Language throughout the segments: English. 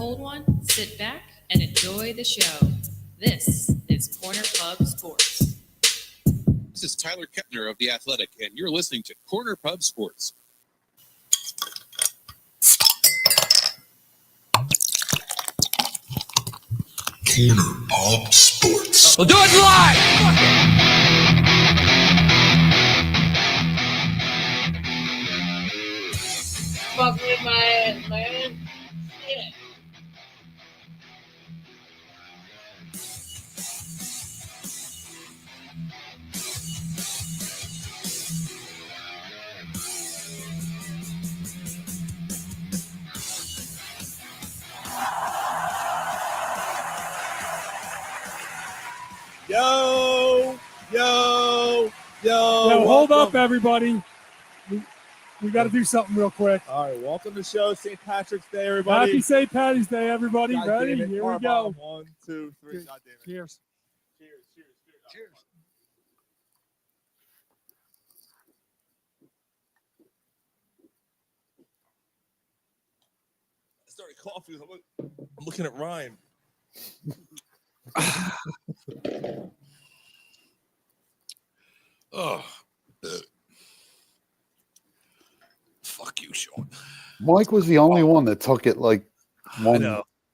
cold one, sit back and enjoy the show. This is Corner Pub Sports. This is Tyler Kepner of The Athletic, and you're listening to Corner Pub Sports. Corner Pub Sports. We'll do it live! Fuck with my ass, man. Shit. Yo, hold up, everybody. We got to do something real quick. All right, welcome to the show. St. Patrick's Day, everybody. Happy St. Patty's Day, everybody. God Ready? damn it. Here we go. 1, 2, 3. God damn it. Cheers. Cheers. I started coughing. I'm looking at Ryan. Oh, fuck you, Sean. Mike was the only one that took it like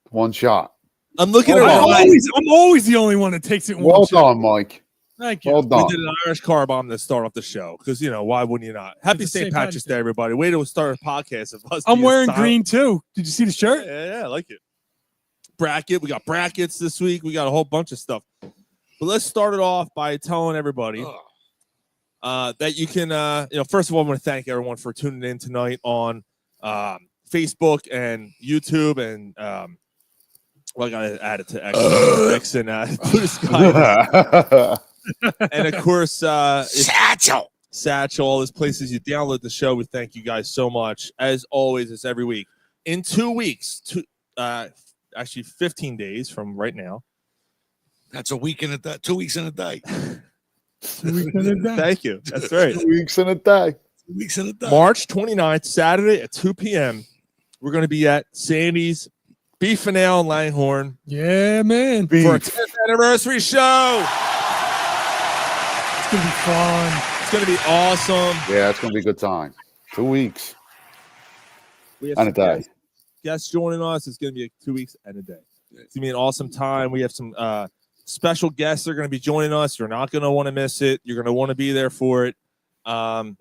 one shot. I'm looking at I'm Ryan. always the only one that takes it in Well one shot. done, Mike. Thank you. Well We done. did an Irish car bomb to start off the show because, why wouldn't you not? Happy It's St. Patrick's Day, everybody. Way to start a podcast of us. I'm being wearing silent. green too. Did you see the shirt? Yeah, I like it. Bracket. We got brackets this week. We got a whole bunch of stuff. But let's start it off by telling everybody that you can, first of all, I want to thank everyone for tuning in tonight on Facebook and YouTube and, I got to add it to X and Blue Sky. And of course, Satchel. all those places you download the show. We thank you guys so much. As always, it's every week. In 2 weeks, actually 15 days from right now. That's a week and a day. 2 weeks and a day. 2 weeks in a day. Thank you. That's right. 2 weeks in a day. 2 weeks and a day. March 29th, Saturday at 2 p.m. We're going to be at Sandy's Beef and Ale in Langhorne Yeah, man. for our 10th anniversary show. It's going to be fun. It's going to be awesome. Yeah, it's gonna be a good time. 2 weeks We have and a some day. guests joining us. It's going to be 2 weeks and a day. It's going to be an awesome time. We have some special guests that are going to be joining us. You're not going to want to miss it. You're going to want to be there for it. I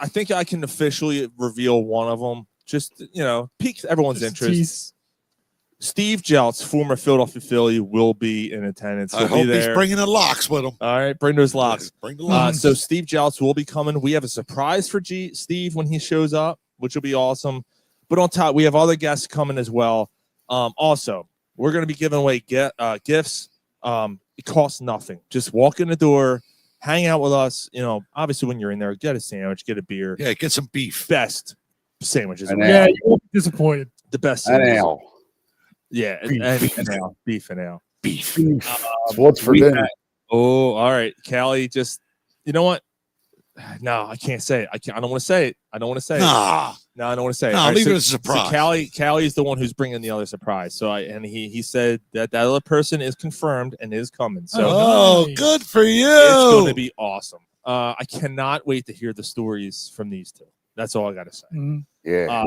think I can officially reveal one of them. Just, piques everyone's interest. Tease. Steve Jeltz, former Philadelphia Philly, will be in attendance. I He'll hope be there. he's bringing the locks with him. All right, bring those locks. Bring the locks. So Steve Jeltz will be coming. We have a surprise for Steve when he shows up, which will be awesome. But on top, we have other guests coming as well. Also, we're going to be giving away gifts. It costs nothing. Just walk in the door, hang out with us. Obviously, when you're in there, get a sandwich, get a beer. Yeah, get some beef. Best sandwiches. And around. Yeah, you won't be disappointed. The best And sandwiches. ale. Yeah, beef and ale. Beef. What's for we dinner? had- Oh, all right. Callie, just, you know what? No, I can't say it. I don't want to say it. I don't want to say it. Nah. No, I don't want to say it. No, All right, leave so- it as a surprise. So Callie is the one who's bringing the other surprise. So he said that other person is confirmed and is coming. So Oh, nice. good for you. it's going to be awesome. I cannot wait to hear the stories from these two. That's all I got to say. Mhm. Yeah.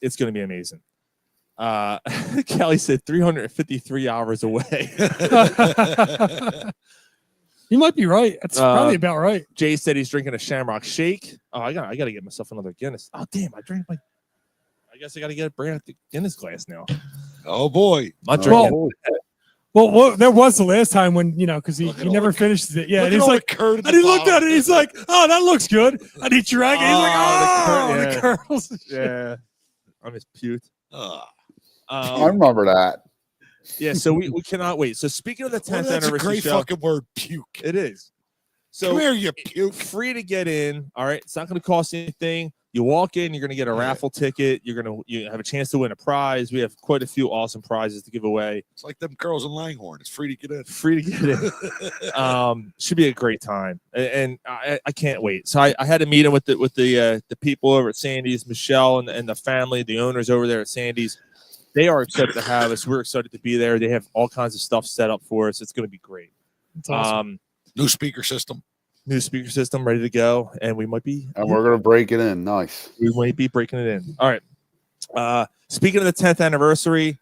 It's going to be amazing. Callie said 353 hours away. You might be right. That's probably about right. Jay said he's drinking a Shamrock Shake. Oh, I got to get myself another Guinness. Oh, damn! I guess I got to bring out the Guinness glass now. Oh, boy. I'm not drinking. Well, there was the last time when, because he Look at all never the- finished it. Yeah, Look and at he's all like, the curd at and the he looked at bottom. it, he's like, oh, that looks good. And he drank it. He's like, Oh, the the kernels. and shit. Yeah, I miss puked. I remember that. Yeah, so we cannot wait. So speaking of the 10th Well, that's a anniversary great show, fucking word, puke. it is. So Come here, you puke. free to get in. All right, it's not going to cost you anything. You walk in, you're going to get a raffle ticket. You have a chance to win a prize. We have quite a few awesome prizes to give away. It's like them girls in Langhorne. It's free to get in. Free to get in. Should be a great time, and I can't wait. So I had a meeting with the people over at Sandy's, Michelle and the family, the owners over there at Sandy's. They are excited to have us. We're excited to be there. They have all kinds of stuff set up for us. It's going to be great. It's awesome. New speaker system. New speaker system ready to go, and we might be. And we're gonna break it in. Nice. We might be breaking it in. All right. Speaking of the 10th anniversary,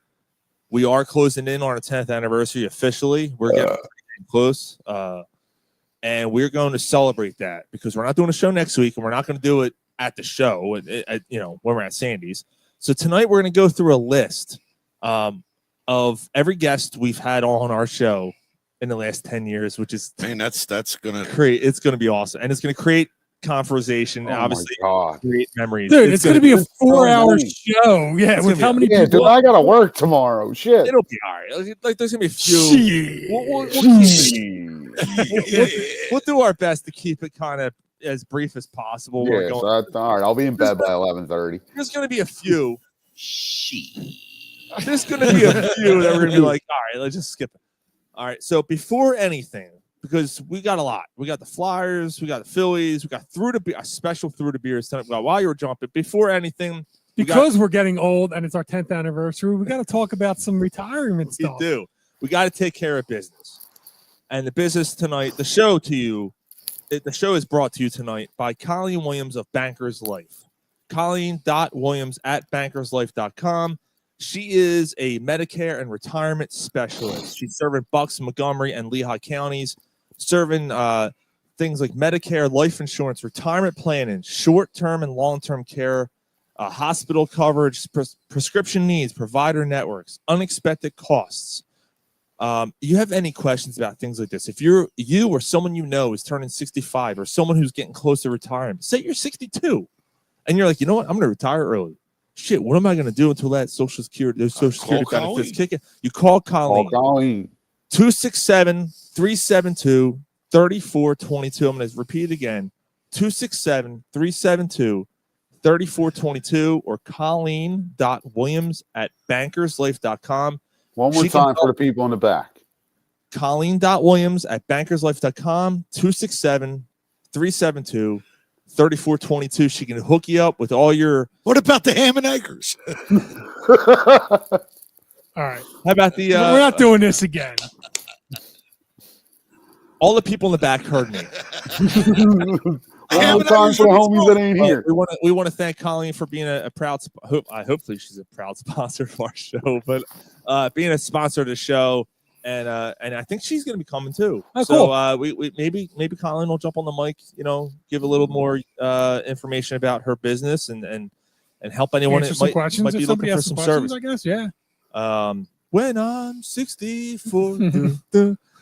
we are closing in on our 10th anniversary officially. We're getting pretty close, and we're going to celebrate that because we're not doing a show next week, and we're not going to do it at the show. When we're at Sandy's. So tonight we're going to go through a list of every guest we've had on our show in the last 10 years, which is that's gonna create. It's going to be awesome, and it's going to create conversation. Oh obviously, my God. create memories. Dude, it's going to be a 4-hour show. Yeah, It's with gonna how many Yeah, people? dude, I gotta work tomorrow. Shit. It'll be all right. Like there's going to be a few. Shit. We'll do our best to keep it kind of as brief as possible. We're Yeah, going- so that's all right. I'll be in bed by 11:30. There's going to be a few. There's going to be a few that we're going to be like, all right, let's just skip it. All right. So before anything, because we got a lot, we got the Flyers, we got the Phillies, we got a special through the beers tonight. While you were jumping, before anything, Because we're getting old and it's our 10th anniversary, we got to talk about some retirement we stuff. do. We got to take care of business. And the business tonight, the show is brought to you tonight by Colleen Williams of Bankers Life. Colleen.Williams@bankerslife.com. She is a Medicare and retirement specialist. She's serving Bucks, Montgomery, and Lehigh counties, serving things like Medicare, life insurance, retirement planning, short-term and long-term care, hospital coverage, prescription needs, provider networks, unexpected costs. You have any questions about things like this? If you or someone you know is turning 65 or someone who's getting close to retirement, say you're 62 and you're like, you know what, I'm going to retire early. Shit, what am I going to do until that Social Security benefits kick in? You call Colleen. Call Colleen. 267-372-3422. I'm going to repeat it again. 267-372-3422 or Colleen.Williams@bankerslife.com. One more time for the people in the back. Colleen.Williams@bankerslife.com. 267-372-3422. She can hook you up with all your. What about the ham and eggers? All right. How about the? We're not doing this again. All the people in the back heard me. One more time for the homies that ain't here. We want to thank Colleen for being a proud. Hopefully she's a proud sponsor of our show, but being a sponsor of the show, and I think she's going to be coming too. Oh, so cool. we maybe Colleen will jump on the mic, give a little more information about her business and help anyone Answer that some might questions. be If looking somebody for has some questions, service. I guess, yeah. When I'm 64,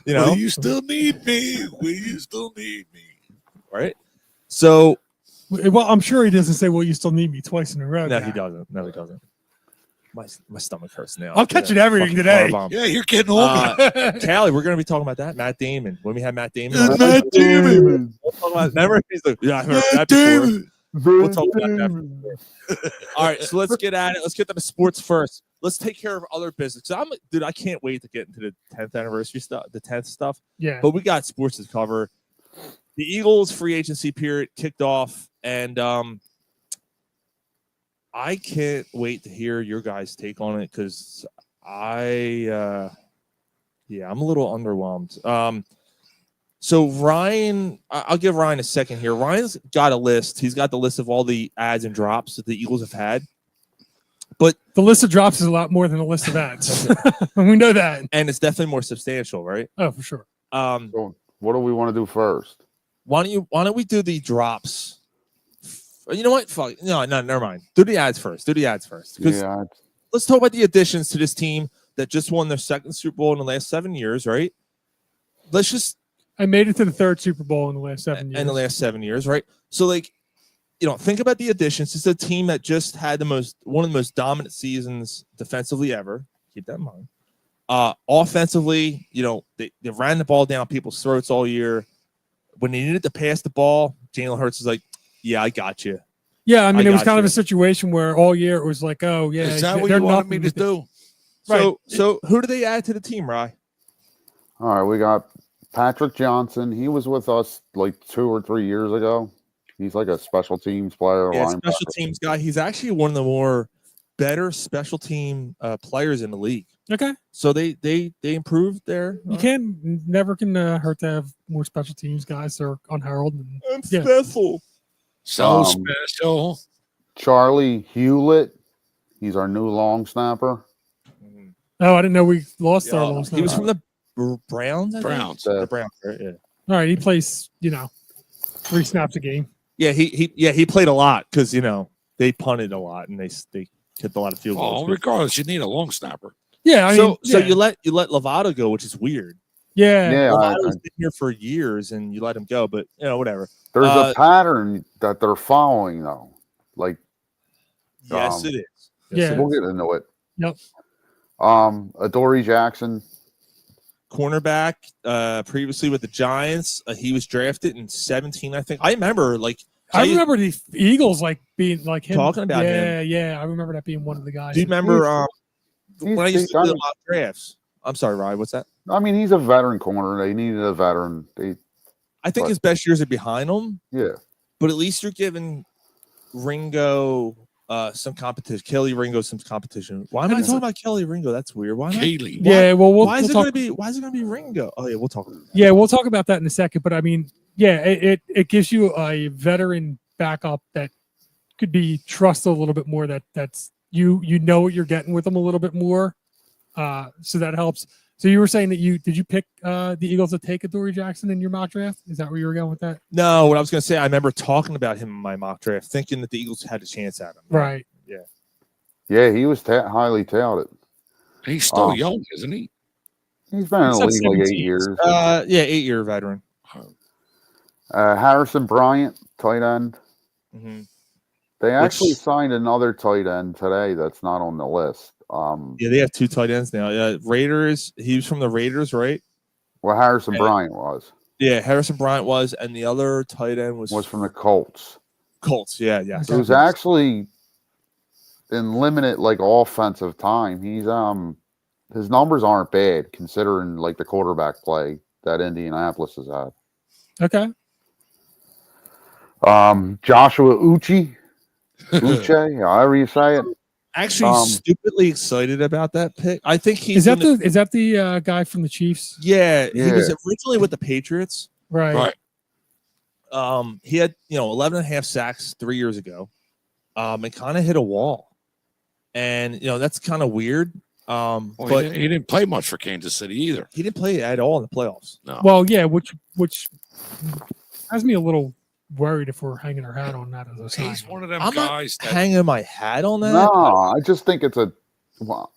Will you still need me? Will you still need me? right? So Well, I'm sure he doesn't say, "Well, you still need me" twice in a row. no, now. he doesn't. No, he doesn't. My stomach hurts now. I'm catching everything Fucking today. car bomb. Yeah, you're getting older. Callie, we're going to be talking about that. Matt Damon. When we had Matt Damon. Matt Damon. We'll talk about, remember? He's like, yeah, I heard Matt that before. Damon. We'll talk about that. All right, so let's get at it. Let's get to the sports first. Let's take care of other business. I can't wait to get into the 10th anniversary stuff, the 10th stuff. Yeah. But we got sports to cover. The Eagles free agency period kicked off, and I can't wait to hear your guys' take on it because I'm a little underwhelmed. So Ryan, I'll give Ryan a second here. Ryan's got a list. He's got the list of all the ads and drops that the Eagles have had. But the list of drops is a lot more than a list of ads. We know that. And it's definitely more substantial, right? Oh, for sure. So what do we want to do first? Why don't we do the drops? You know what? Fuck. No, never mind. Do the ads first. Yeah, Let's talk about the additions to this team that just won their second Super Bowl in the last 7 years, right? I made it to the third Super Bowl in the last 7 years. In the last 7 years, right? So, think about the additions. It's a team that just had one of the most dominant seasons defensively ever. Keep that in mind. Offensively, they ran the ball down people's throats all year. When they needed to pass the ball, Jalen Hurts was like, "Yeah, I got you." Yeah, I mean, it was kind you. of a situation where all year it was like, "Oh, yeah." Is that what you wanted me to do? Right. So who do they add to the team, Rye? all right, we got Patrick Johnson. He was with us like 2 or 3 years ago. He's like a special teams player. Yeah, linebacker. special teams guy. He's actually one of the more better special team players in the league. Okay. So they improved there. Never can hurt to have more special teams guys that are unheralded. I'm Yeah. special. So special. Charlie Hewlett. He's our new long snapper. Oh, I didn't know we lost our long He was snapper. from the Browns. I think? Browns. The Browns, right? Yeah. All right, he plays, 3 snaps a game. Yeah, he played a lot because they punted a lot and they hit a lot of field goals. Oh, regardless, you need a long snapper. Yeah, I mean, so you let Lovato go, which is weird. Yeah. Lovato's been here for years and you let him go, but whatever. There's a pattern that they're following, though. Like, yes, it is. Yeah. We'll get into it. Yep. Adoree Jackson. Cornerback, previously with the Giants. He was drafted in 2017, I think. I remember, I remember the Eagles being like him talking about him. Yeah. I remember that being one of the guys. Do you remember when I used to do he's- the mock drafts? I'm sorry, Ryan. What's that? I mean, he's a veteran corner. They needed a veteran. I think his best years are behind him, Yeah. but at least you're giving Ringo some competition. Kelly Ringo some competition. Why am I talking about Kelly Ringo? That's weird. Why not? Kaylee. Yeah, well, Why is it going to be Ringo? Oh yeah, we'll talk about that. Yeah, we'll talk about that in a second. But I mean, yeah, it gives you a veteran backup that could be trusted a little bit more. That's you know what you're getting with them a little bit more. So that helps. So you were saying that did you pick the Eagles to take Adoree Jackson in your mock draft? Is that where you were going with that? No, what I was going to say, I remember talking about him in my mock draft, thinking that the Eagles had a chance at him. Right. Yeah. Yeah, he was highly touted. He's still young, isn't he? He's been in the league like 8 years. 8-year veteran. Harrison Bryant, tight end. Mm-hmm. They actually signed another tight end today that's not on the list. Yeah, they have 2 tight ends now. Raiders. He was from the Raiders, right? Well, Harrison Bryant was. Yeah, Harrison Bryant was, and the other tight end was from the Colts. Colts. Yeah. He was actually in limited offensive time. He's his numbers aren't bad considering the quarterback play that Indianapolis has had. Okay. Joshua Uche, however you say it. Actually, stupidly excited about that pick. I think he's Is that the guy from the Chiefs? Yeah, he was originally with the Patriots. Right. He had 11 and a half sacks 3 years ago, and kind of hit a wall, and that's kind of weird. But he didn't play much for Kansas City either. He didn't play at all in the playoffs. No. Well, yeah, which has me a little worried if we're hanging our hat on that as a sign. He's one of them I'm guys not hanging my hat on that. No, I just think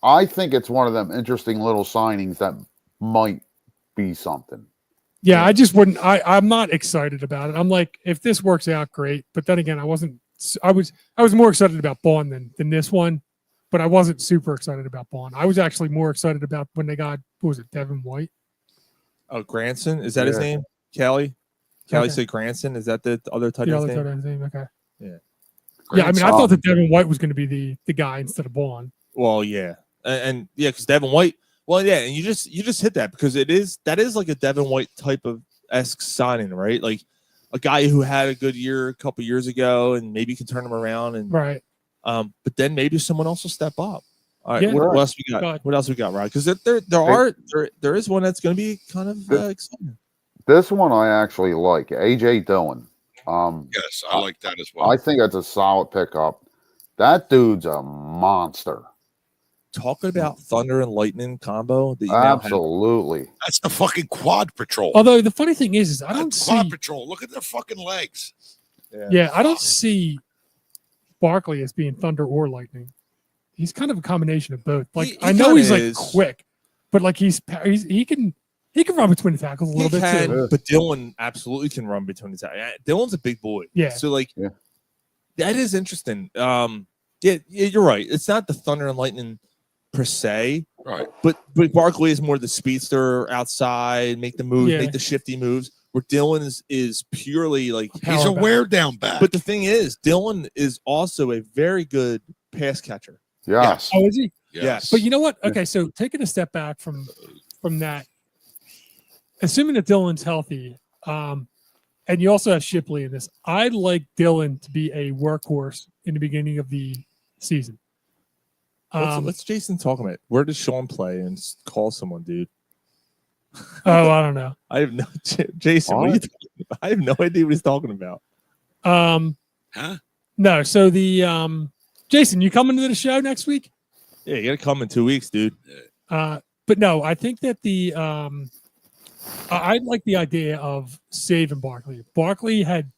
I think it's one of them interesting little signings that might be something. Yeah, I just wouldn't. I'm not excited about it. I'm like, if this works out, great. But then again, I wasn't. I was more excited about Bond than this one, but I wasn't super excited about Bond. I was actually more excited about when they got Devin White. Oh, Granson, is that his name? Kelly said Granson. Is that the other tight end's name? Okay. Yeah. Yeah, I mean, I thought that Devin White was going to be the guy instead of Bond. Well, yeah, and yeah, because Devin White. Well, yeah, and you just hit that because that is like a Devin White type of esque signing, right? Like a guy who had a good year a couple years ago, and maybe can turn him around, and right. But then maybe someone else will step up. All right, Yeah, what else we got? What else we got, Rod? Because there is one that's going to be kind of exciting. This one I actually like, AJ Dillon. Yes, I like that as well. I think that's a solid pickup. That dude's a monster. Talking about thunder and lightning combo. That you Absolutely. That's the fucking quad patrol. Although the funny thing is I don't see quad patrol. Look at their fucking legs. Yeah, I don't see Barkley as being thunder or lightning. He's kind of a combination of both. Like I know he's like quick, but like he can run between the tackles a little bit too. But Dylan absolutely can run between the tackles. Dylan's a big boy. Yeah. So that is interesting. Yeah, you're right. It's not the thunder and lightning per se, right? But Barkley is more the speedster outside, make the moves, make the shifty moves. Where Dylan is purely like he's a wear down back. But the thing is, Dylan is also a very good pass catcher. Yes. Oh, is he? Yes. But you know what? Okay, so taking a step back from that, assuming that Dylan's healthy, and you also have Shipley in this, I'd like Dylan to be a workhorse in the beginning of the season. What's Jason talking about? Where does Sean play and call someone, dude? Oh, I don't know. I have no Jason. What are you talking about? I have no idea what he's talking about. Huh? No. So the Jason, you coming to the show next week? Yeah, you got to come in 2 weeks, dude. But no, I think that I like the idea of saving Barkley. Barkley had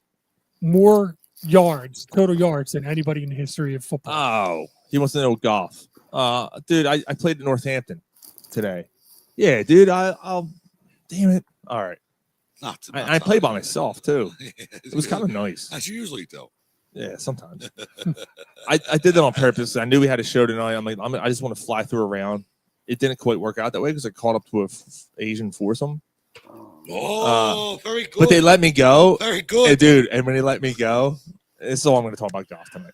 more total yards than anybody in the history of football. Oh, he wants to know golf. Dude, I played at Northampton today. Yeah, dude, I'll damn it. All right. I play by myself too. It was kind of nice. As you usually do. Yeah, sometimes. I did that on purpose. I knew we had a show tonight. I'm like, I just want to fly through a round. It didn't quite work out that way because I caught up to a Asian foursome. Oh, very good. But they let me go. Very good. Hey, dude, and when they let me go, this is all I'm going to talk about golf tonight.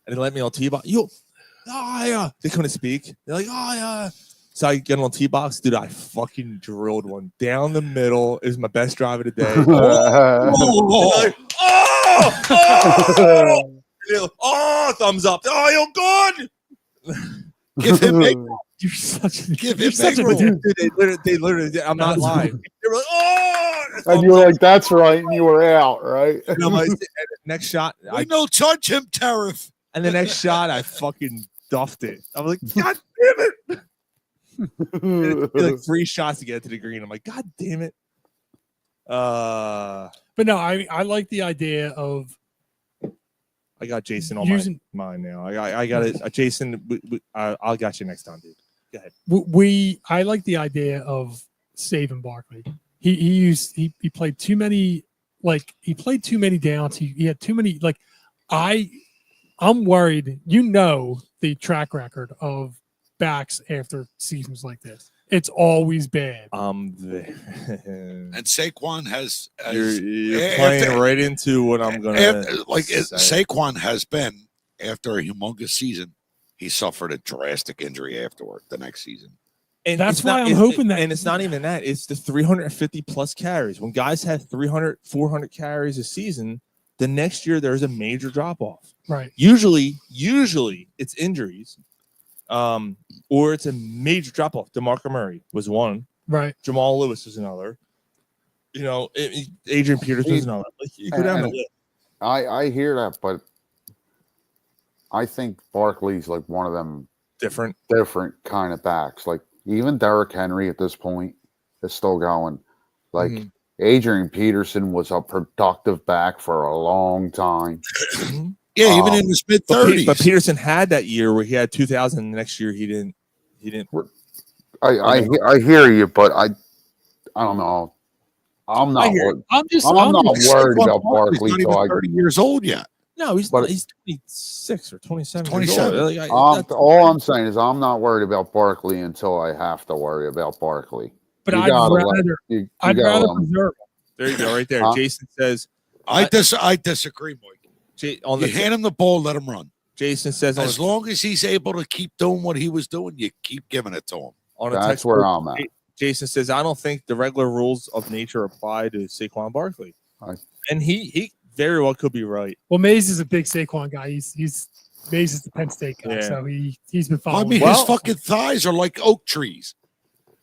And they let me on tee box. They couldn't speak. They're like, oh, yeah. So I get on tee box. Dude, I fucking drilled one down the middle. It was my best drive of the day. Thumbs up. Oh, you're good. Give him a You're such a Dude, they literally, I'm not lying. They were like, oh! And you were like, that's right. And you were out, right? And I'm like, next shot, we no charge him tariff. and the next shot, I fucking duffed it. I was like, God damn it. And it took me like 3 shots to get to the green. I'm like, God damn it. But no, I like the idea of I got Jason on using mine now. I got it. Jason, I'll got you next time, dude. Go ahead. I like the idea of saving Barkley. He played too many downs. He had too many I'm worried. You know the track record of backs after seasons like this. It's always bad. There. And Saquon has You're playing right into what I'm gonna say. Saquon has been after a humongous season. He suffered a drastic injury afterward the next season. And that's why I'm hoping that. And it's not even that. It's the 350 plus carries. When guys have 300, 400 carries a season, the next year there's a major drop off. Right. Usually it's injuries, or it's a major drop off. DeMarco Murray was one. Right. Jamal Lewis is another. Adrian Peterson is another. You go down the list. I hear that, but I think Barkley's like one of them different kind of backs. Like even Derrick Henry at this point is still going. Like Adrian Peterson was a productive back for a long time. Yeah, even in his mid-30s. But Peterson had that year where he had 2,000. The next year he didn't. I hear you, but I don't know. I'm not worried about Barkley. He's not even 30 years old yet. No, he's 26 or 27. 27. All I'm saying is I'm not worried about Barkley until I have to worry about Barkley. But I'd rather preserve him. There you go, right there. Jason says, I disagree, Mike. You hand him the ball, let him run. Jason says, as long as he's able to keep doing what he was doing, you keep giving it to him. That's where I'm at. Jason says, I don't think the regular rules of nature apply to Saquon Barkley. And he very well could be right. Well, Mays is a big Saquon guy. Mays is the Penn State guy, so he's been following. I mean, his fucking thighs are like oak trees.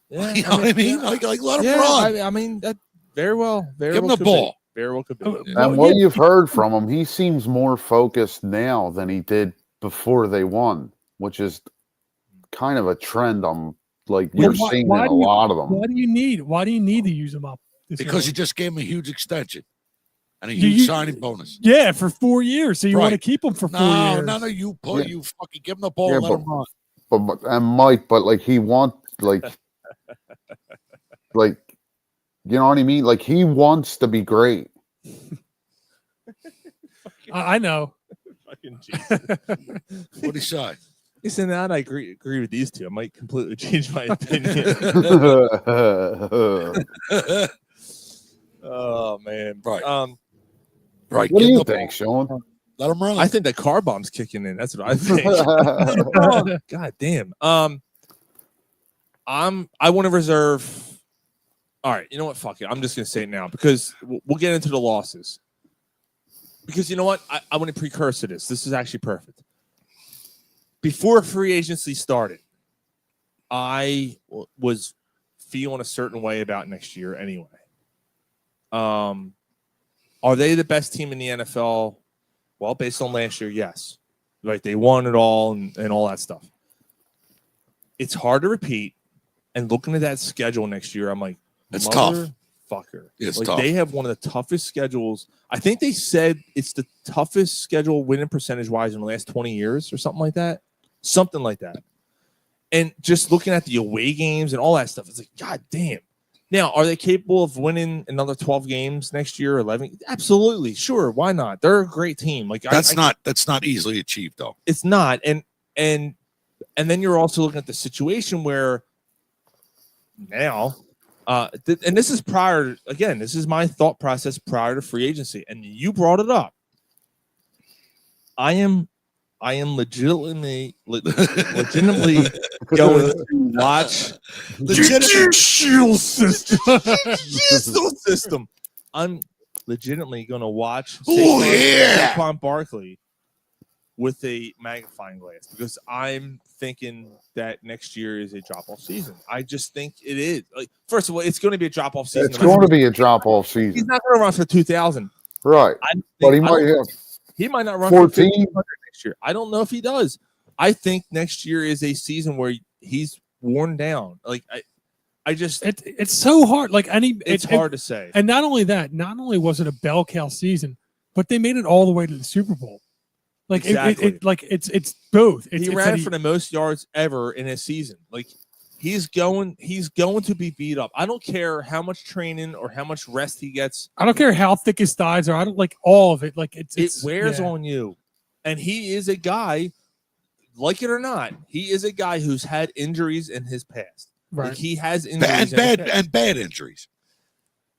Yeah, you know what I mean? Like let him run. I mean, that very well. Give him the ball. Very well could be. And what you've heard from him, he seems more focused now than he did before they won, which is kind of a trend. You're seeing in a lot of them. Why do you need to use him up? Because you just gave him a huge extension and a huge signing bonus. Yeah, for 4 years. So you want to keep him for 4 years? No. You fucking give him the ball and let him run. But Mike, he wants you know what I mean? Like he wants to be great. I know. Fucking Jesus. What'd he say? He said, "Now I agree with these two. I might completely change my opinion." Oh man, right. What do you think, Sean? Let him run. I think the car bomb's kicking in. That's what I think. God damn. I want to reserve. All right, you know what? Fuck it. I'm just gonna say it now because we'll get into the losses. Because you know what? I want to precursor this. This is actually perfect. before free agency started, I was feeling a certain way about next year anyway. Are they the best team in the NFL? Well, based on last year, yes. Like they won it all and all that stuff. It's hard to repeat. And looking at that schedule next year, I'm like, It's tough. Fucker. It's like tough. They have one of the toughest schedules. I think they said it's the toughest schedule winning percentage wise in the last 20 years or something like that. Something like that. And just looking at the away games and all that stuff, it's like, God damn. Now, are they capable of winning another 12 games next year, 11? Absolutely. Sure. Why not? They're a great team. Like That's not easily achieved though. It's not. And then you're also looking at the situation where now, and this is prior, again, this is my thought process prior to free agency. And you brought it up. I am legitimately going to watch the judicial system. I'm legitimately going to watch Saquon Barkley with a magnifying glass because I'm thinking that next year is a drop-off season. I just think it is. Like, first of all, it's going to be a drop-off season. It's going to be a drop-off season. He's not going to run for 2,000. Right. But he might not run 14 for 1,500 next year. I don't know if he does. I think next year is a season where he's worn down. Like I just it's so hard. Like it's hard to say. And not only that, not only was it a bell cow season, but they made it all the way to the Super Bowl. Like exactly. It's both. He ran for the most yards ever in a season. Like he's going to be beat up. I don't care how much training or how much rest he gets. I don't care how thick his thighs are. I don't like all of it. Like it wears on you. And he is a guy, like it or not, he is a guy who's had injuries in his past. Right. Like he has injuries bad injuries.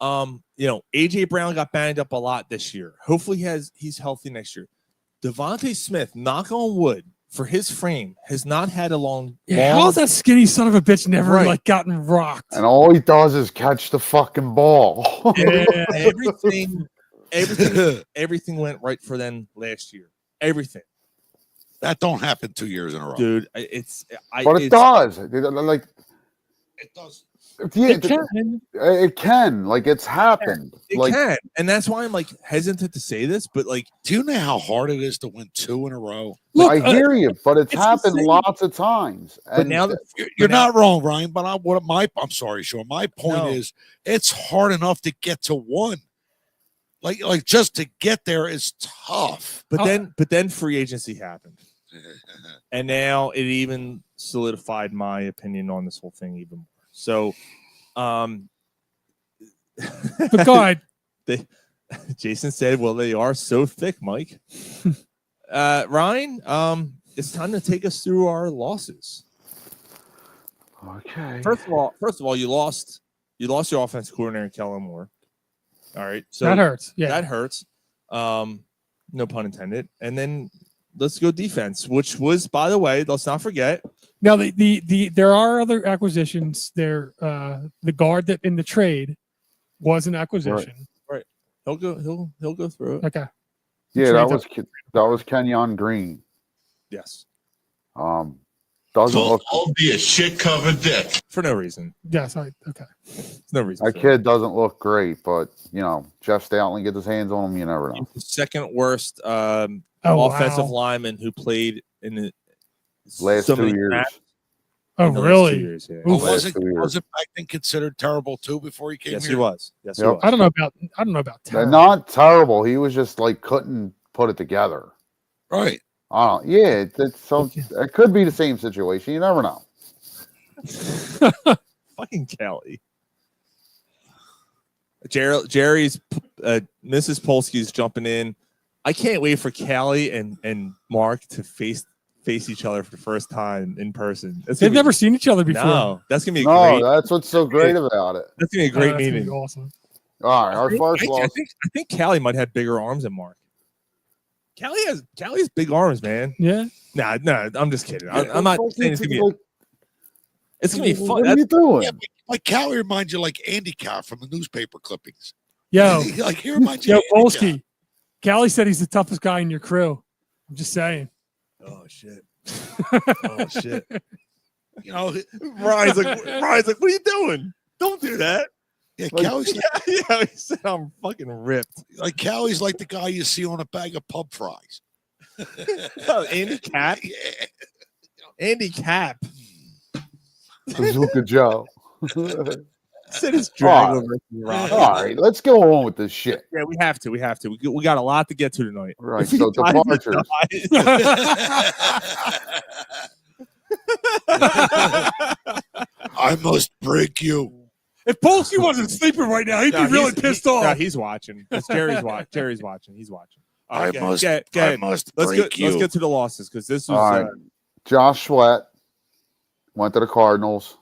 AJ Brown got banged up a lot this year. Hopefully he's healthy next year. Devontae Smith, knock on wood, for his frame, has not had a long. How's that skinny son of a bitch never gotten rocked? And all he does is catch the fucking ball. Yeah, everything went right for them last year. Everything. That don't happen 2 years in a row, dude. But it It does. does. Yeah, it can. It can. Like it's happened. It can, and that's why I'm like hesitant to say this. But like, do you know how hard it is to win 2 in a row? Look, I hear you, but it's happened lots of times. But now you're not wrong, Ryan. But I'm sorry, Sean. My point is, it's hard enough to get to 1. Like just to get there is tough. But then free agency happened, and now it even solidified my opinion on this whole thing even more. So, but God, Jason said, "Well, they are so thick, Mike." Ryan, it's time to take us through our losses. Okay. First of all, you lost your offensive coordinator, Kellen Moore. All right, so that hurts. Yeah, that hurts. No pun intended. And then let's go defense, which was, by the way, let's not forget. Now there are other acquisitions. There, the guard that in the trade was an acquisition. Right. He'll go through it. Okay. Yeah, that was Kenyon Green. Yes. Doesn't look. I'll be a shit covered dick for no reason. Yes. Okay. There's no reason. That kid doesn't look great, but Jeff Stoutland gets his hands on him. You never know. He's the second worst offensive lineman who played in the last 2 years. Oh, really? 2 years, yeah. Wasn't back then considered terrible too before he came here? Yes, he was. Yes, he Yep. was. I don't know about terrible. Not terrible. He was just like couldn't put it together. Right. Yeah. It could be the same situation. You never know. Fucking Callie. Jerry's Mrs. Polsky's jumping in. I can't wait for Callie and Mark to face each other for the first time in person. They've never seen each other before. No, that's gonna be great. That's what's so great about it. That's gonna be a great meeting. Awesome. All right, our first loss. I think Callie might have bigger arms than Mark. Callie's big arms, man. Yeah. Nah, I'm just kidding. I'm not saying it's gonna be. It's gonna be fun. What are you doing? Yeah, like Callie reminds you like Andy Cow from the newspaper clippings. Yo, like he reminds you. Yo, Polsky. Callie said he's the toughest guy in your crew. I'm just saying. Oh shit. Oh shit! You know, Ryan's like, what are you doing? Don't do that. yeah, Like- Callie's Yeah, he said I'm fucking ripped. like Callie's like the guy you see on a bag of pub fries. Oh, Andy Cap. Yeah. Andy Cap. Bazooka Joe. Said it's All Dragler versus Rock. All right, let's go on with this shit. Yeah, we have to. We got a lot to get to tonight. Right, If he so dies, he departures. I must break you. If Polsky wasn't sleeping right now, he'd No, be really he's- pissed No, off. he's watching. It's Jerry's watching. He's watching. All I right, go must. ahead. I must Let's break you. let's get to the losses because this was. All right. Josh Sweat went to the Cardinals.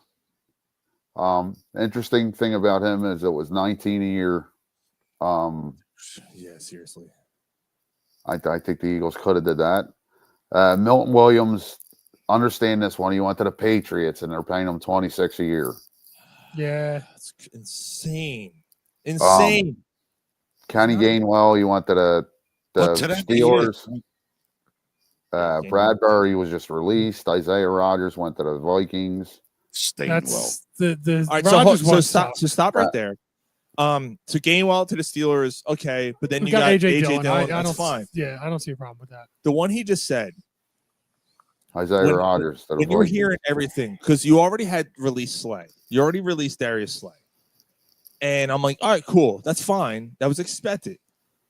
Interesting thing about him is it was 19 a year. Yeah, seriously. I think the Eagles could have did that. Milton Williams, understand this one. He went to the Patriots and they're paying him 26 a year. Yeah. That's insane. Insane. Kenny Gainwell, he went to the But to them, he Steelers. Gainwell. Bradbury was just released. Isaiah Rodgers went to the Vikings. Staying well. That's the All right, Rodgers so one stop. So stop right there. So Gainwell to the Steelers, okay, but then We you got AJ Dillon. Dillon. I That's don't, fine. Yeah, I don't see a problem with that. The one he just said. Isaiah When- Rodgers. To the When you were Vikings. hearing everything, because you already had released Slay, you already released Darius Slay, and I'm like, all right, cool, that's fine, that was expected.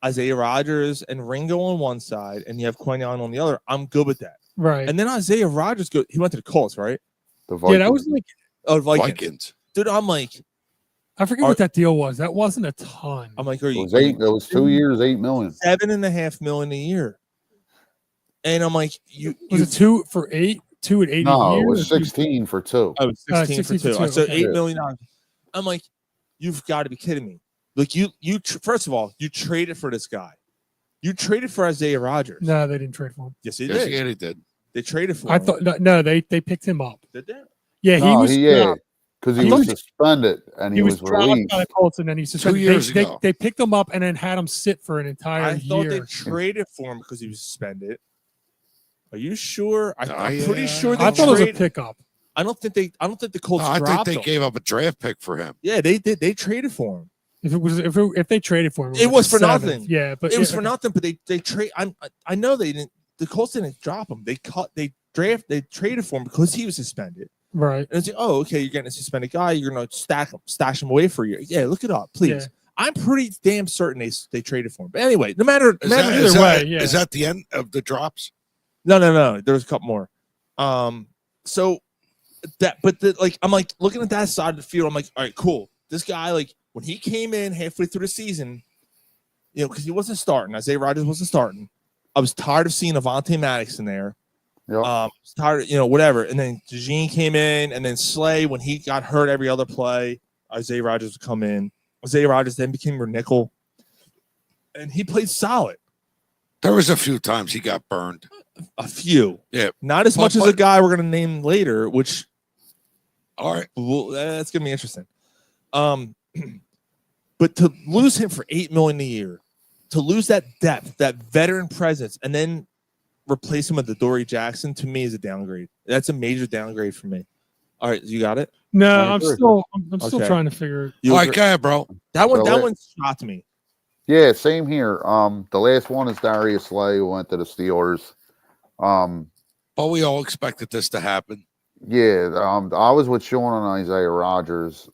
Isaiah Rodgers and Ringo on one side, and you have Quinion on the other. I'm good with that. Right. And then Isaiah Rodgers he went to the Colts, right? The Vikings. Yeah, that was like, Oh, Vikings. Vikings. Dude, I'm like, I forget what that deal was. That wasn't a ton. are It you was 8. It was 2 years, 8 million. $7.5 million a year? And I'm like, Was it 2 for 8? 2 at 80 No, a it year? was 16 for 2. I was 16 for 16 two. for I two, said okay. $8 million. I'm like, you've got to be kidding me. Like first of all, you traded for this guy. You traded for Isaiah Rodgers. No, they didn't trade for him. Yes, they Yes, did. yeah, they did. They traded for I him. thought no, they picked him up. Did they? Yeah, he was because I he thought was he- suspended and he was dropped released. by the Colts and then he suspended. years They, ago. they picked him up and then had him sit for an entire I thought year. they traded for him because he was suspended. Are you sure? I'm I, pretty sure they I thought it was a traded. pickup. I don't think the Colts No, I think dropped they him. gave up a draft pick for him. Yeah, they did. They traded for him. If they traded for him, It was for seventh. nothing. Yeah, but It was for nothing, but they trade. I know they didn't. The Colts didn't drop him. They traded for him because he was suspended. Right. And it's like, oh, okay, you're getting a suspended guy. You're gonna stash him away for a year. Yeah, look it up, please. Yeah. I'm pretty damn certain they traded for him. But anyway, no matter Is that, either is that- way, yeah. is that the end of the drops? no. There was a couple more. So that, but I'm like looking at that side of the field. I'm like, all right, cool. This guy, like, when he came in halfway through the season, you know, because he wasn't starting. Isaiah Rodgers wasn't starting. I was tired of seeing Avonte Maddox in there. Yep. Tired, whatever. And then DeJean came in, and then Slay, when he got hurt every other play, Isaiah Rodgers would come in. Isaiah Rodgers then became your nickel, and he played solid. There was a few times he got burned. A few, Yeah. not as much as a guy we're gonna name later, which All right. that's gonna be interesting. But to lose him for $8 million a year, to lose that depth, that veteran presence, and then replace him with Dory Jackson, to me is a downgrade. That's a major downgrade for me. All right, you got it. No, I I'm agree. still Okay. trying to figure. You All right, agree? go ahead, bro. That one Well, shocked me. Yeah, same here. The last one is Darius Slay, who went to the Steelers. But we all expected this to happen. Yeah, I was with Sean on Isaiah Rodgers.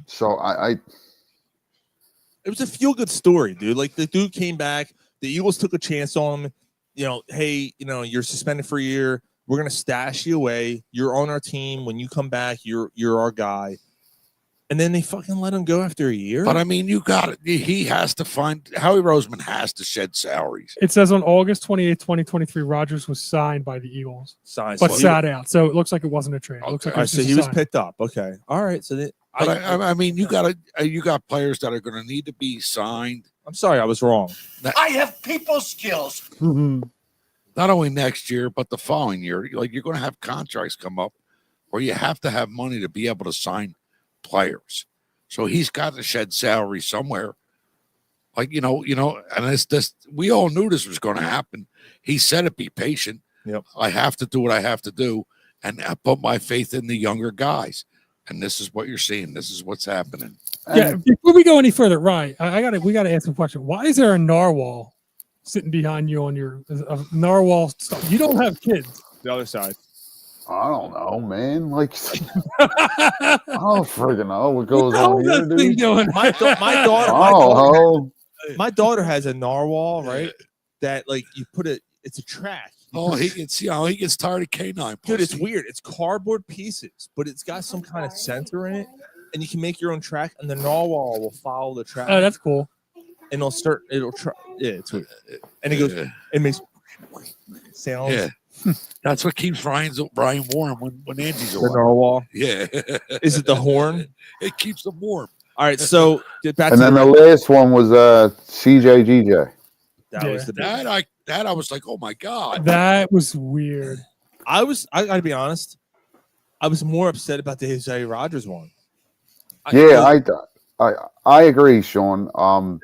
So I It was a feel good story, dude. Like, the dude came back, the Eagles took a chance on him. Hey, you're suspended for a year. We're gonna stash you away. You're on our team. When you come back, you're our guy. And then they fucking let him go after a year. But I mean, you got it. He has to find Howie Roseman has to shed salaries. It says on August 28, 2023, Rodgers was signed by the Eagles, Signs. but So he- sat out. So it looks like it wasn't a trade. It looks Okay. like all it right, was so just he a was sign. picked up. Okay. All right. So But I mean, you got players that are going to need to be signed. I'm sorry, I was wrong. I have people skills. Not only next year, but the following year. Like, you're going to have contracts come up where you have to have money to be able to sign players. So he's got to shed salary somewhere. Like, and this we all knew this was going to happen. He said it, be patient. Yep. I have to do what I have to do. And I put my faith in the younger guys. And this is what you're seeing. This is what's happening. Yeah, before we go any further, Ryan, we gotta ask a question. Why is there a narwhal sitting behind you on your narwhal stuff? You don't have kids. The other side. I don't know, man. Like, I don't freaking know what goes What on the hell here, is that thing dude. doing? My daughter has a narwhal, right? That like you put it. It's a track. Oh, he gets tired of canine. Dude, it's weird. It's cardboard pieces, but it's got some kind of sensor in it, and you can make your own track, and the narwhal will follow the track. Oh, that's cool. And it'll try. Yeah, it's weird. And it goes. It makes sounds. Yeah, that's what keeps Brian warm when Angie's The around. narwhal. Yeah, Is it the horn? It keeps them warm. All right, so get back And to then the last one was CJGJ. that Yeah. was the big I was like, oh my god. That was weird. I gotta be honest. I was more upset about the Jose Rogers one. I agree, Sean.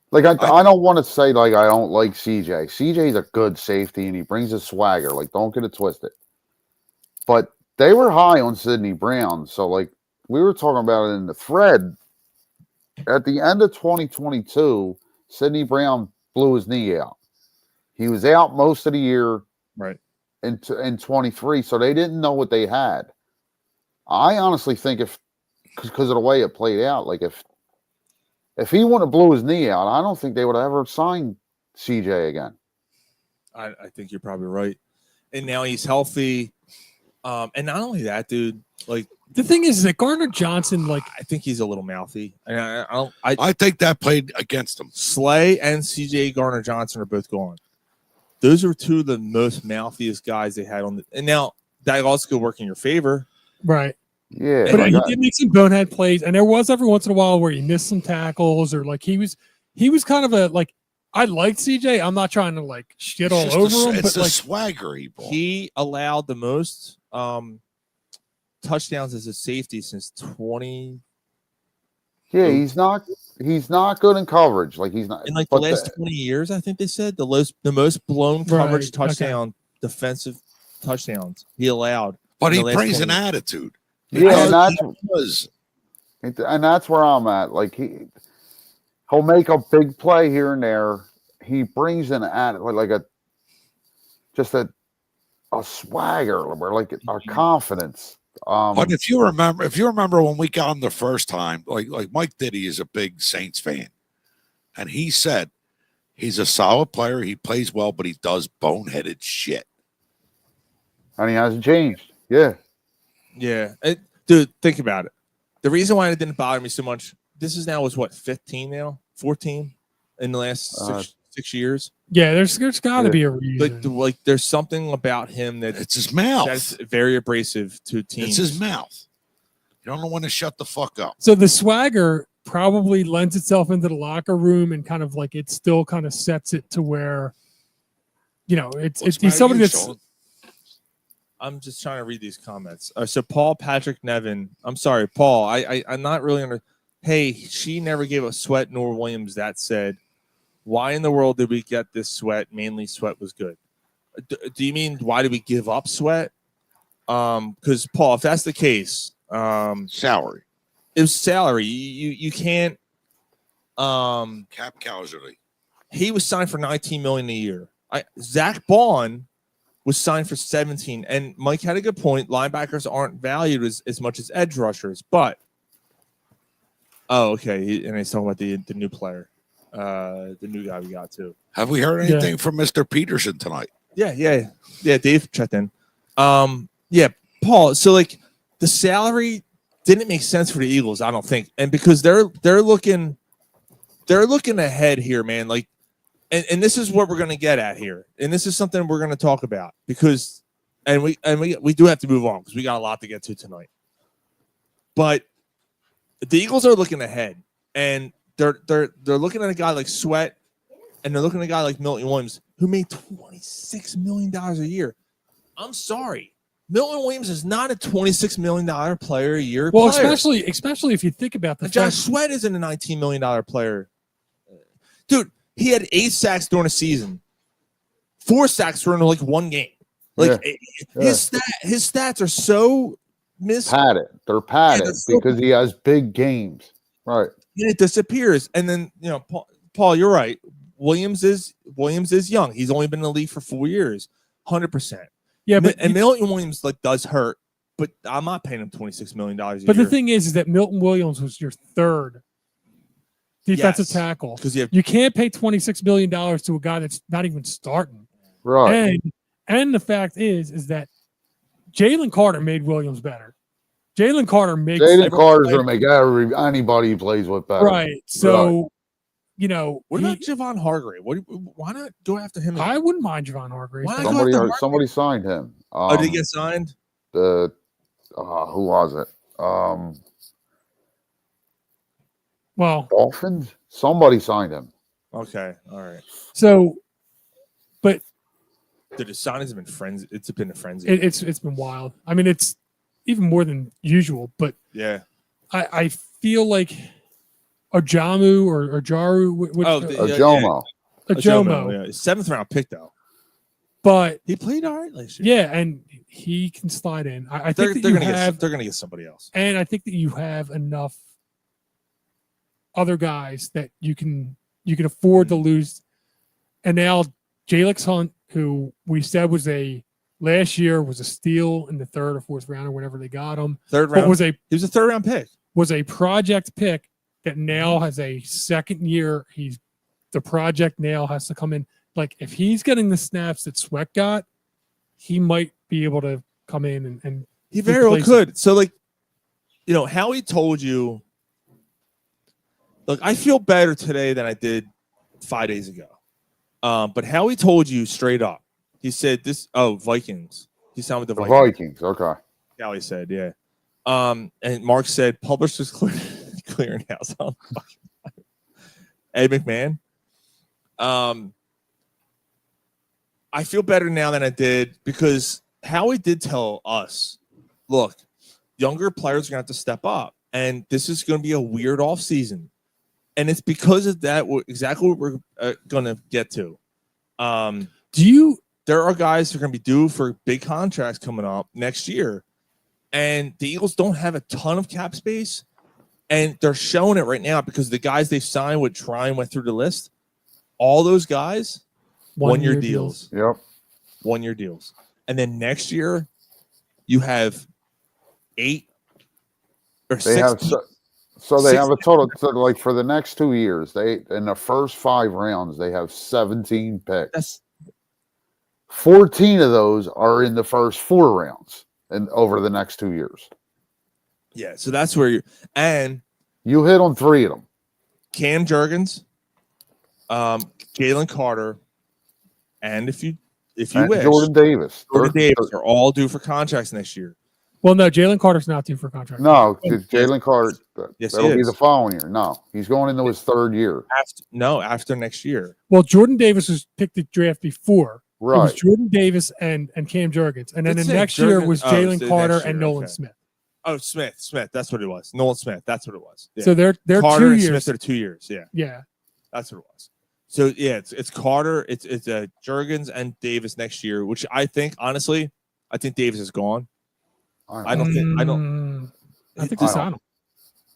Like I don't want to say like I don't like CJ. CJ's a good safety and he brings a swagger. Like, don't get it twisted. But they were high on Sidney Brown, so like we were talking about it in the thread. At the end of 2022, Sidney Brown blew his knee out. He was out most of the year, right? In 23, so they didn't know what they had. I honestly think because of the way it played out, like if he wouldn't have blew his knee out, I don't think they would have ever signed CJ again. I think you're probably right. And now he's healthy. And not only that, dude, like The thing is that Gardner Johnson, like, I think he's a little mouthy. And I think that played against him. Slay and CJ Gardner Johnson are both gone. Those are two of the most mouthiest guys they had on the. And now that also could work in your favor, right? Yeah, But he did make some bonehead plays, and there was every once in a while where he missed some tackles, or like he was kind of a like. I liked CJ. I'm not trying to like shit all over him, it's but the like swagger he brought. he allowed the most touchdowns as a safety since 20. Yeah, he's not good in coverage. Like he's not In like the last 20 years, I think they said the most blown coverage touchdown, defensive touchdowns he allowed. But in he the last brings 20 an years. attitude. Yeah, And that's where I'm at. Like he'll make a big play here and there. He brings an attitude, like a swagger, or like a confidence. But if you remember when we got him the first time, like Mike Diddy is a big Saints fan, and he said he's a solid player. He plays well, but he does boneheaded shit. And he hasn't changed. Yeah. Yeah. Dude, think about it. The reason why it didn't bother me so much, this is now 15 now? 14 in the last 6 years? yeah, there's got to be a reason. Like there's something about him that It's his mouth. that's very abrasive to teams. It's his mouth. You don't know when to shut the fuck up. So the swagger probably lends itself into the locker room, and kind of like it still kind of sets it to where, it's he's somebody that's. I'm just trying to read these comments. So Paul Patrick Nevin, I'm sorry, Paul. I'm not really under. Hey, she never gave us Sweat nor Williams. That said, why in the world did we get this Sweat? Mainly Sweat was good. Do you mean why did we give up Sweat? Because Paul, if that's the case, Salary. it was salary. You can't. Cap casualty. He was signed for $19 million a year. Zach Bond was signed for 17, and Mike had a good point. Linebackers aren't valued as much as edge rushers, but okay. And he's talking about the new player, the new guy we got too. Have we heard anything from Mr. Peterson tonight? Yeah. Dave checked in. Yeah, Paul. So like the salary didn't make sense for the Eagles, I don't think, and because they're looking ahead here, man. Like. And this is what we're going to get at here, and this is something we're going to talk about because, we do have to move on because we got a lot to get to tonight. But the Eagles are looking ahead, and they're looking at a guy like Sweat, and they're looking at a guy like Milton Williams who made $26 million a year. I'm sorry, Milton Williams is not a $26 million player a year. Well, player. especially if you think about the Josh fact, Sweat isn't a $19 million player. Dude, he had 8 sacks during a season. 4 sacks during like one game. Like his stats are so padded. They're padded so because he has big games. Right. And it disappears. And then, Paul, you're right. Williams is young. He's only been in the league for 4 years. 100%. Yeah, but Milton Williams does hurt, but I'm not paying him $26 million a year. But the thing is that Milton Williams was your third defensive tackle. Because you can't pay $26 million to a guy that's not even starting. Right. And the fact is that Jalen Carter made Williams better. Jalen Carter makes Carter's gonna make anybody he plays with better. Right. So, what about Javon Hargrave? Why not go after him? I wouldn't mind Javon Hargrave. Somebody signed him. Did he get signed? Who was it? Dolphins. Somebody signed him. Okay. All right. So, but the signings have been frenzy. It's been a frenzy. It's been wild. I mean, it's even more than usual. But yeah, I feel like Ajamu or Jaru. Ajomo. Ajomo. Yeah. 7th round pick though. But he played all right last year. Yeah, and he can slide in. I think they're going to get somebody else. And I think that you have enough other guys that you can afford to lose. And now Jalix Hunt, who we said last year was a steal in the 3rd or 4th round or whenever they got him. 3rd round. He was a 3rd round pick. Was a project pick that now has a 2nd year. The project now has to come in. Like if he's getting the snaps that Sweat got, he might be able to come in and he very well could. So Howie told you, look, I feel better today than I did 5 days ago. But Howie told you straight up. He said Vikings. He signed with the Vikings. Okay. Howie said, yeah. And Mark said Publishers Clearinghouse. Ed McMahon. I feel better now than I did because Howie did tell us, look, younger players are going to have to step up. And this is going to be a weird offseason. And it's because of that, exactly what we're going to get to. There are guys who are going to be due for big contracts coming up next year. And the Eagles don't have a ton of cap space. And they're showing it right now because the guys they've signed with Trine went through the list. All those guys, 1 year deals. Yep. 1 year deals. And then next year, you have 8 or 6. They have a total. So like for the next 2 years, in the first 5 rounds, they have 17 picks. 14 of those are in the first 4 rounds and over the next 2 years. Yeah, so that's where you hit on 3 of them. Cam Jurgens, Jalen Carter, and if you wish, Jordan Davis. Are all due for contracts next year. Well, no, Jalen Carter's not due for contract. No, Jalen Carter. Yes, that'll be the following year. No, he's going into his 3rd year. After next year. Well, Jordan Davis was picked the draft before. Right. It was Jordan Davis and Cam Jurgens. And then the next year was Jalen Carter and Nolan Smith. Oh, Smith. That's what it was. Nolan Smith. That's what it was. Yeah. So they're Carter 2 and years. Smith are 2 years. Yeah. Yeah. That's what it was. So yeah, it's Carter, it's Jurgens and Davis next year, which I think honestly, I think Davis is gone. I think they signed him.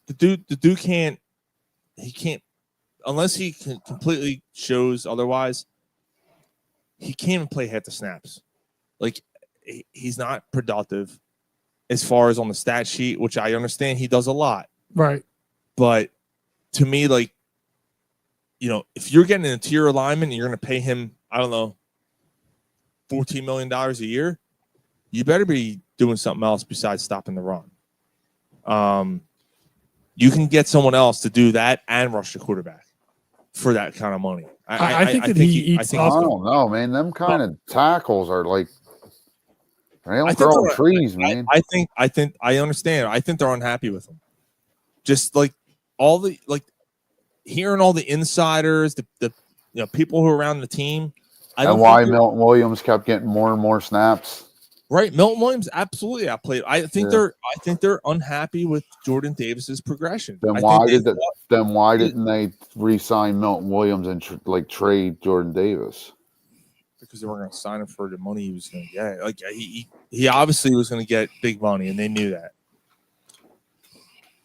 The dude can't unless he completely shows otherwise. He can't even play half the snaps. Like he's not productive as far as on the stat sheet, which I understand he does a lot. Right. But to me, like, if you're getting an interior lineman and you're going to pay him, I don't know, $14 million a year, you better be doing something else besides stopping the run. You can get someone else to do that and rush the quarterback for that kind of money. I think he eats up. I don't know, man. Them kind of tackles are like they don't grow on trees, man. I understand. I think they're unhappy with him. Just like all the hearing all the insiders, the people who are around the team. And why Milton Williams kept getting more and more snaps. Right, Milton Williams absolutely outplayed. I think Yeah. they're unhappy with Jordan Davis's progression. Then I why think didn't they re-sign Milton Williams and trade Jordan Davis? because they were going to sign him for the money he was going to get. Like he obviously was going to get big money, and they knew that.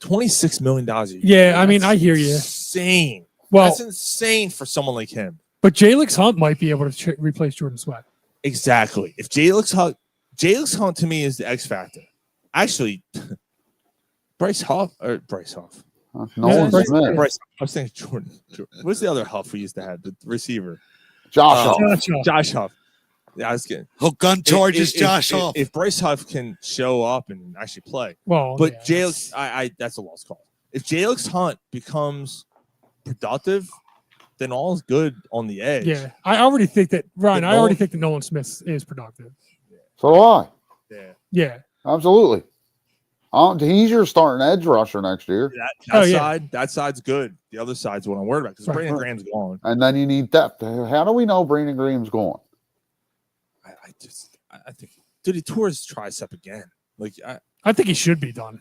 $26 million a year. Yeah, I mean, I hear you. Insane. Well, That's insane for someone like him. but Jalix Hunt might be able to replace Jordan Sweat. Exactly. If Jalix Hunt to me is the X factor. Actually, Bryce Huff. Nolan Smith. Bryce, I was thinking Jordan. What's the other Huff we used to have? The receiver. Josh Huff. Josh Huff. Yeah, I was kidding. Hook gun charges Josh Huff. If Bryce Huff can show up and actually play, Well, but yeah, Jalix, that's a lost call. If Jalix Hunt becomes productive, then all is good on the edge. yeah, I already think that Ryan. But I already Nolan- think that Nolan Smith is productive. So do I. Yeah. Yeah, Absolutely. He's your starting edge rusher next year. That side's good. The other side's what I'm worried about because Right. Brandon Graham's gone. And then you need depth. How do we know Brandon Graham's going? I think, dude, he tore his tricep again. Like, I think he should be done.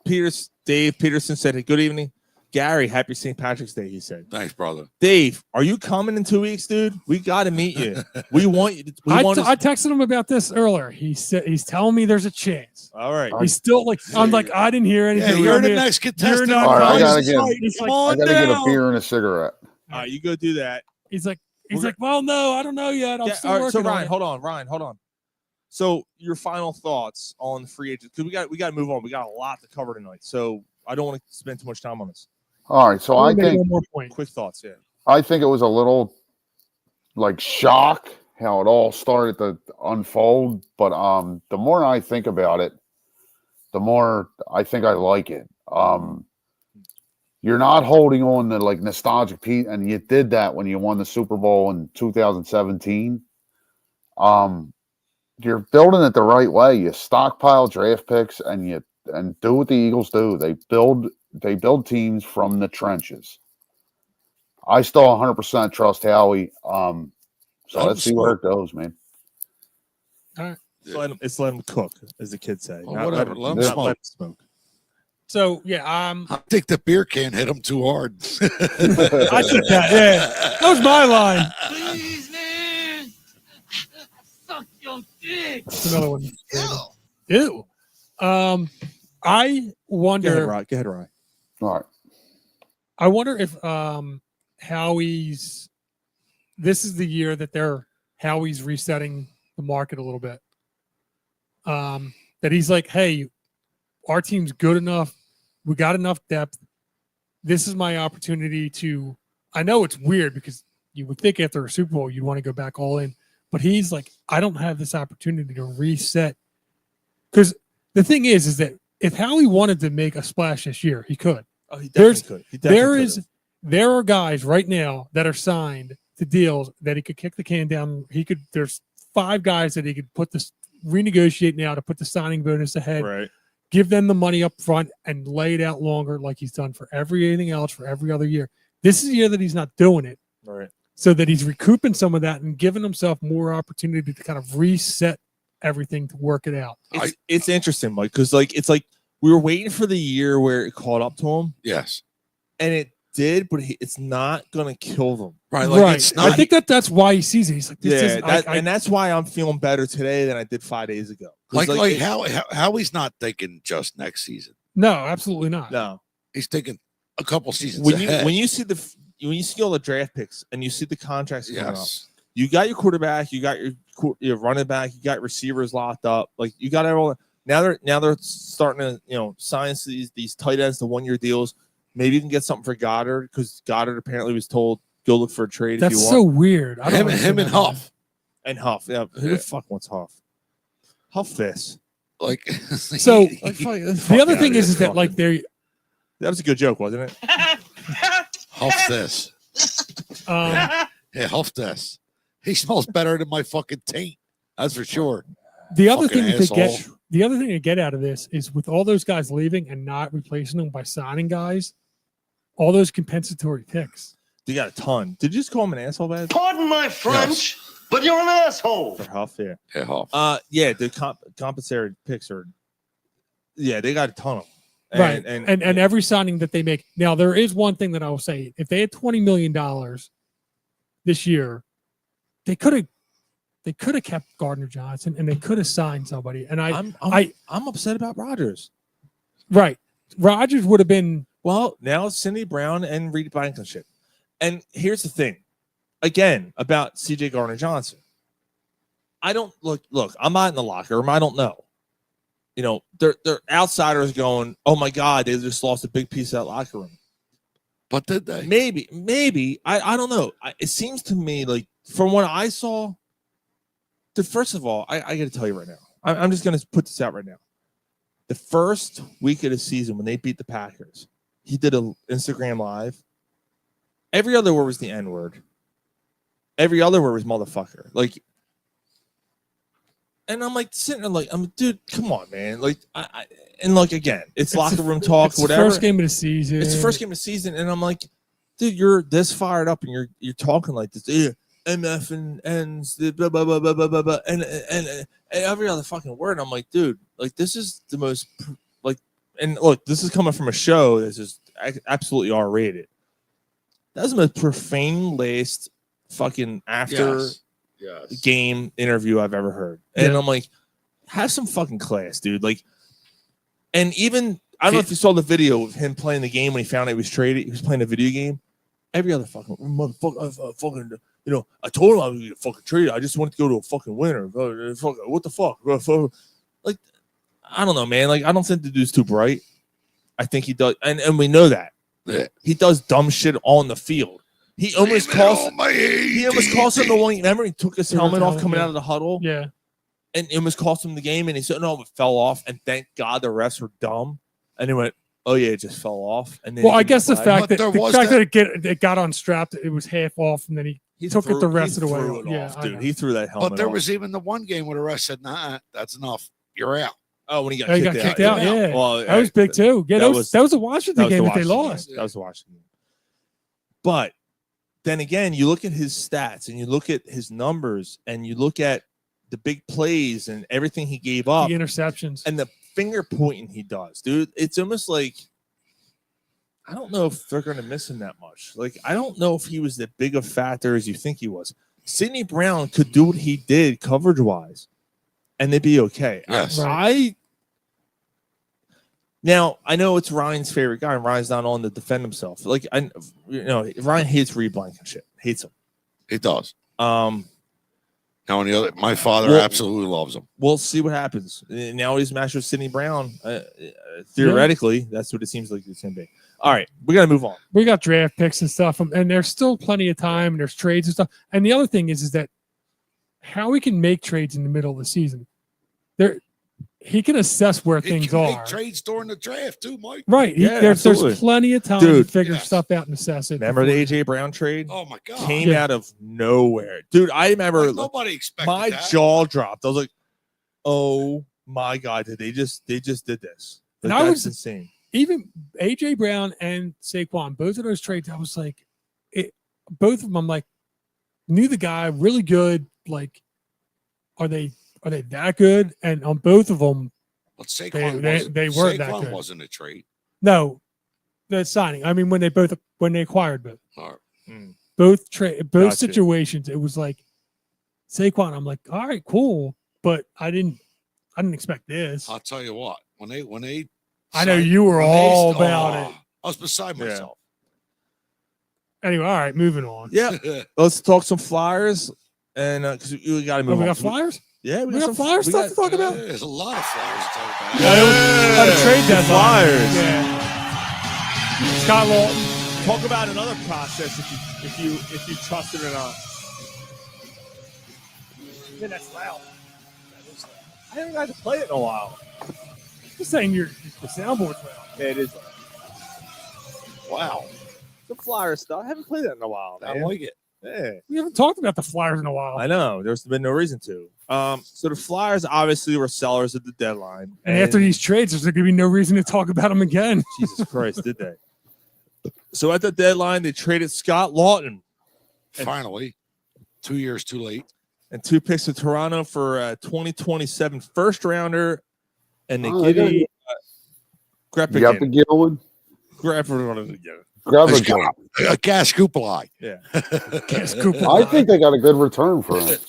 Dave Peterson said, "Hey, good evening, Gary. Happy St. Patrick's Day." He said, Thanks, brother. "Dave, are you coming in 2 weeks, dude? We got to meet you. We want you. I texted him about this earlier. He said he's telling me there's a chance. All right. He's still like, I'm like, I didn't hear anything. Yeah, you're the You're next contestant. not All right, I gotta coming. get- He's Come like, on I got to get a down. beer and a cigarette. All right, you go do that. he's like, We're well, no, I don't know yet. I'm Yeah, still all right, working so on Ryan, it. hold on. So your final thoughts on the free agent, because we got to move on. We got a lot to cover tonight, so I don't want to spend too much time on this. All right. So I Maybe think one more point. Quick thoughts, yeah. I think it was a little like shock how it all started to unfold. But the more I think about it, the more I think I like it. You're not holding on to like nostalgic Pete, and you did that when you won the Super Bowl in 2017. You're building it the right way. You stockpile draft picks and do what the Eagles do. They build teams from the trenches. I still 100% trust Howie. So let's see where it goes, man. It's let him cook, as the kids say. Well, Not whatever, let him not smoke. let him smoke. So yeah, I think the beer can hit him too hard. I took that. Yeah, that was my line. Please, man. Suck your dick. That's another one. Ew. I wonder. Go ahead, Ryan. All right. I wonder if Howie's. This is the year that Howie's resetting the market a little bit. That he's like, hey, our team's good enough. We got enough depth. This is my opportunity to. I know it's weird because you would think after a Super Bowl you'd want to go back all in, but he's like, I don't have this opportunity to reset. Because the thing is that if Howie wanted to make a splash this year, he could. Oh, he definitely could. He definitely could. There are guys right now that are signed to deals that he could kick the can down. There's 5 guys that he could renegotiate now to put the signing bonus ahead. Right. Give them the money up front and lay it out longer like he's done for everything else for every other year. This is the year that he's not doing it. Right. So that he's recouping some of that and giving himself more opportunity to kind of reset everything to work it out. It's interesting, Mike, because it's like we were waiting for the year where it caught up to him, Yes. and it did, but it's not going to kill them. Right. Like right. it's not. I think that's why he sees it. He's like, this is and that's why I'm feeling better today than I did 5 days ago. How he's not thinking just next season. no, absolutely not. No, He's thinking a couple seasons when ahead. you see all the draft picks and you see the contracts coming up, Yes. you got your quarterback, you got your running back, you got receivers locked up. Like you got everyone. Now they're starting to sign these tight ends to 1-year deals. Maybe you can get something for Goddard because Goddard apparently was told go look for a trade. That's if you so want. weird. I don't Him understand and that. Huff. And Huff. Yeah, who the fuck wants Huff? Huff this. Like So the other thing is that like that was a good joke, wasn't it? Huff this. Yeah, Huff this. He smells better than my fucking taint. That's for sure. the other fucking thing that they asshole. get the other thing they get out of this is with all those guys leaving and not replacing them by signing guys, all those compensatory picks. You got a ton. Did you just call him an asshole, man? Pardon my French, But you're an asshole. For Huff, yeah. Yeah, Huff. Yeah, the compensated picks are. Yeah, they got a ton of them. Right. And every signing that they make. Now, there is one thing that I will say. If they had $20 million this year, they could have kept Gardner Johnson and they could have signed somebody. And I'm upset about Rodgers. Right. Rodgers would have been. Well, now it's Cindy Brown and Reed Blankenship. And here's the thing, again, about CJ Gardner Johnson. I don't look, I'm not in the locker room. I don't know. You know, they're outsiders going, oh my God, they just lost a big piece of that locker room. But did they? Maybe. I don't know. It seems to me like from what I saw, first of all, I got to tell you right now, I'm just going to put this out right now. The first week of the season when they beat the Packers, he did an Instagram live. Every other word was the N-word. Every other word was motherfucker. Like, and I'm like sitting there like, dude, come on, man. Like, and like again, it's locker room talk, it's whatever. The first game of the season. It's the first game of the season, and I'm like, dude, you're this fired up, and you're talking like this. Yeah, MF and N's, blah blah blah blah blah blah, blah and every other fucking word. I'm like, dude, like this is the most like, and look, this is coming from a show that's just absolutely R-rated. That's the most profane-laced fucking after. Yes. Game interview I've ever heard. And I'm like, have some fucking class, dude. Like, and even I don't know if you saw the video of him playing the game when he found out he was traded. He was playing a video game. Every other fucking motherfucker, fucking, you know, I told him I was gonna get fucking traded. I just wanted to go to a fucking winner. What the fuck? Like, I don't know, man. Like, I don't think the dude's too bright. I think he does, and we know that. Yeah. He does dumb shit on the field. He almost cost him the one. Remember, he took his helmet off coming out of the huddle. Yeah, and it almost cost him the game. And he said, "No, it fell off." And thank God the refs were dumb. And he went, "Oh yeah, it just fell off." And then well, I guess the fact that it got unstrapped, it was half off, and then he took it the rest of the way. Yeah, dude, he threw that helmet. But there off. was even the one game where the ref said, "Nah, that's enough. You're out." Oh, when he got kicked out. Yeah, well, that was big too. Yeah, that was a Washington game that they lost. That was a Washington game. But then again, you look at his stats and you look at his numbers and you look at the big plays and everything he gave up, the interceptions and the finger pointing he does, dude. It's almost like I don't know if they're going to miss him that much. Like, I don't know if he was that big a factor as you think he was. Sidney Brown could do what he did coverage wise, and they'd be okay. Yes. Now, I know it's Ryan's favorite guy, and Ryan's not on to defend himself. Like, Ryan hates Reed Blankenship. Hates him. He does. Now, on the other, my father absolutely loves him. We'll see what happens. Now he's matched with Sidney Brown. Theoretically, that's what it seems like it's going to be. All right, we got to move on. We got draft picks and stuff, and there's still plenty of time, and there's trades and stuff. And the other thing is that how we can make trades in the middle of the season. He can assess where things are. Make trades during the draft too, Mike. Right. There's plenty of time to figure stuff out and assess it. Remember the AJ Brown trade? Oh my God. Came out of nowhere. Dude, I remember nobody expected my jaw dropped. I was like, oh my God, they just did this. And that's insane. Even AJ Brown and Saquon, both of those trades, I was like, both of them, I'm like, knew the guy, really good. Like, are they that good? And on both of them, but Saquon they weren't that good. Wasn't a trade. No, the signing. I mean, when they acquired both. All right. Both situations, it was like Saquon. I'm like, all right, cool, but I didn't expect this. I'll tell you what. When they I know you were all about it. I was beside myself. Anyway, all right, moving on. Yeah, let's talk some Flyers, and because we got to move on. We got Flyers. Yeah, we got Flyers stuff to talk about. There's a lot of Flyers to talk about. Yeah, trade deadline. Flyers. Yeah. Scott Lawton. Talk about another process if you trust it or not. Yeah, that's loud. I haven't got to play it in a while. Just saying the soundboard's loud. Yeah, it is. Wow. Some Flyers stuff. I haven't played that in a while, man. I like it. Yeah. We haven't talked about the Flyers in a while. I know. There's been no reason to. So the Flyers obviously were sellers at the deadline. And after these trades, there's going to be no reason to talk about them again. Jesus Christ, did they? So at the deadline, they traded Scott Lawton. Finally. 2 years too late. and 2 picks of Toronto for a 2027 first rounder, and they Oh, give they you You got the Grepigan. Gillen? Grab everyone again. Grab a Let's Gillen. A gas Goopalai. Yeah. I think they got a good return for him.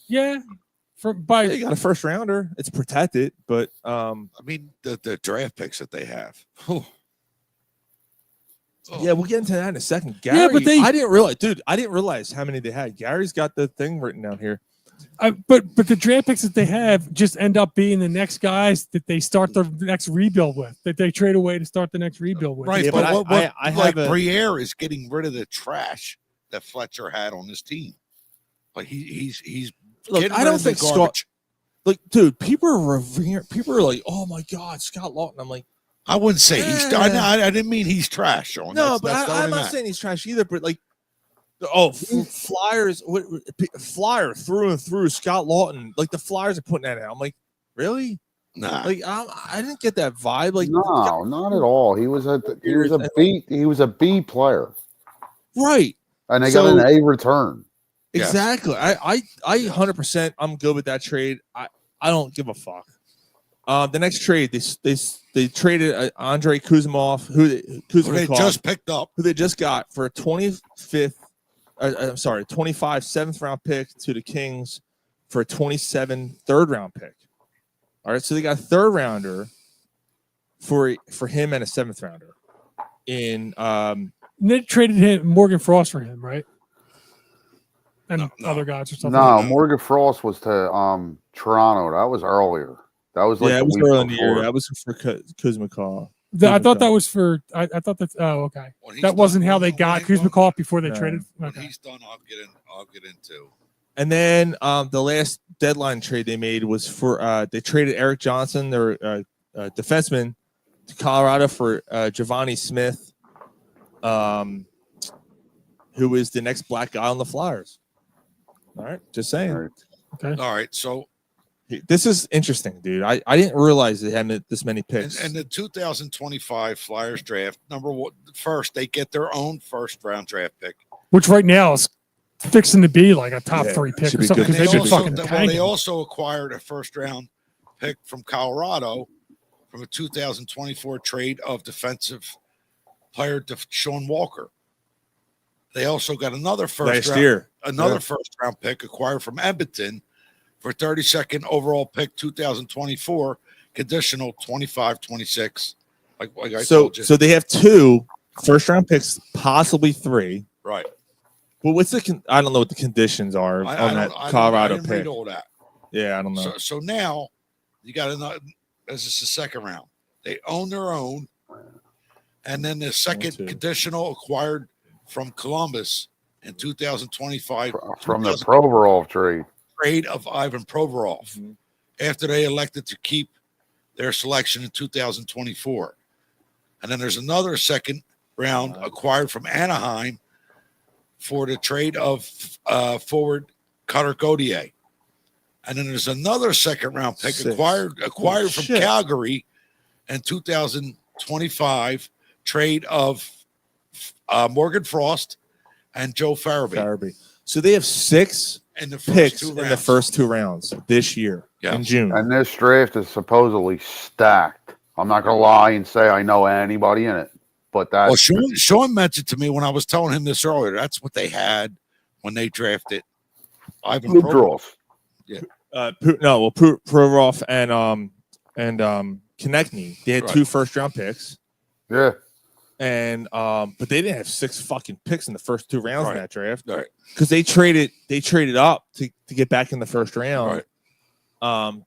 Yeah. By They got a first rounder. It's protected, but I mean, the draft picks that they have. Whew. Oh. yeah, we'll get into that in a second. Gary, Yeah, but I didn't realize how many they had. Gary's got the thing written down here. but the draft picks that they have just end up being the next guys that they start the next rebuild with, that they trade away to start the next rebuild with. Right, Yeah, but but I like have a- Briere is getting rid of the trash that Fletcher had on his team. Like he's Look, getting I rid don't of the think Scott. garbage. Like, dude, people are revering. People are like, "Oh my God, Scott Lawton." I'm like, I wouldn't say he's. I didn't mean he's trash, Sean. no, That's but not I'm what I not meant. saying he's trash either. But like, Flyers, Flyer through and through. Scott Lawton, like the Flyers are putting that out. I'm like, really? Nah. Like, I didn't get that vibe. Like, No, not at all. He was a B player, right? and they So- got an A return. Yes. Exactly. I 100%. I'm good with that trade. I don't give a fuck. The next trade, they traded Andrei Kuzmov, who They just picked up. who they just got for a 25 7th round pick to the Kings for a 27 3rd round pick. All right, so they got a 3rd rounder for him and a 7th rounder. In And they traded him Morgan Frost for him, right? And No. other guys or something. No, Morgan Frost was to Toronto. That was earlier. That was like yeah, the it was week early in the year. before. That was for Kuzmakov. I thought that was for. I thought that. Oh, okay. When he's That wasn't done- how they when got he- Kuzmakov before they No. traded. When Okay. he's done, I'll get into. And then the last deadline trade they made was for they traded Eric Johnson, their defenseman, to Colorado for Giovanni Smith, who is the next black guy on the Flyers. All right, just saying. Right. Okay. All right, so This is interesting, dude. I didn't realize they had this many and picks. the 2025 Flyers draft, first they get their own first round draft pick. Which right now is fixing to be like a top Yeah, 3 pick should or be something good. because they've been Should be fucking good. They tanking. also acquired a first round pick from Colorado from a 2024 trade of defensive player Sean Walker. They also got another first round pick acquired from Edmonton for 32nd overall pick 2024, conditional 25-26. Like I told you. So they have 2 first round picks, possibly 3. Right. Well, what's I don't know what the conditions are on that Colorado I didn't pick. read all that. Yeah, I don't know. So now you got another. This is the second round. They own their own, and then the second conditional acquired from Columbus in 2025 From the Provorov trade. trade of Ivan Provorov after they elected to keep their selection in 2024. And then there's another second round acquired from Anaheim for the trade of forward Cutter Gauthier. And then there's another second round pick 6. acquired from shit. Calgary in 2025 trade of Morgan Frost and Joe Farabee So they have 6 in the first picks 2 in rounds. the first 2 rounds this year in June. And this draft is supposedly stacked. I'm not gonna lie and say I know anybody in it, but that's Well, Sean mentioned to me when I was telling him this earlier. That's what they had when they drafted Ivan Luke Provorov. draws. Yeah. Provorov and Konechny. They had Right. 2 first round picks. Yeah. And but they didn't have 6 fucking picks in the first 2 rounds in Right. that draft. Right. Because they traded up to get back in the first round. Right.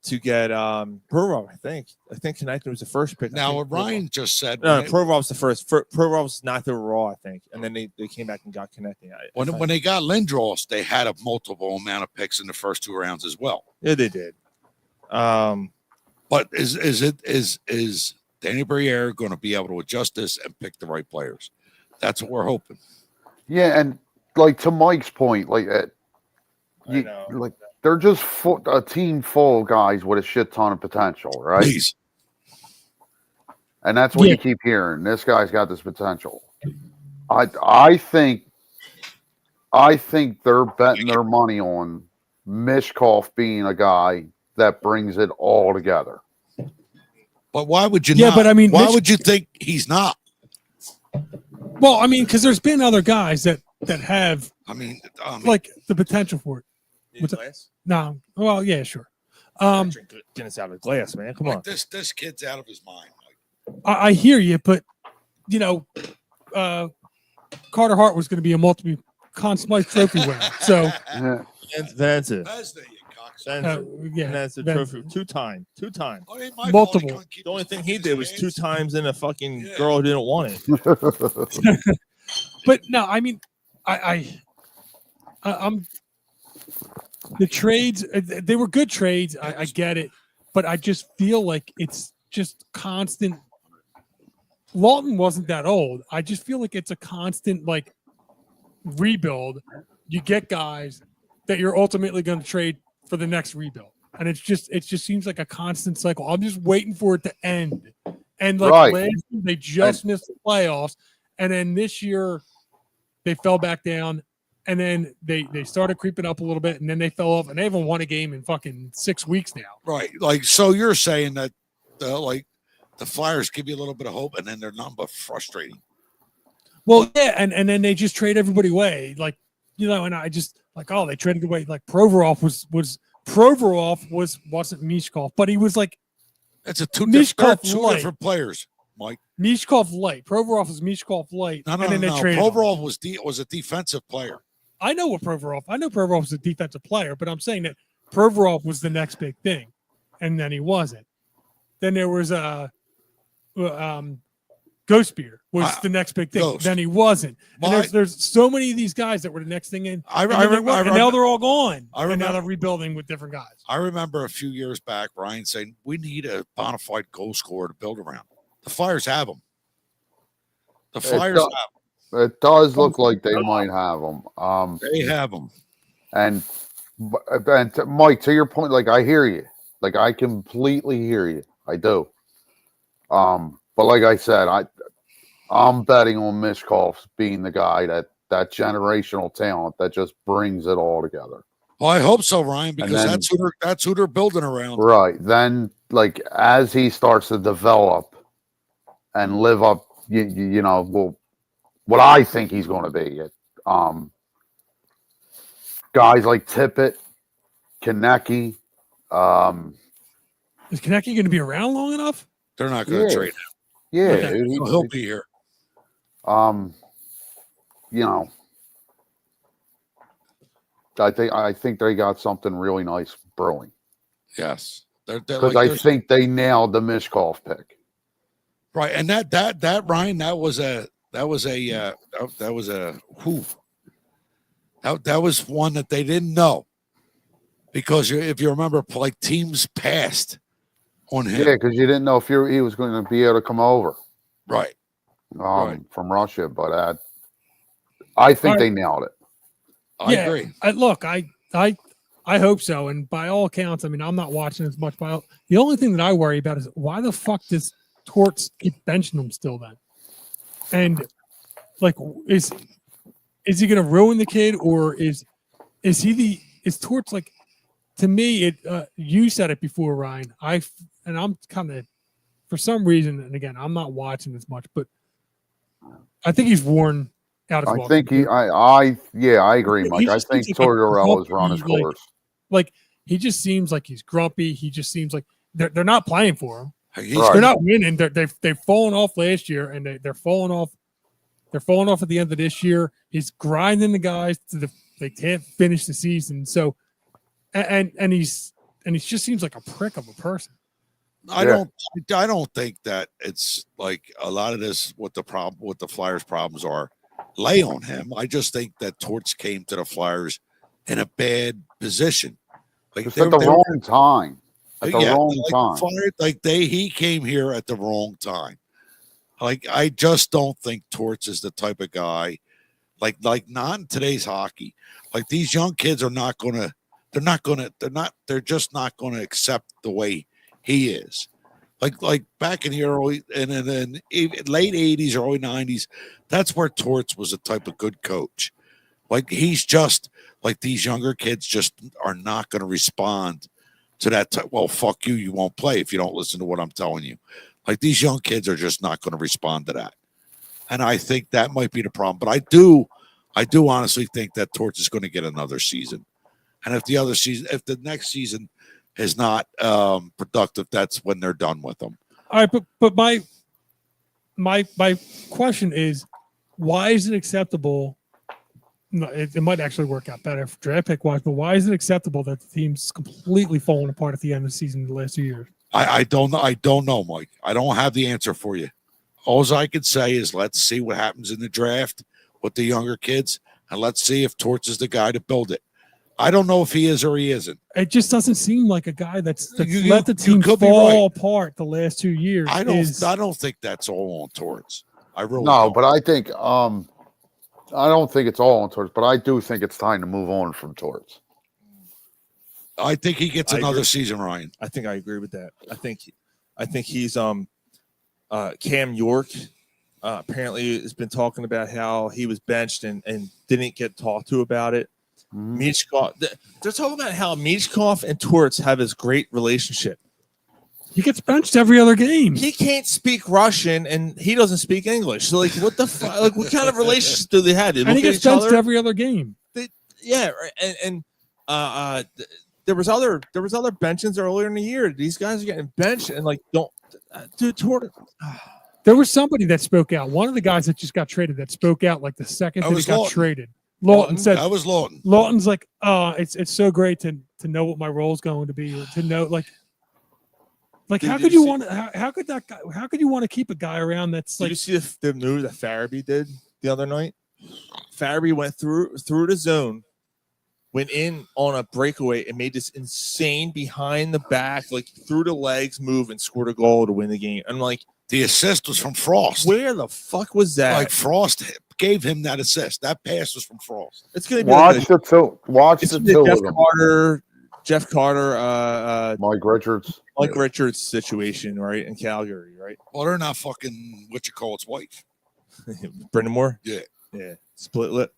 To get Provorov, I think Konechny was the first pick. I Now, think what Ryan just said, No, Provorov's the first. Provorov's not the raw, I think, and then they came back and got Konechny. when they got Lindros, they had a multiple amount of picks in the first 2 rounds as well. Yeah, they did. But is Danny Briere going to be able to adjust this and pick the right players? That's what we're hoping. Yeah, and like to Mike's point, like I know. like they're just a team full of guys with a shit ton of potential, right? Please. And that's what Yeah. you keep hearing. This guy's got this potential. I think they're betting their money on Mishkov being a guy that brings it all together. But why would you Yeah, not? but I mean, why Mitch- would you think he's not? Well, I mean, because there's been other guys that have I mean, like the potential for it. Need What's a that? glass? No, well, yeah, sure. Drink Guinness out of the glass, man. Come on. like this kid's out of his mind. I hear you, but Carter Hart was going to be a multiple Conn Smythe Trophy winner, so Yeah. That's it. That's the cocksucker. yeah, And that's the then- trophy. Two time. Oh, it ain't my fault he multiple. couldn't keep The only his thing he fucking did was hands. 2 times in a fucking Yeah. girl who didn't want it. But no, I mean, I'm the trades. They were good trades. I get it, but I just feel like it's just constant. Lawton wasn't that old. I just feel like it's a constant like rebuild. You get guys that you're ultimately going to trade for the next rebuild, and it just seems like a constant cycle. I'm just waiting for it to end. And like Right. last year, they just missed the playoffs, and then this year they fell back down, and then they started creeping up a little bit, and then they fell off, and they haven't won a game in fucking 6 weeks now. Right. Like, so you're saying that the Flyers give you a little bit of hope, and then they're nothing but frustrating. Well, yeah, and then they just trade everybody away, like and I just like, oh, they traded away like Provorov wasn't Mishkov, but he was like It's a two Mishkov light. different players, Mike. Mishkov light. Provorov was Mishkov light, No. and then they traded. Provorov was a defensive player. I know Provorov was a defensive player, but I'm saying that Provorov was the next big thing, and then he wasn't. Then there was Ghost Beer was the next big thing. Ghost. Then he wasn't. And My- there's so many of these guys that were the next thing in. I and then they remember- weren't, I and now remember- they're all gone. I And now remember- they're rebuilding with different guys. I remember a few years back, Ryan saying we need a bona fide goal scorer to build around. The Flyers have them. The Flyers does. have It does look like they might have them. them. They have them. And Mike, to your point, like I hear you, like I completely hear you. I do. But like I said, I'm betting on Mishkov being the guy that generational talent that just brings it all together. Well, I hope so, Ryan, because then- that's who they're building around. Right. Then, like as he starts to develop and live up, well, what I think he's going to be. Guys like Tippett, Konecny, Is Konecny going to be around long enough? They're not going to Yeah. trade him. yeah, Okay. dude, He'll be here. I think they got something really nice brewing Yes, they're because like, I think they nailed the Mishkov pick. right, and that Ryan, that was one that they didn't know because if you remember, like teams passed on him. Yeah, because you didn't know if he was going to be able to come over Right. Right. from Russia, but I think All they nailed it. I agree. I hope so. And by all accounts, I mean, I'm not watching as much. The only thing that I worry about is why the fuck does Torts keep benching him still then? And like, is he going to ruin the kid, or is Torts like? To me, you said it before, Ryan. I'm kind of, for some reason, and again, I'm not watching as much, but I think he's worn out as well. I think I agree, Mike. He I just think seems like a Tortorella has run his grumpy, course. Like he just seems like he's grumpy. He just seems like they're not playing for him. He's Right. They're not winning. They've fallen off last year, and they're falling off. They're falling off at the end of this year. He's grinding the guys they can't finish the season. So, and he's just seems like a prick of a person. I don't think that it's like a lot of this what the Flyers problems are lay on him. I just think that Torts came to the Flyers in a bad position. Like Just at the wrong time. At the wrong time. He came here at the wrong time. Like I just don't think Torts is the type of guy like not in today's hockey. Like these young kids are not gonna they're just not gonna accept the way he is. Like back in the early and then late 80s, early 90s, that's where Torts was a type of good coach. Like he's just like these younger kids just are not going to respond to that. Well, fuck you. You won't play if you don't listen to what I'm telling you. Like these young kids are just not going to respond to that. And I think that might be the problem. But I do honestly think that Torts is going to get another season. And if the next season is not productive, that's when they're done with them. All right, but my question is, why is it acceptable? No, it might actually work out better for draft pick wise, but why is it acceptable that the team's completely falling apart at the end of the season in the last 2 years? I don't know. I don't know, Mike. I don't have the answer for you. All I could say is let's see what happens in the draft with the younger kids, and let's see if Torts is the guy to build it. I don't know if he is or he isn't. It just doesn't seem like a guy that's You- let the you team could be fall apart the last 2 years. I don't think that's all on Torts. I really No, don't. but I think I don't think it's all on Torts, but I do think it's time to move on from Torts. I think he gets I another agree. season, Ryan. I think I agree with that. I think he's Cam York apparently has been talking about how he was benched and didn't get talked to about it. Michkov, they're talking about how Michkov and Torts have this great relationship. He gets benched every other game. He can't speak Russian and he doesn't speak English. So, like, what the fuck? Like, what kind of relationship do they have? They And look he at gets each benched other. every other game. Yeah, right. And there was other benchings earlier in the year. These guys are getting benched and like don't dude. There was somebody that spoke out. One of the guys that just got traded that spoke out like the second That that he was got Lawton. traded. Lawton said, That was Lawton. Lawton's like, it's so great to know what my role is going to be, or to know like Did how you could you see- want how could that guy, how could you want to keep a guy around that's Did like you see the move that Farabee did the other night? Farabee went through the zone, went in on a breakaway, and made this insane behind the back, like through the legs move and scored a goal to win the game. I'm like, The assist was from Frost. where the fuck was that? Like Frost gave him that assist. That pass was from Frost. It's gonna be like Watch the two. Watch it's the gonna be two Jeff of them. Mike Mike Richards. Richards situation, right, in Calgary, right? Well, they're not fucking what you call its wife. Brendan Moore, Yeah. split lip.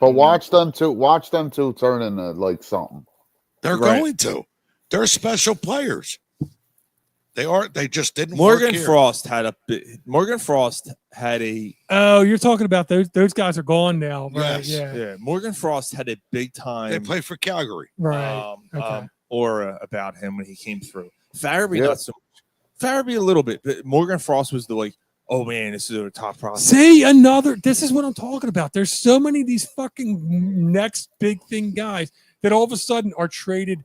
But watch them two. Watch them two turn into like something. They're Right. going to. They're special players. They are. They just didn't. Morgan work here. Frost had a oh, you're talking about those guys are gone now, right? Yes. Yeah. Morgan Frost had a big time. They play for Calgary. Right. Okay. Aura about him when he came through. Farabee Yeah. not so much. Farabee a little bit, but Morgan Frost was the like, oh man, this is a top prospect. Say another. This is what I'm talking about. There's so many of these fucking next big thing guys that all of a sudden are traded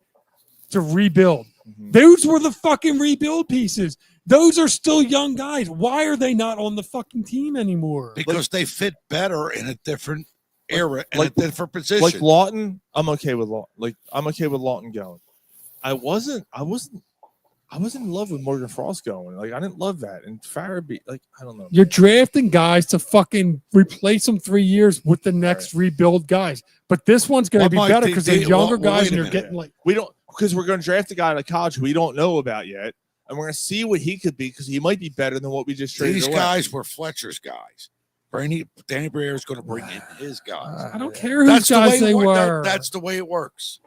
to rebuild. Mhm. Those were the fucking rebuild pieces. Those are still young guys. Why are they not on the fucking team anymore? Because they fit better in a different era and like- a different position. Like Lawton, I'm okay with Lawton. Like I'm okay with Lawton going. I wasn't in love with Morgan Frost going. Like I didn't love that. And Farabee, like I don't know. You're drafting guys to fucking replace them 3 years with the next rebuild guys. But this one's going to Well, be Mike, better they- because they're they- younger well, guys wait a and you're minute. getting like. We don't because we're going to draft a guy out of college who we don't know about yet, and we're going to see what he could be because he might be better than what we just traded These away. guys were Fletcher's guys. Danny Briere is going to bring in his guys. I don't care whose guys they were. That's the way it works.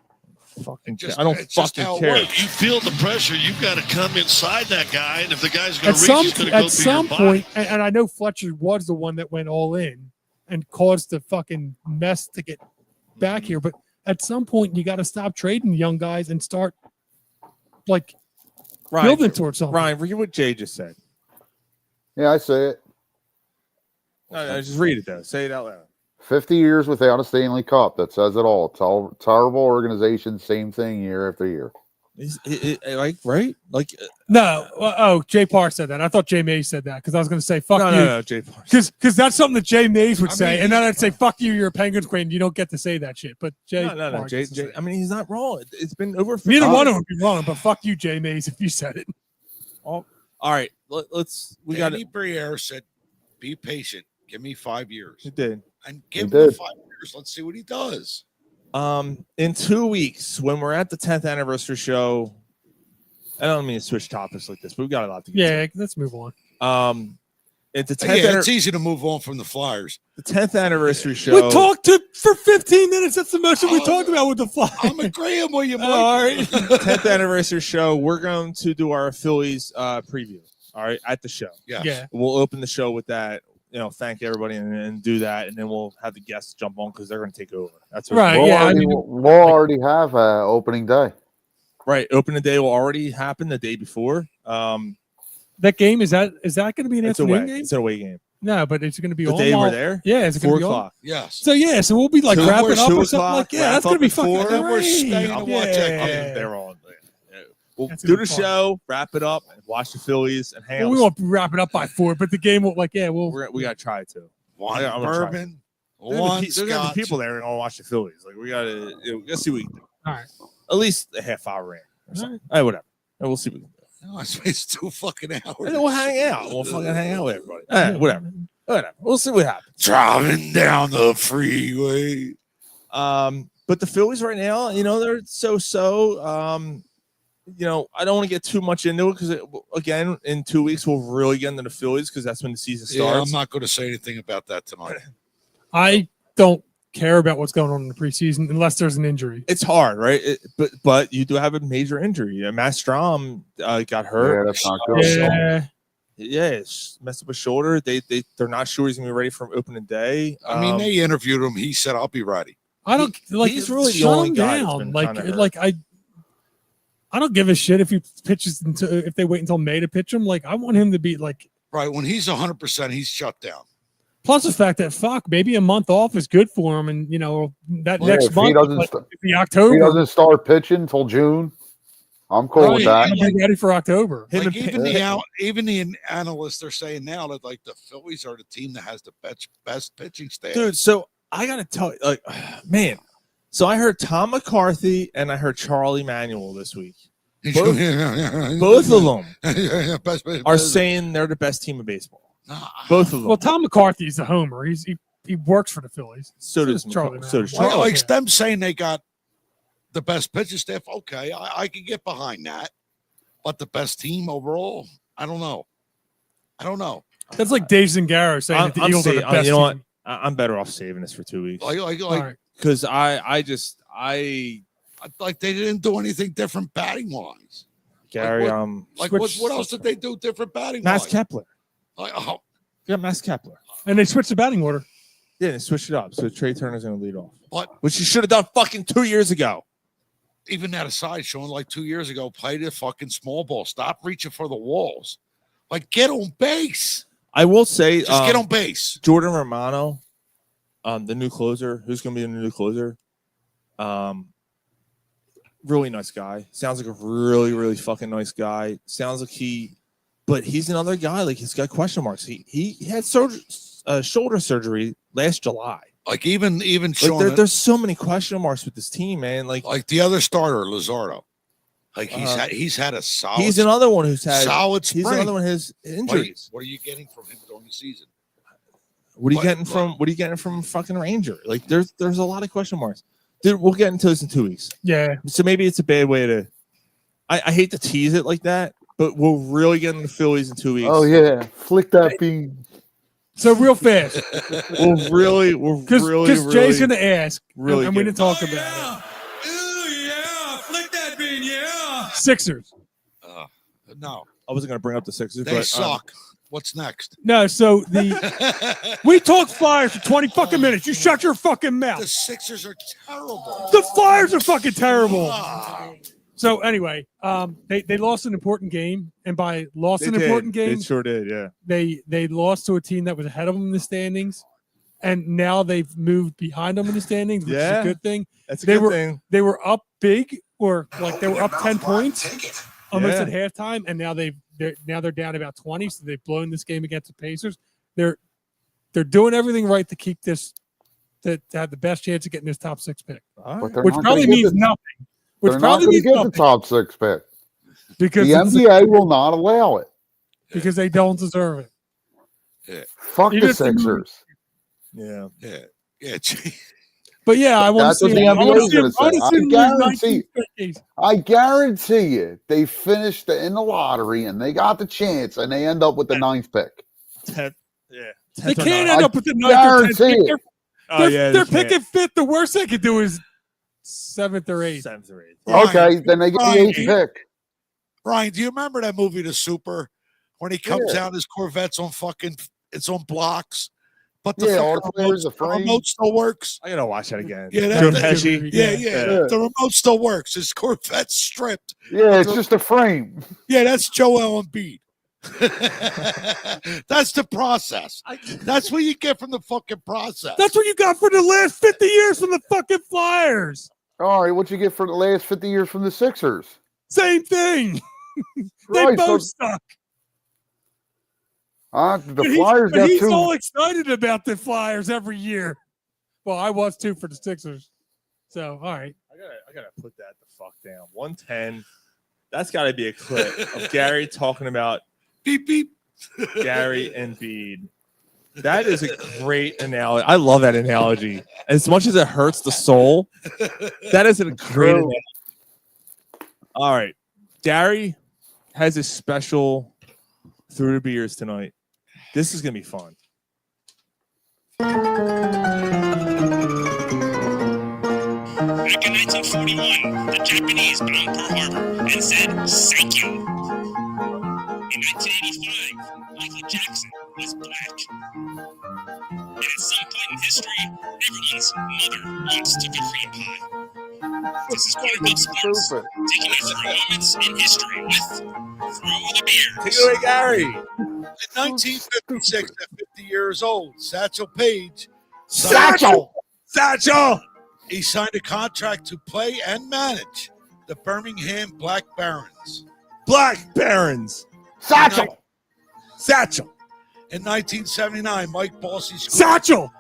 Fucking Just- I don't it's just fucking how it care. works. You feel the pressure. You've got to come inside that guy, and if the guy's going At to reach, some he's going to go at through some your point, body. and I know Fletcher was the one that went all in and caused the fucking mess to get back here. But at some point, you got to stop trading young guys and start like building towards something. Ryan, forget what Jay just said. Yeah, I say it. No, just read it though. Say it out loud. 50 years without a Stanley Cup. That says it all. Terrible organization. Same thing year after year. Like right? Like No, Jay Parr said that. I thought Jay Mays said that because I was going to say fuck you. no, Jay Parr. Because that's something that Jay Mays would I say, mean, and then I'd say, "Fuck you, you're a Penguins fan. You don't get to say that shit." But Jay, No. Parr Jay, gets to say it. I mean, he's not wrong. It's been over. Neither 50 one of them would be wrong. But fuck you, Jay Mays, if you said it. All right, let's. We got Danny it. Briere said, "Be patient. Give me 5 years, He did. and He give him the did. 5 years. Let's see what he does." In 2 weeks, when we're at the 10th anniversary show, I don't mean to switch topics like this, but we've got a lot to get Yeah, let's move on. to. It's the 10th, Yeah, it's easy to move on from the Flyers. the 10th anniversary show. We talked for 15 minutes. That's the most we talked about with the Flyers. I'm agreeing with you, Mike. All right. 10th anniversary show. We're going to do our Phillies preview. All right, at the show. Yes. Yeah. We'll open the show with that. Thank everybody and do that, and then we'll have the guests jump on because they're going to take over. That's what Right. We'll, Yeah. I already, mean, we'll already have opening day. Right. Opening day will already happen the day before. that game is that going to be an It's afternoon away. game? It's an away game. No, but it's going to be The on day while- we're there. Yeah, it's going 4 to be on. o'clock. Yes. So we'll be like Two- wrapping up 2 or something o'clock, like. Yeah, wrap that's going to up be at fucking 4. great. We're staying to watch that I'm game. there all day. Yeah. We'll That's do gonna the be fun. show, wrap it up, and watch the Phillies and hang Well, out. we won't wrap it up by 4, but the game will We got to try to. One I'm gonna try. bourbon, There's one gonna be scotch. people there and gonna watch the Phillies. Like we gotta, let's see what we can do. All right. At least a half hour in or something. All All right, whatever. And we'll see what we can do. No, I spaced 2 fucking hours. And then we'll hang out. We'll fucking hang out with everybody. All right, whatever. We'll see what happens. Driving down the freeway. But the Phillies right now, they're so. I don't want to get too much into it because again, in 2 weeks we'll really get into the Phillies because that's when the season Yeah, starts. I'm not going to say anything about that tonight. I don't care about what's going on in the preseason unless there's an injury. It's hard, right? But you do have a major injury. Matt Strom got hurt. Yeah, that's not good. Yeah. Yeah, it's messed up his shoulder. They're not sure he's gonna be ready for opening day. I mean, they interviewed him. He said, "I'll be ready." I don't like. he's really the shut only him guy that's down. been Like, kinda hurt. like I don't give a shit if he pitches if they wait until May to pitch him. Like, I want him to be like. Right when he's 100%, he's shut down. Plus the fact that maybe a month off is good for him, and that Yeah, next if he month, doesn't like, st- if the If October, he doesn't start pitching until June, I'm cool with that. he'll be ready for October. Him Like and even the analysts are saying now that like the Phillies are the team that has the best pitching staff. dude. So I gotta tell you, like, man. So I heard Tom McCarthy and I heard Charlie Manuel this week. Both of them are saying they're the best team in baseball. Both of them. Well, Tom McCarthy's a homer. He works for the Phillies. so does Charlie McCarthy. So does Manuel. Charlie. like them saying they got the best pitching staff. Okay, I can get behind that. But the best team overall, I don't know. That's like Dave Zingaro saying that the Eagles are the best. You know what? team. I'm better off saving this for 2 weeks Like All right. because I like they didn't do anything different batting wise. Gary Like Switch- what else did they do different batting Max wise? Kepler. Like, You got Max Kepler. And they switched the batting order. Yeah, they switched it up. So Trey Turner's going to lead off, but which you should have done fucking 2 years ago. even that aside, Sean, like 2 years ago, play the fucking small ball. Stop reaching for the walls. Like get on base. I will say, Just get on base. Jordan Romano, the new closer, who's going to be the new closer. Really nice guy. Sounds like a really, really fucking nice guy. Sounds like but he's another guy. Like he's got question marks. He had shoulder surgery last July. Like even Like Sean, there's so many question marks with this team, man. Like the other starter, Lazardo. Like Uh, he's had a solid he's another one who's had solid he's spring. another one who has injuries. What are you getting from him during the season? What are you What- getting from fucking Ranger? Like there's a lot of question marks. Dude, we'll get into this in 2 weeks. Yeah. So maybe it's a bad way to I hate to tease it like that, but we'll really get into the Phillies in 2 weeks. Oh yeah, flick that bean. So real fast, We'll really because Jay's going to ask, really and we get didn't talk about Ooh, yeah. Flick that bean, yeah. it. Sixers. No, I wasn't gonna bring up the Sixers, they but suck. What's next? No, so we talked Flyers for 20 fucking minutes. You shut your fucking The mouth. Sixers are terrible. The Flyers are fucking terrible. Ah, So anyway, they lost an important game, and by lost they an did. important game, They sure did, yeah. they lost to a team that was ahead of them in the standings, and now they've moved behind them in the standings, which is Yeah. a good thing. That's a They good were- thing. They were up big, or like they were up 10 points almost Yeah. at halftime, and now they're down about 20. So they've blown this game against the Pacers. They're doing everything right to keep this to have the best chance of getting this top 6 pick, All But right. they're which not probably gonna get means the- nothing. Which They're not probably going to means get the nothing top 6 pick. because The NBA will not allow it. because they don't deserve it. Fuck Even the if they move- Sixers. Yeah. yeah. Gee. But yeah, I want That's to what see. the I want NBA to is see. gonna say. I them lose guarantee- 19 games. I guarantee you, they finished in the lottery and they got the chance and they end up with the 9th pick. Yeah. They 10th or can't 9th. end up with the 9th or 10th guarantee pick. it. They're picking 5th. The worst they could do is 7th or 8th. 7th or 8th. Ryan, Okay, then they get the Ryan, 8th pick. Ryan, do you remember that movie, The Super, when he comes Yeah. out, his Corvette's on it's on blocks, but Yeah, all the fucking players are the framed. remote still works. I gotta watch that again. Yeah, That Joe was a good Pesci. movie. Yeah, Yeah. The remote still works. His Corvette's stripped. Yeah, it's just a frame. Yeah, that's Joel Embiid. That's the process. That's what you get from the fucking process. That's what you got for the last 50 years from the fucking Flyers. All right, what you get for the last 50 years from the Sixers? Same thing. They Right, both so suck. the But Flyers got he's two. all excited about the Flyers every year. Well, I was too for the Sixers. So, all right. I gotta put that the fuck down. 110. That's gotta be a clip of Gary talking about Beep beep. Gary and Bede. That is a great analogy. I love that analogy. As much as it hurts the soul, that is a great true. analogy. All right. Gary has a special through the beers tonight. This is gonna be fun. Back in 1941, the Japanese bombed Pearl Harbor and said, "Thank you." In 1985, Michael Jackson was black. And at some point in history, everyone's mother once took a cream pie. This is Corner Pub Sports, Stupid. taking you through moments in history with Through the Beers. Take it away, Gary. In 1956, at 50 years old, Satchel Paige Satchel. he signed a contract to play and manage the Birmingham Black Barons. Black Barons. Satchel. Satchel. In 1979, Mike Bossy scored. Satchel.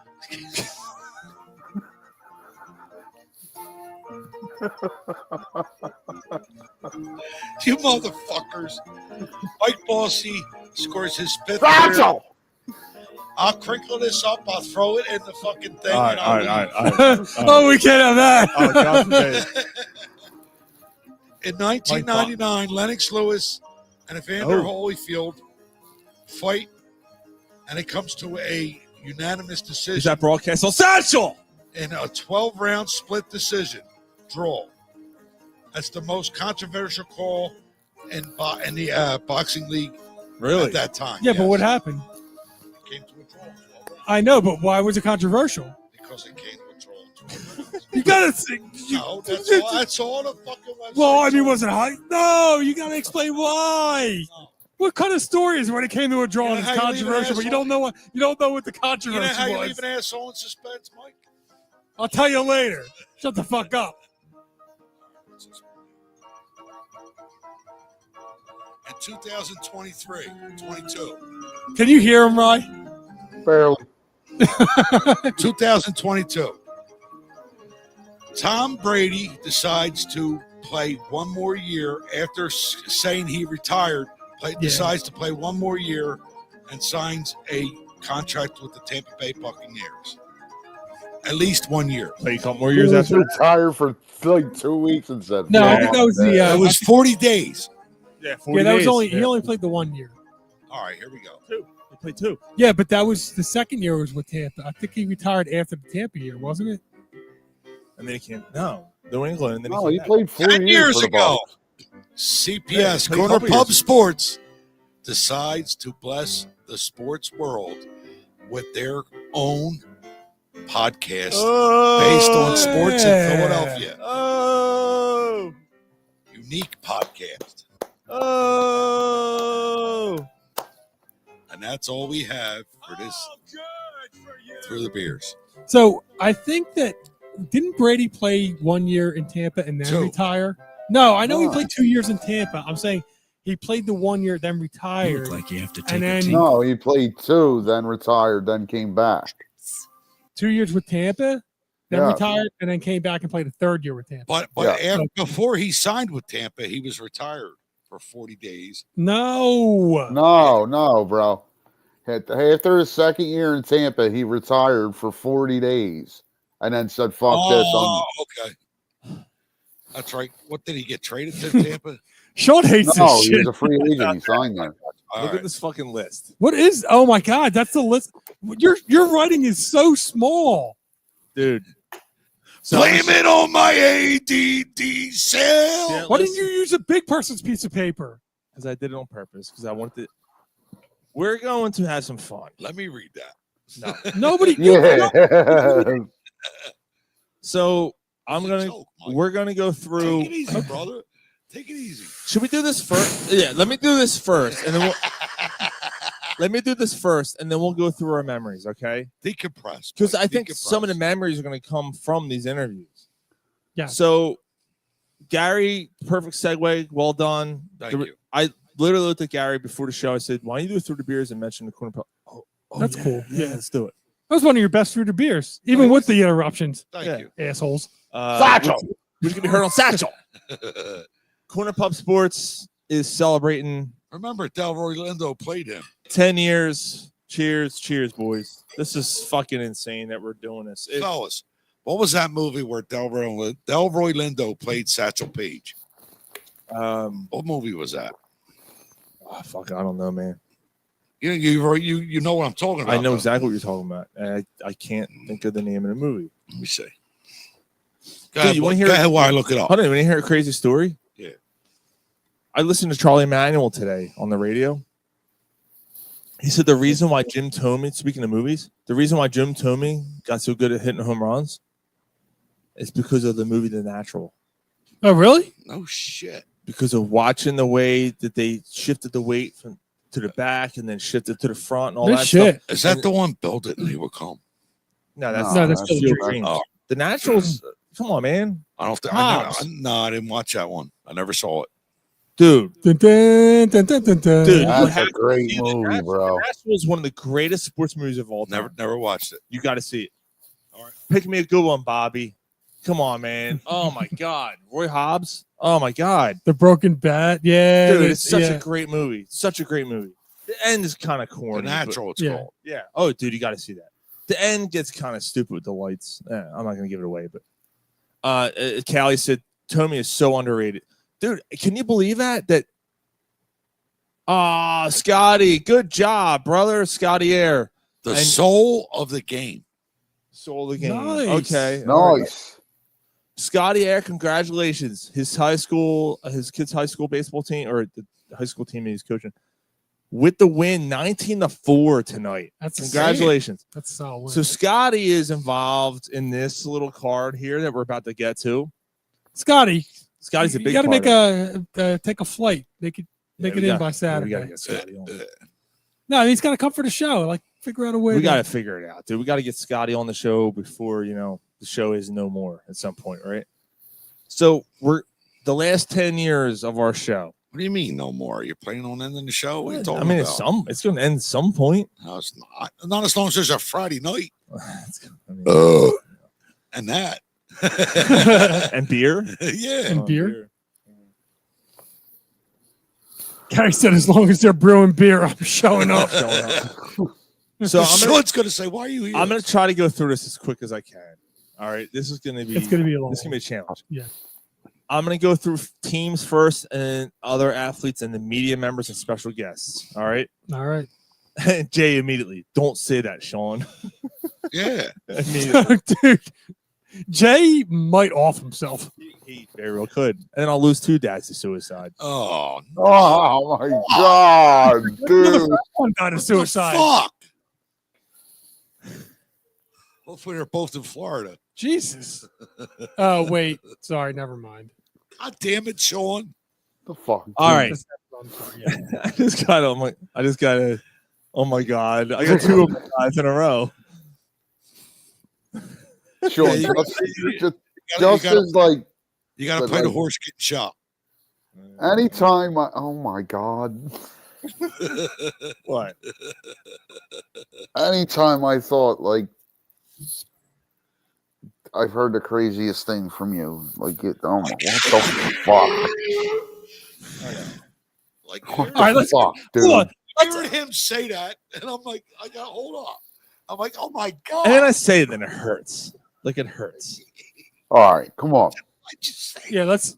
You motherfuckers. Mike Bossy scores his 5th career. Satchel. I'll crinkle this up. I'll throw it in the fucking thing. All right, and all I'll right, all leave. right, all right. Oh, we can't have that. Oh, God forbid. In 1999, Lennox Lewis and Evander Holyfield fight, and it comes to a unanimous Is decision that broadcast on Satchel? in a 12-round split decision draw. That's the most controversial call in the boxing league Really? at that time. Yeah, but what happened? It came to a draw. 12 rounds, I know, but why was it controversial? because it came to a draw. In 12 rounds. You gotta see. No, that's all the fucking website. Well, I mean, was it high? No, you gotta explain why. No. What kind of story is when it came to a draw You know and how it's you leave an controversial, but you don't know what the You controversy know how you was? leave an asshole in suspense, Mike? I'll tell you later. Shut the fuck up. In 2023, 22. Can you hear him, Rye? Barely. 2022. Tom Brady decides to play one more year after saying he retired. Decides to play one more year and signs a contract with the Tampa Bay Buccaneers. At least 1 year. Play a couple more He years was after. retired for like 2 weeks and said, No, I Yeah. think that was the. It was 40 days. Yeah, 40 that was days. only Yeah. he only played the 1 year. All right, here we go. He played 2. Yeah, but that was the second year was with Tampa. I think he retired after the Tampa year, wasn't it? And then he came. No, New England. And then no, he he came played 4 10 years years for the ago. Bucs. CPS, Yeah, Corner couple Pub years. Sports, decides to bless the sports world with their own podcast based on sports in Philadelphia. Oh. Unique podcast. Oh. And that's all we have for this Through the Beers. So I think that didn't Brady play 1 year in Tampa and then 2. retire? No, I know he No. played 2 years in Tampa. I'm saying he played the 1 year, then retired. Look like you have to take And a then- team. No, he played 2, then retired, then came back. 2 years with Tampa, then Yeah. retired, and then came back and played a third year with Tampa. But before he signed with Tampa, he was retired for 40 days. No. No, bro. After his second year in Tampa, he retired for 40 days and then said, fuck this. Okay. That's right. What did he get traded to Tampa? Sean hates No, this he shit. was a free agent. He signed there. All Look right. at this fucking list, What is? Oh my God, that's the list. Your writing is so small. dude. So Blame it on my ADD cell. Yeah. Why didn't you use a big person's piece of paper? Because I did it on purpose. Because I wanted to. We're going to have some fun. Let me read that. No. Nobody. Yeah. So I'm It's a gonna. joke, Mike. We're gonna go through. Take it easy, brother. Take it easy. Should we do this first? Yeah. Let me do this first, and then we'll. Let me do this first, and then we'll go through our memories, okay? Decompress. Because Mike, I think decompress. some of the memories are going to come from these interviews. Yeah. So, Gary, perfect segue. Well done. Thank you. I literally looked at Gary before the show. I said, "Why don't you do it through the beers and mention the corner pub?" Oh, That's cool. Yeah, Yeah. let's do it. That was one of your best fruited beers, even Thanks. with the interruptions. Thank Yeah. you. Assholes. Satchel. Which can be heard on Satchel. Corner Pub Sports is celebrating Remember, Delroy Lindo played him. 10 years. Cheers, cheers, boys. This is fucking insane that we're doing this. Fellas, what was that movie where Delroy Lindo played Satchel Paige? What movie was that? Fuck, I don't know, man. You know what I'm talking about. I know though. exactly what you're talking about. And I can't think of the name of the movie. Let me see. Dude, you wanna hear- Go ahead while I look it up. Hold on, you want to hear a crazy story? Yeah. I listened to Charlie Manuel today on the radio. He said the reason why Jim Thome, speaking of movies, the reason why Jim Thome got so good at hitting home runs is because of the movie The Natural. Oh, really? No shit. Because of watching the way that they shifted the weight from to the back and then shifted to the front and all No that shit. stuff. Is that the one? Build it and he will come. No, that's No, that's still Field a of dream. Dreams. The Naturals. Come on, man, I don't think. Hobbs. I didn't watch that one. I never saw it. dude. Dun, dun, dun, dun, dun, dun. Dude, That's you a have great to see The movie, Natural. bro. The Natural is one of the greatest sports movies of all time. Never watched it. You got to see it. All right. Pick me a good one, Bobby. Come on, man. Oh my God, Roy Hobbs. Oh my God, The Broken Bat. Yeah. dude, it's such yeah. a great movie. Such a great movie. The end is kind of The corny. but- Natural, it's yeah. called. Yeah. Oh, dude, you got to see that. The end gets kind of stupid with the lights. I'm not gonna give it away, but Callie said Tommy is so underrated, dude. Can you believe that? Scotty, good job, brother, Scotty Air, The And- soul of the game. soul of the game. Nice. Okay, all right. Nice. Scotty Air, congratulations. His kid's high school baseball team or the high school team he's coaching with the win, 19-4 tonight. That's Congratulations. That's solid. So Scotty is involved in this little card here that we're about to get to. Scotty, Scotty's a you big got to part make of it. take a flight. Make it Yeah, we in got- by yeah, Saturday. We got to get Scotty on. No, he's got to come for the show. Like figure out a way. We to- got to figure it out, dude. We got to get Scotty on the show before the show is no more at some point, right? So we're the last 10 years of our show. What do you mean no more? You're planning on ending the show? What are you talking I mean, about? it's going to end some point. No, it's not. Not as long as there's a Friday night. I mean, And that. and beer. Yeah. And beer? Gary said, as long as they're brewing beer, I'm showing up. So Sean's going to say, why are you here? I'm going to try to go through this as quick as I can. All right, this is going to be It's going to be a long. this is going to be a challenge. Yeah. I'm going to go through teams first and other athletes and the media members and special guests. All right. All right. And Jay immediately, don't say that, Sean. Yeah. Immediately. Dude, Jay might off himself. He very well could. And then I'll lose 2 dads to suicide. Oh, Oh my God, dude. One died of what suicide. the fuck? Hopefully they're both in Florida. Jesus. Oh, wait. Sorry. Never mind. God damn it, Sean. The fuck. All right. I'm sorry. Yeah. I just got to, oh my God. I got 2 of my guys in a row. Sean, Yeah, you just gotta- as like You got to But play the like- horse getting shot. anytime oh my God. What? Anytime I thought like I've heard the craziest thing from you. Like what the fuck? Like, What the All right, let's- fuck, dude? Hold on. hearing him say that, and I'm like, I got to hold on. I'm like, oh my God. And then I say it, then it hurts. Like it hurts. All right, come on. I just say, Yeah. Let's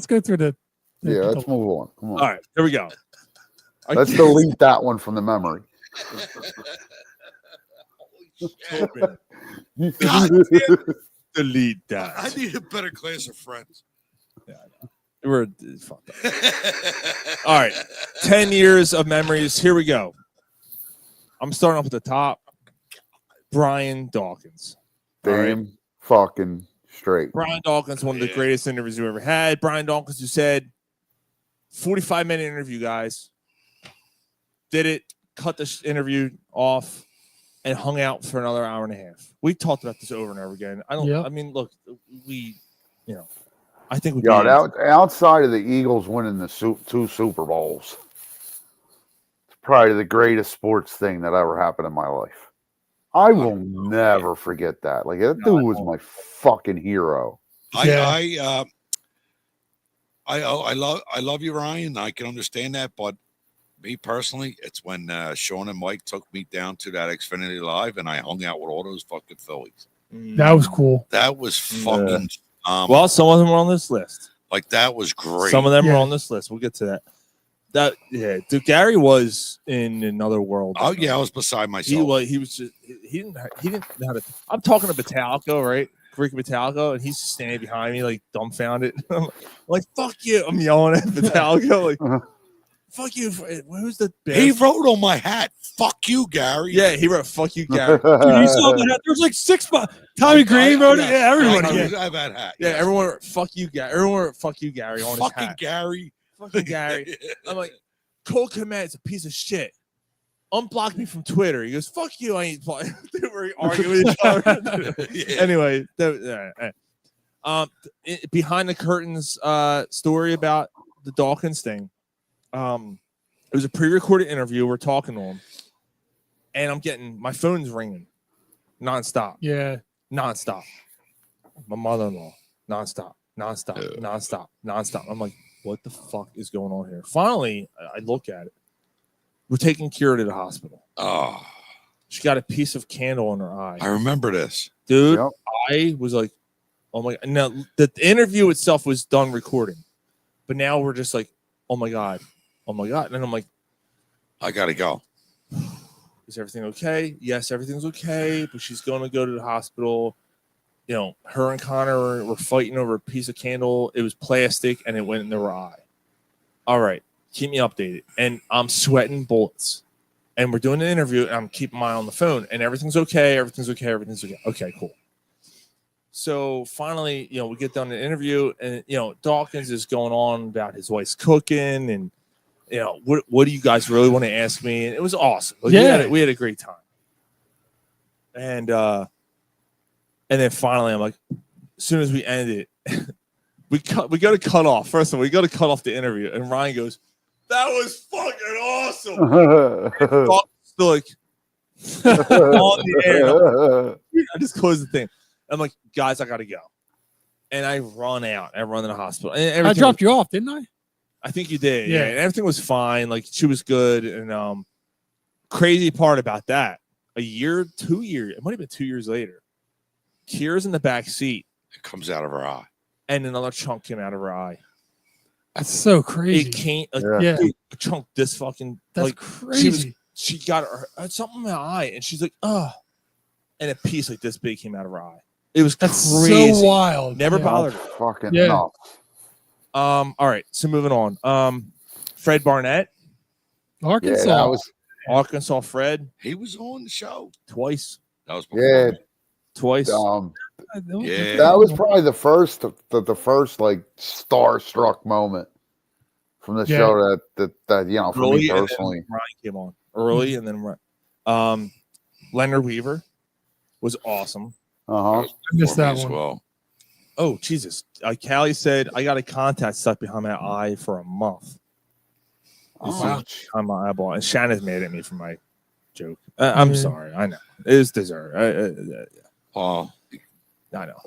go through the. Yeah, let's move on. Come on. All right, here we go. Let's delete that one from the memory. Delete I that. need a better class of friends. We're fucked up. All right. 10 years of memories. Here we go. I'm starting off at the top. Brian Dawkins. All right. Damn fucking straight. Brian Dawkins, one of the greatest interviews we ever had. Brian Dawkins, who said, 45-minute interview, guys. Did it, cut the interview off, and hung out for another hour and a half. We talked about this over and over again. I mean, look, I think we outside of the Eagles winning the 2 Super Bowls, it's probably the greatest sports thing that ever happened in my life. I will never forget that. Like, that dude was my fucking hero. I love you, Ryan. I can understand that, but me personally, it's when Sean and Mike took me down to that Xfinity Live, and I hung out with all those fucking Phillies. That was cool. That was fucking. Well, some of them were on this list. Like, that was great. Some of them were on this list. We'll get to that. Dude, Gary was in another world. Oh yeah, I was beside myself. He didn't know how to. I'm talking to Metallica, right? Ricky Metallica, and he's standing behind me like dumbfounded. I'm like, "Fuck you!" I'm yelling at Metallica, like, "Fuck you!" Who's the best? He wrote on my hat, "Fuck you, Gary." Yeah, he wrote "Fuck you, Gary." Dude, you saw the hat. There's like 6 Tommy Green wrote it. Yeah, everyone. I have that hat. Yeah, everyone wrote "Fuck you, Gary." Everyone wrote "Fuck you, Gary" on his hat. Gary. Fucking Gary. I'm like, Cole Kmet's a piece of shit. Unblock me from Twitter. He goes, "Fuck you." I ain't playing. They were arguing with each other. Anyway, behind the curtains story about the Dawkins thing. It was a pre-recorded interview. We're talking to him, and I'm getting my phone's ringing nonstop. Yeah, nonstop. My mother-in-law, nonstop. I'm like, what the fuck is going on here? Finally, I look at it. We're taking Kira to the hospital. Oh, she got a piece of candle in her eye. I remember this, dude. Yep. I was like, oh my god. Now the interview itself was done recording, but now we're just like, oh my god. And I'm like, I gotta go. Is everything okay? Yes, everything's okay, but she's going to go to the hospital. You know, her and Connor were fighting over a piece of candle. It was plastic, and it went in their eye. All right, keep me updated. And I'm sweating bullets. And we're doing an interview, and I'm keeping my eye on the phone, and everything's okay. Okay, cool. So finally, we get done the interview, and Dawkins is going on about his wife's cooking, and what do you guys really want to ask me? And it was awesome. Like, we had a great time. And then finally, I'm like, as soon as we end it, we got to cut off. First of all, we got to cut off the interview. And Ryan goes, "That was fucking awesome." Still like on the air. I just closed the thing. I'm like, guys, I got to go. And I run out. I run to the hospital. And I dropped you off, didn't I? I think you did. Yeah. And everything was fine. Like, she was good. And crazy part about that, 2 years, it might have been 2 years later, Kira's in the back seat. It comes out of her eye. And another chunk came out of her eye. That's so crazy. It came, dude, a chunk this fucking. That's crazy. She got something in her eye, and she's like, "Oh," and a piece like this big came out of her eye. It was crazy. So wild. Never bothered her. Fucking nuts. All right, so moving on. Fred Barnett, Arkansas. Yeah, that was Arkansas. Fred, he was on the show twice. That was before me. Twice. That was probably the first like starstruck moment from the show that for early, me personally. Ryan came on early, and then Leonard Weaver was awesome. I missed that one. Well. Oh Jesus! Callie said I got a contact stuck behind my eye for a month. On my eyeball, and Shannon's mad at me for my joke. I'm sorry. I know it is deserved. Oh, I know.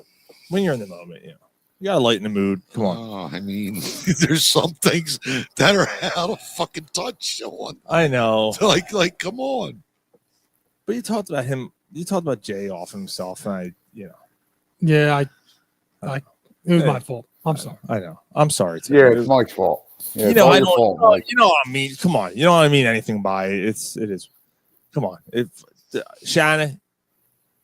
When you're in the moment, you gotta lighten the mood. Come on. Oh, I mean, there's some things that are out of fucking touch, Sean. I know. Like, come on. But you talked about him. You talked about Jay off himself, and Yeah, it was my fault. I'm sorry. I know. I'm sorry too. Yeah, it's Mike's fault. Yeah, you know, it's all I your don't. fault, Mike. You know what I mean? Come on, you know what I mean? Anything by it. It is. Come on, Shannon,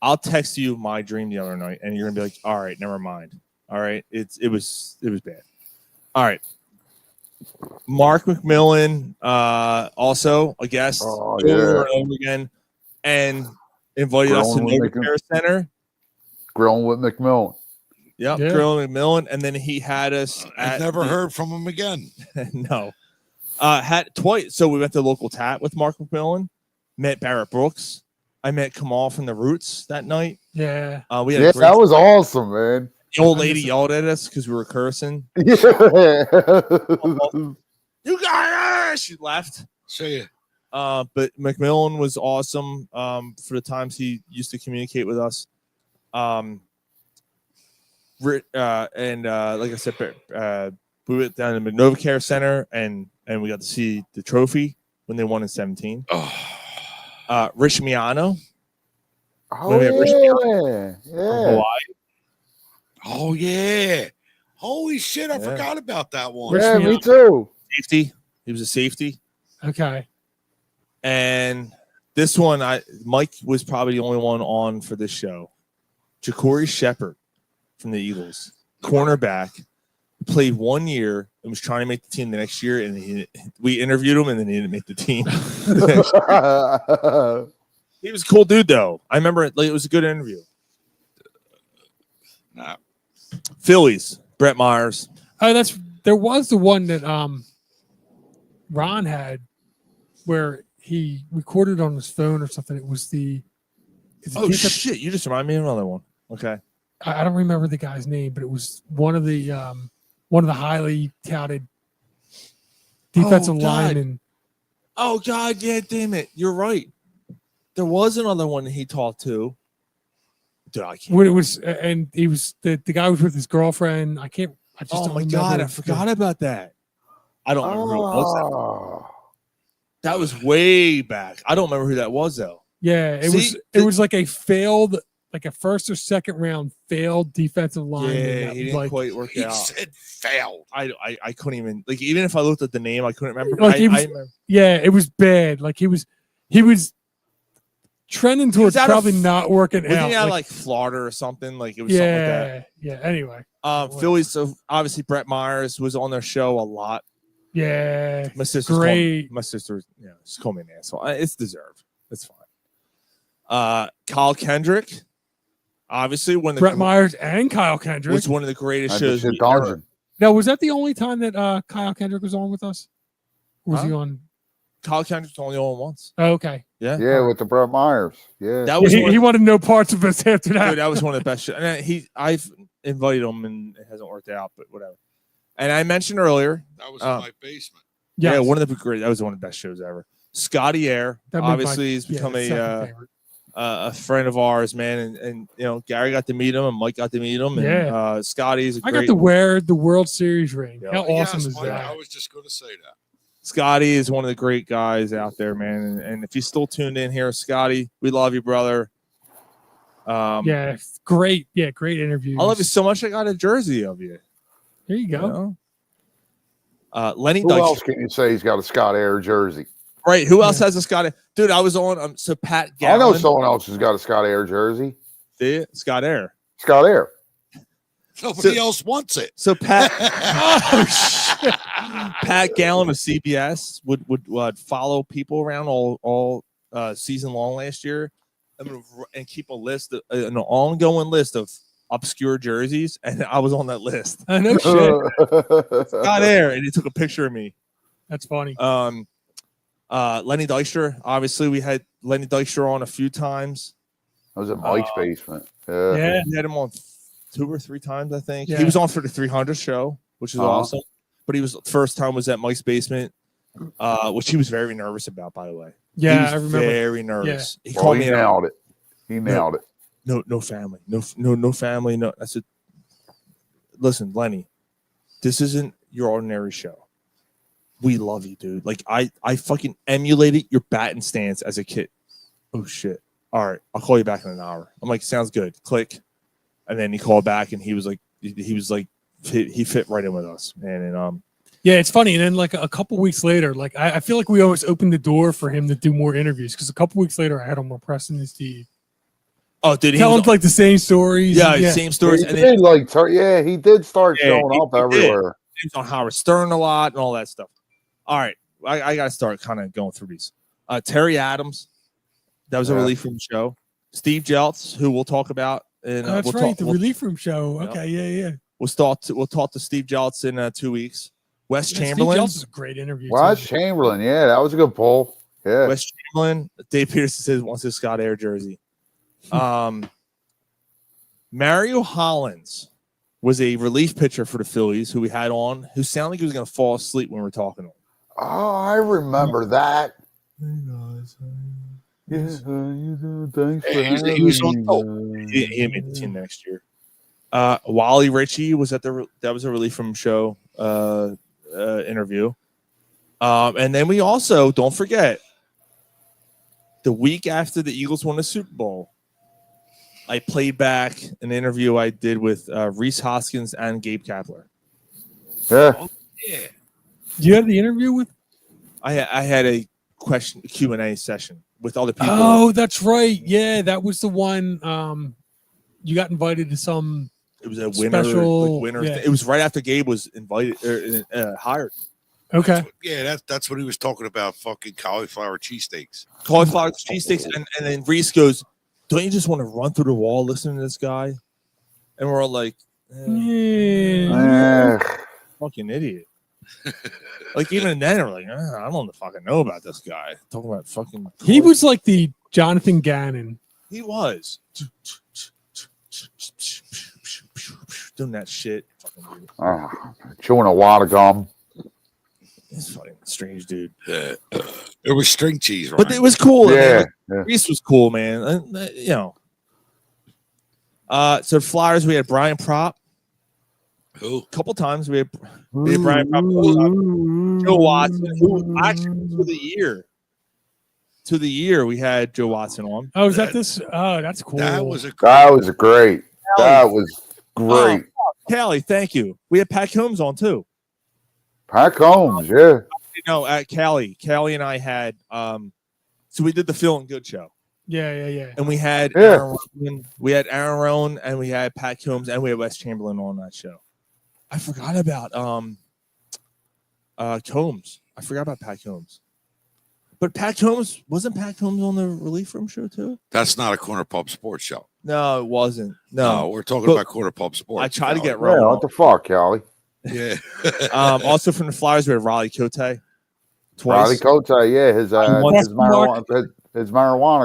I'll text you my dream the other night, and you're gonna be like, all right, never mind. All right, it was bad. All right. Mark McMillan, also a guest Oh, over yeah. and over again, and invited us to Grilling with NovaCare Center. Grilling with McMillan. Yep, Yeah. Grilling McMillan, and then he had us. I never heard from him again. No, had twice. So we went to local tat with Mark McMillan, met Barrett Brooks. I met Kamal from the Roots that night. Yeah. We had Yeah, a great. that was awesome, man. The old lady yelled at us because we were cursing. Yeah. You guys, she left. See ya. But McMillan was awesome for the times he used to communicate with us. And like I said, we went down to the NovaCare Center and we got to see the trophy when they won in 17. Rich Miano. Oh, yeah. yeah. From Hawaii. Oh yeah. Holy shit, I Yeah. forgot about that one. Yeah, me too. Safety. He was a safety. Okay. And this one, Mike was probably the only one on for this show. Ja'Cory Shepherd from the Eagles, cornerback, played 1 year and was trying to make the team the next year. And we interviewed him, and then he didn't make the team. He was a cool dude, though. I remember it was a good interview. Nah. Phillies, Brett Myers. Oh, there was the one that Ron had where he recorded on his phone or something. It was Oh shit! You just reminded me of another one. Okay. I don't remember the guy's name, but it was one of the highly touted defensive linemen. Oh God! Yeah, damn it! You're right. There was another one that he talked to. Dude, I can't. When it was, and he was the guy was with his girlfriend. I just Oh don't my remember. God! I forgot about that. I don't remember who it was. Oh. That was way back. I don't remember who that was though. Yeah, it was like a failed, like a first or second round failed defensive lineman. Yeah, that he didn't like, quite work He out. said failed. I couldn't even even if I looked at the name, I couldn't remember. Like I remember. Yeah, it was bad. Like he was trending towards probably not working Wasn't out. he out like Florida or something? Like it was something like that. Yeah. Anyway. Phillies. So obviously Brett Myers was on their show a lot. Yeah. My sister's great. My sister, she called me an asshole. It's deserved. It's fine. Kyle Kendrick, obviously one of the Brett Myers and Kyle Kendrick was one of the greatest That's shows. the we dungeon. ever- Now, was that the only time that Kyle Kendrick was on with us? Or was he on? Kyle Kendrick's only on once. Oh, okay. Yeah. Yeah, with the Brett Myers. Yeah. That was He wanted no parts of us after that. Dude, that was one of the best shows. And I've invited him and it hasn't worked out, but whatever. And I mentioned earlier, That was in my basement. Yes. yeah, one of the great. That was one of the best shows ever. Scotty Air, That made obviously, he's become second favorite. a friend of ours, man. And Gary got to meet him, and Mike got to meet him, and Yeah. Scotty's. I got to wear the World Series ring. Yeah. How awesome Yes, is Mike, that? I was just going to say that. Scotty is one of the great guys out there, man. And if he's still tuned in here, Scotty, we love you, brother. Yeah, great. Yeah, great interview. I love you so much. I got a jersey of you. There you go. You know? Lenny Who Dykstra. else can you say he's got a Scott Air jersey? Right. Who else has a Scott Air? Dude, I was on so Pat Gallon. I know someone else who's got a Scott Air jersey. See it? Scott Air. Scott Air. Nobody else wants it. So Pat Pat Gallon of CBS would follow people around all season long last year and keep a list, an ongoing list of obscure jerseys, and I was on that list. I know shit. Scott Air, and he took a picture of me. That's funny. Lenny Dykstra, obviously we had Lenny Dykstra on a few times. I was in Mike's basement. Yeah. We had him on 2 or 3 times, I think. Yeah. He was on for the 300 show, which is awesome. But first time was at Mike's basement, which he was very nervous about, by the way. Yeah, he was I remember. Very nervous. Yeah. He called me nailed it. He nailed it. No family. No family. No. I said, listen, Lenny, this isn't your ordinary show. We love you, dude. Like I fucking emulated your batting stance as a kid. Oh shit. All right, I'll call you back in an hour. I'm like, sounds good. Click. And then he called back and he was like he fit right in with us, man. And Yeah, it's funny. And then like a couple weeks later, like I feel like we always opened the door for him to do more interviews because a couple weeks later I had him on Preston and Steve. Oh, dude, he Tell was him like the same stories. yeah, same stories. He And did he did start showing up he did. everywhere. He was on Howard Stern a lot and all that stuff. All right, I got to start kind of going through these. Terry Adams, that was a relief from the show. Steve Jeltz, who we'll talk about. And that's we'll right, talk, the relief room show. Okay, yeah. We'll talk to Steve Jeltz in 2 weeks. Wes Chamberlain. Steve Jeltz is a great interview. Wes Chamberlain, yeah, that was a good poll. Yeah. Wes Chamberlain. Dave Peterson says wants his Scott Air jersey. Mario Hollins was a relief pitcher for the Phillies who we had on, who sounded like he was going to fall asleep when we were talking to him. Oh, I remember that. Yes, thanks for having he was on me. top. He made the team next year. Wally Ritchie was that was a relief from show interview. And then we also, don't forget, the week after the Eagles won the Super Bowl, I played back an interview I did with Reese Hoskins and Gabe Kapler. Yeah. Oh, yeah. Do you have the interview with? I had a Q&A session with other people. Oh, that's right. Yeah, that was the one. You got invited to some. It was a winner. Special, winner. yeah. It was right after Gabe was invited hired. Okay. Yeah, that's what he was talking about. Fucking cauliflower cheesesteaks. Cauliflower cheesesteaks, and then Reese goes, "Don't you just want to run through the wall listening to this guy?" And we're all like, "Fucking idiot!" Like even then, we're like, "I don't fucking know about this guy." Talking about fucking. He was like the Jonathan Gannon. He was doing that shit. Chewing a wad of gum. He's fucking strange, dude. There was string cheese, right? But it was cool. Yeah, man. Reese was cool, man. You know. So Flyers, we had Brian Prop. Who? A couple times we had Brian Prop. Joe Watson, who actually to the year we had Joe Watson on. Oh, is that this? Oh, that's cool. That was great. That was great. Callie, thank you. We had Pat Combs on too. Pat Combs, yeah. No, at Callie and I had so we did the Phil and Good show. Yeah. And we had Aaron Rowan, and we had Pat Combs, and we had Wes Chamberlain on that show. I forgot about Combs. I forgot about Pat Combs. But wasn't Pat Combs on the Relief Room show too? That's not a Corner Pub Sports show. No, it wasn't. No, we're talking about Corner Pub Sports. I tried to get Rowan. What the fuck, Callie? Yeah. Also from the Flyers, we had Raleigh Cote. Twice. Raleigh Cote, yeah, his marijuana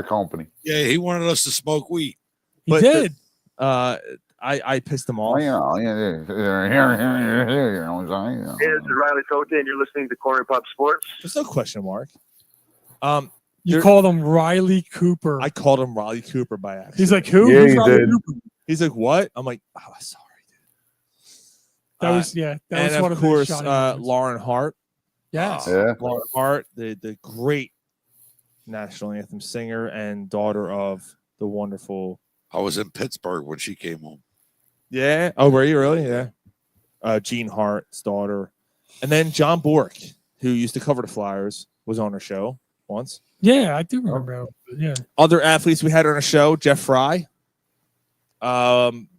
company. Yeah, he wanted us to smoke weed. He did. I pissed him off. Yeah, Hey, this is Riley Cote, and you're listening to Corner Pub Sports. There's no question mark. You called him Riley Cooper. I called him Riley Cooper by accident. He's like, who? Yeah, Who's you Riley did. Cooper? He's like, what? I'm like, oh, sorry, dude. That was That and was one of of course, the shocking moments. Lauren Hart. Yes. Lauren Hart, the great national anthem singer and daughter of the wonderful. I was in Pittsburgh when she came home. Yeah. Oh, were you really? Yeah. Jean Hart's daughter. And then John Bork, who used to cover the Flyers, was on our show once. Yeah, I do remember. Yeah. Other athletes we had on our show, Jeff Fry.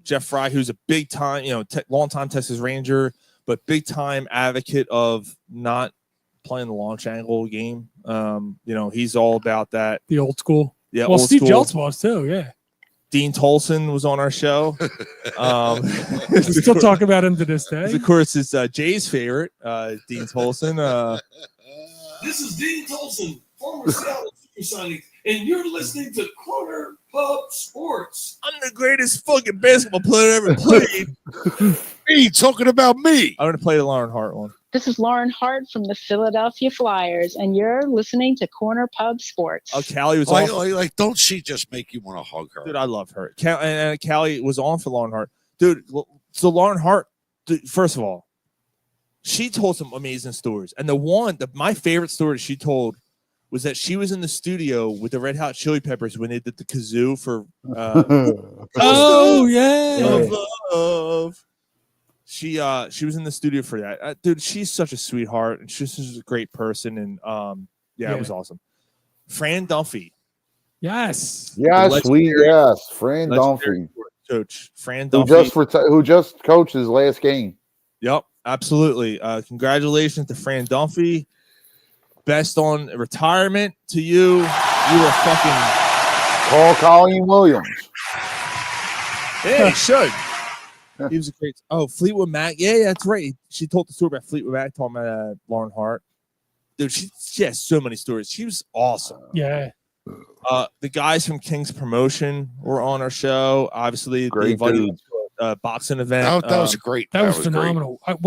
Jeff Fry, who's a big time, long time Texas Ranger, but big time advocate of not playing the launch angle game. He's all about that. The old school. Yeah. Well, old Steve school. Jeltz was too. Yeah. Dean Tolson was on our show. We still talk about him to this day. Of course, it's Jay's favorite, Dean Tolson. This is Dean Tolson, former Seattle Supersonics, and you're listening to Corner Pub Sports. I'm the greatest fucking basketball player ever played. Me talking about me. I'm going to play the Lauren Hart one. This is Lauren Hart from the Philadelphia Flyers, and you're listening to Corner Pub Sports. Oh, Callie was on. Don't she just make you want to hug her? Dude, I love her. And Callie was on for Lauren Hart. Dude, so Lauren Hart, first of all, she told some amazing stories. And my favorite story she told was that she was in the studio with the Red Hot Chili Peppers when they did the kazoo for oh, yeah. Love. She was in the studio for that. Dude, she's such a sweetheart, and she's just a great person. And it was awesome. Fran Dunphy. Yes. Yes, Fran Dunphy. Coach Fran Who Dunphy. who just coached his last game. Yep, absolutely. Congratulations to Fran Dunphy. Best on retirement to you. You were fucking Call Colleen Williams. Yeah, he should. He was a great. Oh, Fleetwood Mac. Yeah, that's right. She told the story about Fleetwood Mac, talking about Lauren Hart. Dude, she has so many stories. She was awesome. Yeah. The guys from King's Promotion were on our show. Obviously, they invited us to a boxing event. That was great. That was phenomenal. I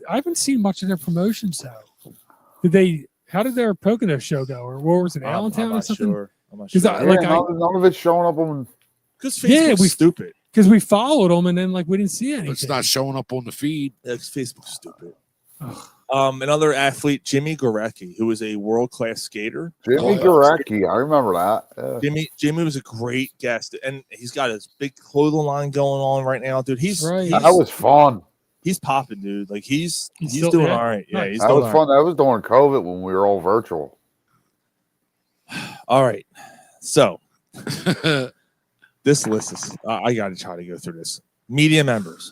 haven't seen much of their promotions though. How did their Pocono show go, or what was it, Allentown or something? Sure. I'm not sure. None of it's showing up on. Because Facebook's stupid. Because we followed them and then we didn't see anything. It's not showing up on the feed. Facebook's stupid. Another athlete, Jimmy Gorecki, who was a world-class skater. Jimmy Gorecki, I remember that. Yeah. Jimmy was a great guest, and he's got his big clothing line going on right now, dude. That was fun. He's popping, dude. Like he's still, doing all right. Yeah, that was fun. That was during COVID when we were all virtual. All right, so this list is. I got to try to go through this. Media members.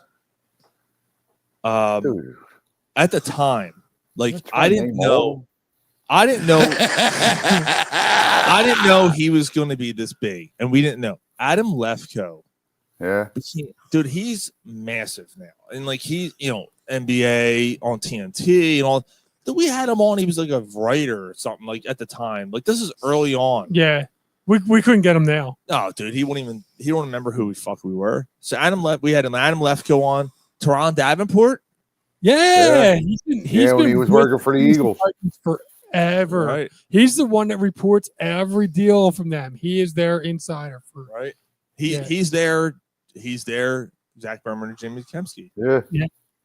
Dude. At the time, I didn't know I didn't know he was going to be this big, and we didn't know. Adam Lefkoe. Yeah. Dude, he's massive now. And he, NBA on TNT and all. We had him on. He was like a writer or something at the time. This is early on. Yeah. We couldn't get him now. Oh, dude, he don't remember who we were. So we had Adam Lefkoe on. Teron Davenport. Yeah. When he was working for the Eagles forever. Right. He's the one that reports every deal from them. He is their insider for right. He's there. He's there. Zach Berman and Jimmy Kempski. Yeah.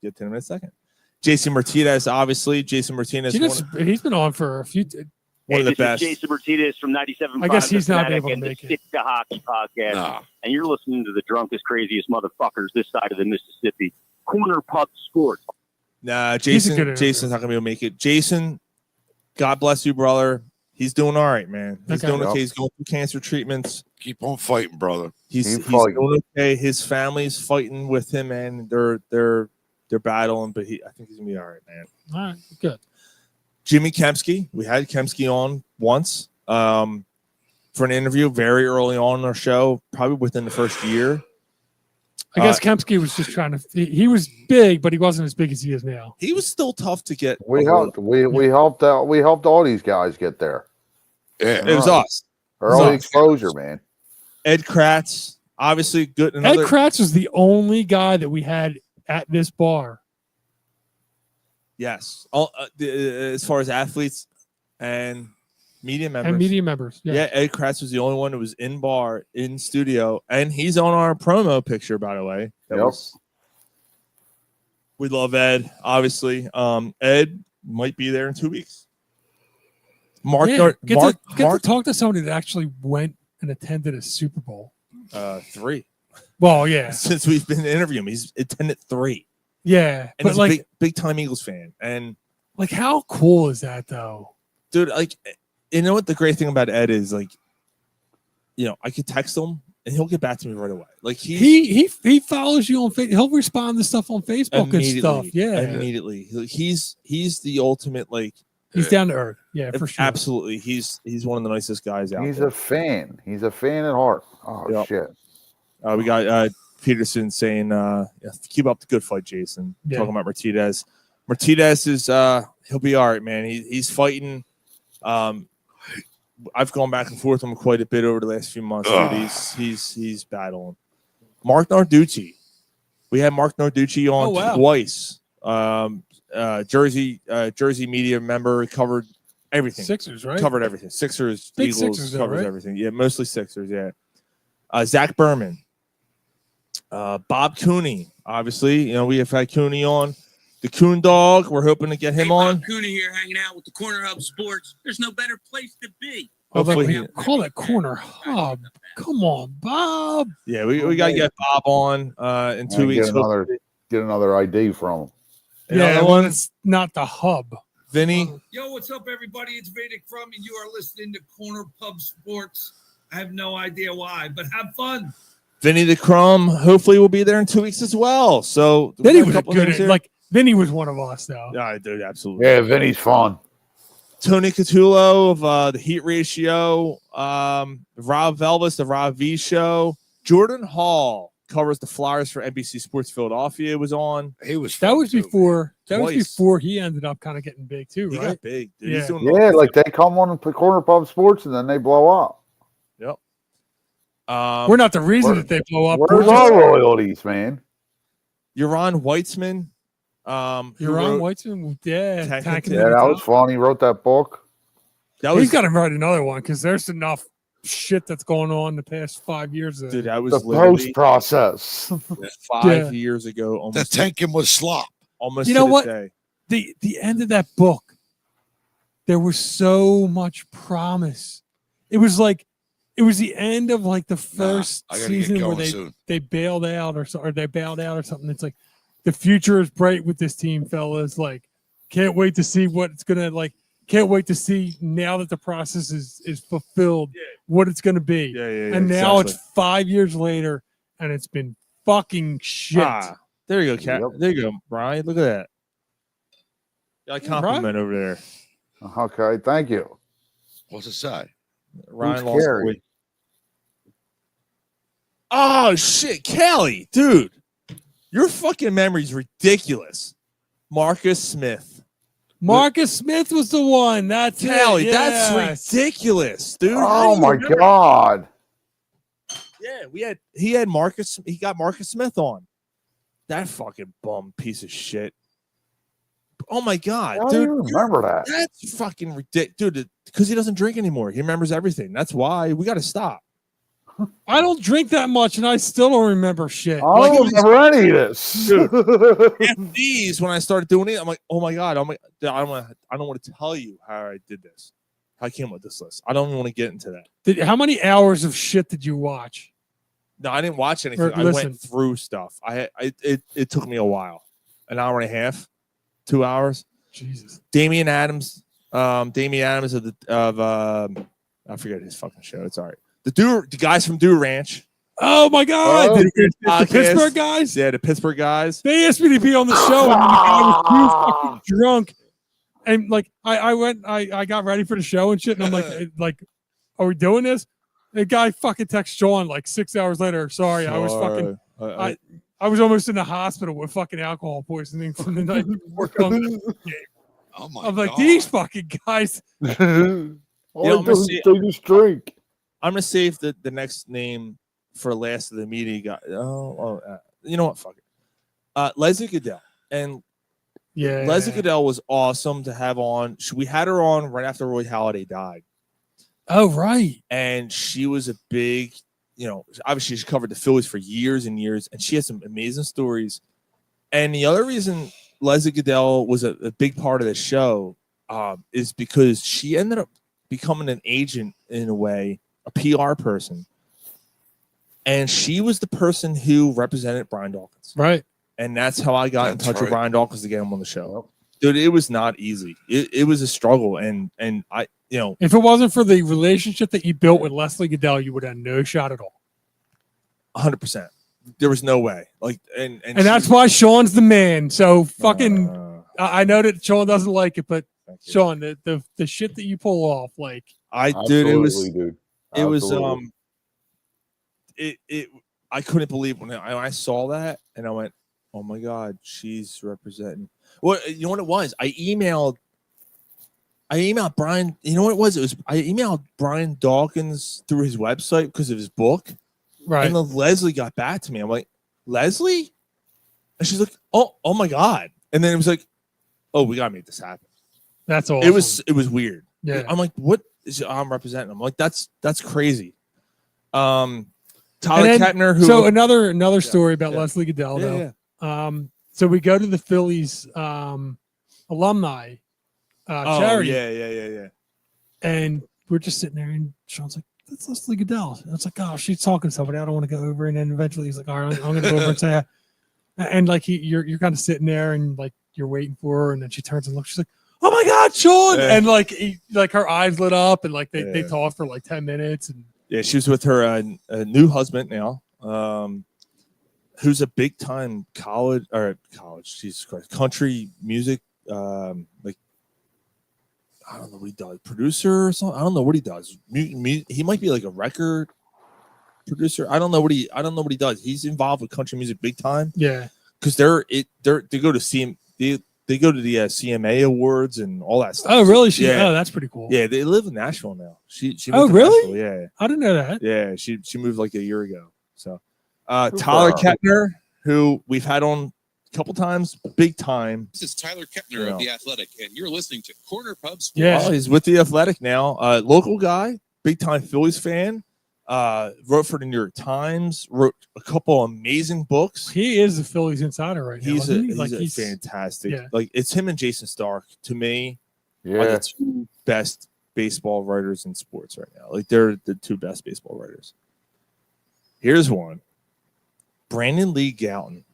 Get to him in a second. Jason Martinez, obviously. Jason Martinez. He's been on for a few. One of the best. Jason Martinez from 97.5. I guess he's not able to make it. Stick to Hockey podcast. And you're listening to the drunkest, craziest motherfuckers this side of the Mississippi. Corner Pub Sports. Nah, Jason's not going to be able to make it. Jason, God bless you, brother. He's doing all right, man. He's doing okay. He's going through cancer treatments. Keep on fighting, brother. He's doing okay. His family's fighting with him, and they're battling, but I think he's gonna be all right, man. All right, good. Jimmy Kempski, we had Kempski on once for an interview very early on in our show, probably within the first year. I guess Kempski was just trying to. He was big, but he wasn't as big as he is now. He was still tough to get. We helped all these guys get there. Yeah, it was us. Early exposure, man. Ed Kratz, obviously good. Ed Kratz was the only guy that we had at this bar. Yes, as far as athletes and media members. Yeah, Ed Kratz was the only one who was in bar, in studio, and he's on our promo picture, by the way. We love Ed, obviously. Ed might be there in 2 weeks. Get to talk to somebody that actually went and attended a Super Bowl. 3. Well, yeah. Since we've been interviewing him, he's attended 3. Yeah, and he's a big time Eagles fan. And how cool is that, though, dude? You know what the great thing about Ed is? I could text him and he'll get back to me right away. He follows you on Facebook. He'll respond to stuff on Facebook and stuff. Yeah, immediately. He's the ultimate He's down to earth. Yeah, for sure. Absolutely. He's one of the nicest guys out there. He's a fan. He's a fan at heart. Oh, shit. We got Peterson saying, keep up the good fight, Jason. Yeah. Talking about Martinez. Martinez is, he'll be all right, man. He's fighting. I've gone back and forth with him quite a bit over the last few months. He's battling. Mark Narducci. We had Mark Narducci on twice. Jersey media member, covered everything. Sixers, right? Covered everything. Sixers, Big Eagles, Sixers, covers right? everything. Yeah, mostly Sixers, yeah. Zach Berman. Bob Cooney, obviously. We have had Cooney on. The Coon Dog, we're hoping to get him on. Bob Cooney here hanging out with the Corner Hub Sports. There's no better place to be. Call that Corner Hub. Come on, Bob. Yeah, we got to get Bob on in 2 weeks. Get get another ID from him. Yeah, well, it's not the hub. Vinny. Yo, what's up, everybody? It's Vedic Crumb, and you are listening to Corner Pub Sports. I have no idea why, but have fun. Vinny the Crumb hopefully will be there in 2 weeks as well. So Vinny was like Vinny was one of us though. Yeah, dude, absolutely. Yeah, Vinny's fun. Tony Catullo of the Heat Ratio, Rob Velvis, the Rob V Show, Jordan Hall covers the Flyers for NBC Sports Philadelphia. Was on. He was. That was before. That was Twice. before he ended up kind of getting big too, He right? got big. Dude. Yeah. He's doing Yeah, like they come on and play Corner Pub Sports and then they blow up. Yep. We're not the reason that they blow up. Where's We're our just- royalties, man? Yaron Weitzman. Yaron Weitzman, yeah, Tanking Yeah, that was fun. He wrote that book. He's got to write another one because there's enough shit that's going on the past 5 years. Dude, that was The literally post process. 5 years ago. Almost The tanking was slop. Almost. You to know the what? day. The end of that book, there was so much promise. It was the end of like the first I gotta get season where going soon. they bailed out or they bailed out or something. It's like the future is bright with this team, fellas. Like, can't wait to see what it's gonna like. Can't wait to see now that the process is fulfilled, what it's gonna be. Yeah, and now exactly. it's 5 years later, and it's been fucking shit. Ah, there you go, Cat. There you go, Brian. Look at that. Got a compliment over there. Okay, thank you. What's it say? Ryan Who's lost Carey? weight. Oh shit, Kelly, dude, your fucking memory's ridiculous. Marcus Smith. Marcus Smith was the one. That's Kelly, it. that's ridiculous, dude. Oh my god. Yeah, he had Marcus. He got Marcus Smith on. That fucking bum piece of shit. Oh my god, How do dude! you remember that? That's fucking ridiculous, dude. Because he doesn't drink anymore. He remembers everything. That's why we got to stop. I don't drink that much, and I still don't remember shit. I don't remember any of this. Dude, these when I started doing it, I'm like, oh my god, I don't want to tell you how I did this. How I came up with this list. I don't even want to get into that. How many hours of shit did you watch? No, I didn't watch anything. Or I listen. went through stuff. It took me a while, an hour and a half, 2 hours. Jesus. Damian Adams of I forget his fucking show. It's all right. The guys from Do Ranch. Oh my god! Oh, the podcast. Pittsburgh guys. Yeah, the Pittsburgh guys. They asked me to be on the show, and I was too fucking drunk. And like I got ready for the show and shit, and I'm like, are we doing this? The guy fucking texts Sean like 6 hours later. Sorry, I was fucking. I was almost in the hospital with fucking alcohol poisoning from the night before coming to the game. Oh my I'm like, God. these fucking guys. All they just drink. I'm gonna save the next name for last of the media guy. You know what? Fuck it. Leslie Goodell. And Yeah. Leslie Goodell was awesome to have on. We had her on right after Roy Halladay died. Oh, right. And she was a big, obviously she covered the Phillies for years and years, and she had some amazing stories. And the other reason Leslie Goodell was a big part of the show is because she ended up becoming an agent in a way, a PR person. And she was the person who represented Brian Dawkins. Right. And that's how I got in That's touch with right. Brian Dawkins to get him on the show. Dude, it was not easy. It was a struggle. And I, If it wasn't for the relationship that you built with Leslie Goodell, you would have no shot at all. 100%. There was no way. And that's why Sean's the man. So fucking, I know that Sean doesn't like it, but Sean, the shit that you pull off, like I couldn't believe when I saw that, and I went, oh my God, she's representing. Well, you know what it was? I emailed Brian. You know what it was? I emailed Brian Dawkins through his website because of his book. Right. And then Leslie got back to me. I'm like, Leslie? And she's like, oh my God. And then it was like, oh, we gotta make this happen. That's all. It was weird. Yeah. I'm like, what is I'm representing? I'm like, that's crazy. Tyler Kettner, who so another story about Leslie Goodell, Yeah, though. So we go to the Phillies alumni charity. Yeah. And we're just sitting there, and Sean's like, that's Leslie Goodell. And it's like, oh, she's talking to somebody. I don't want to go over. And then eventually he's like, all right, I'm going to go over and say hi. And like you're kind of sitting there and like you're waiting for her, and then she turns and looks. She's like, "Oh my God, Sean!" Yeah. And like her eyes lit up, and like they talked for like 10 minutes. And yeah, she was with her new husband now, who's a big time college, Jesus Christ, country music, like I don't know what he does, producer or something. I don't know what he does. He might be like a record producer. I don't know what he does. He's involved with country music big time. Yeah, because they go to they go to the CMA awards and all that stuff. oh really? Yeah. Oh, that's pretty cool. Yeah, they live in Nashville now. She moved oh to really? Nashville, yeah. I didn't know that. Yeah, she moved like a year ago. So Tyler Kettner, who we've had on a couple times, big time. This is Tyler Kettner of The Athletic, and you're listening to Corner Pub Sports. Yeah, he's with The Athletic now. Local guy, big time Phillies fan. Wrote for the New York Times. Wrote a couple amazing books. He is the Phillies insider right now. He's fantastic. Yeah. Like it's him and Jason Stark to me. Yeah. Are the two best baseball writers in sports right now. Like they're the two best baseball writers. Here's one. Brandon Lee Gouton.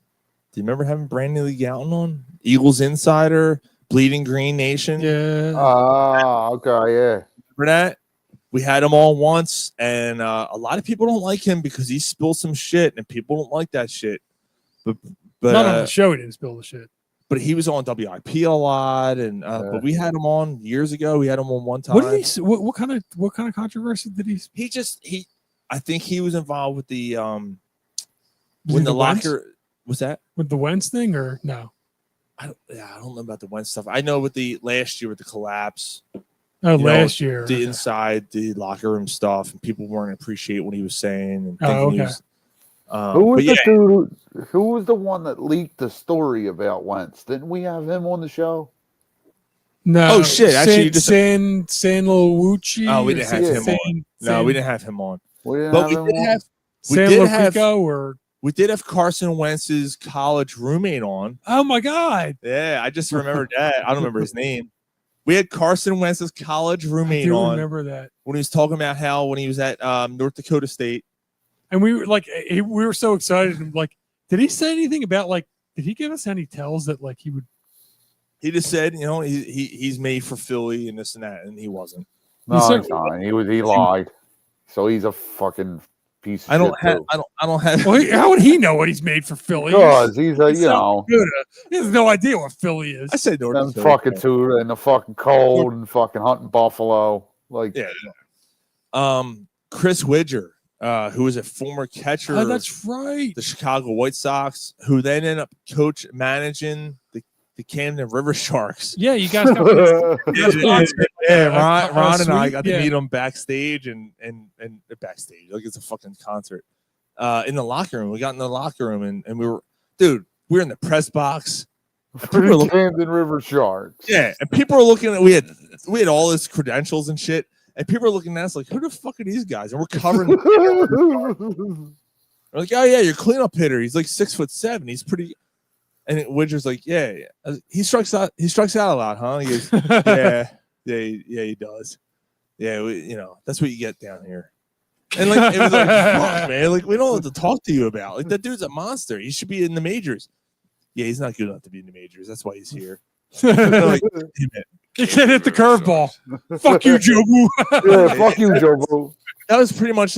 Do you remember having Brandon Lee Gouton on? Eagles Insider, Bleeding Green Nation. Yeah. Okay, yeah. Remember that? We had him on once, and a lot of people don't like him because he spilled some shit, and people don't like that shit. But not on the show, he didn't spill the shit. But he was on WIP a lot, and but we had him on years ago. We had him on one time. What did he? What kind of controversy did he? He I think he was involved with the Was when he the Wentz? locker was that With the Wentz thing or no? I don't know about the Wentz stuff. I know with the last year with the collapse. Oh, last year. The inside the locker room stuff, and people weren't appreciating what he was saying. And Oh, thinking he okay. was, Who was but the yeah, dude? Who was the one that leaked the story about Wentz? Didn't we have him on the show? No. Oh, shit, actually, you just- San Luucci. Oh, we didn't have him San, on. No, we didn't have him on. We didn't But have we him did on? have San Lucico or we did have Carson Wentz's college roommate on. oh my God. Yeah, I just remembered that. I don't remember his name. We had Carson Wentz's college I roommate do on remember that. when he was talking about how when he was at North Dakota State. And we were like, we were so excited. And like, did he say anything about like? Did he give us any tells that like he would? He just said, he's made for Philly and this and that, and he wasn't. No, he's not. He lied. So he's a fucking piece of I don't shit. have. too. I don't have. Well, how would he know what he's made for Philly? Because he's a, He's you so know, good. He has no idea what Philly is. I said North them Dakota. fucking two in the fucking cold and fucking hunting buffalo. Like, Yeah. Chris Widger, who was a former catcher Oh, of that's right. the Chicago White Sox, who then ended up managing the Camden River Sharks. Yeah, you guys got Yeah, Ron and I sweet. got to Yeah. meet him backstage and backstage, like it's a fucking concert. In the locker room, we got in the locker room and we were in the press box. for the Camden River Sharks. Yeah, and people are looking at we had all his credentials and shit, and people are looking at us like, who the fuck are these guys? And we're covering. We're like, oh yeah, your cleanup hitter. He's like 6'7". He's pretty. And Widger's like, yeah. He strikes out. He strikes out a lot, huh? He goes, yeah, he does. Yeah, that's what you get down here. And like, it was like, fuck, man. Like, we don't know what to talk to you about. Like, that dude's a monster. He should be in the majors. Yeah, he's not good enough to be in the majors. That's why he's here. Like, he can't hit the curveball. Fuck you, Jobu. Yeah, fuck you, Jobu. That was pretty much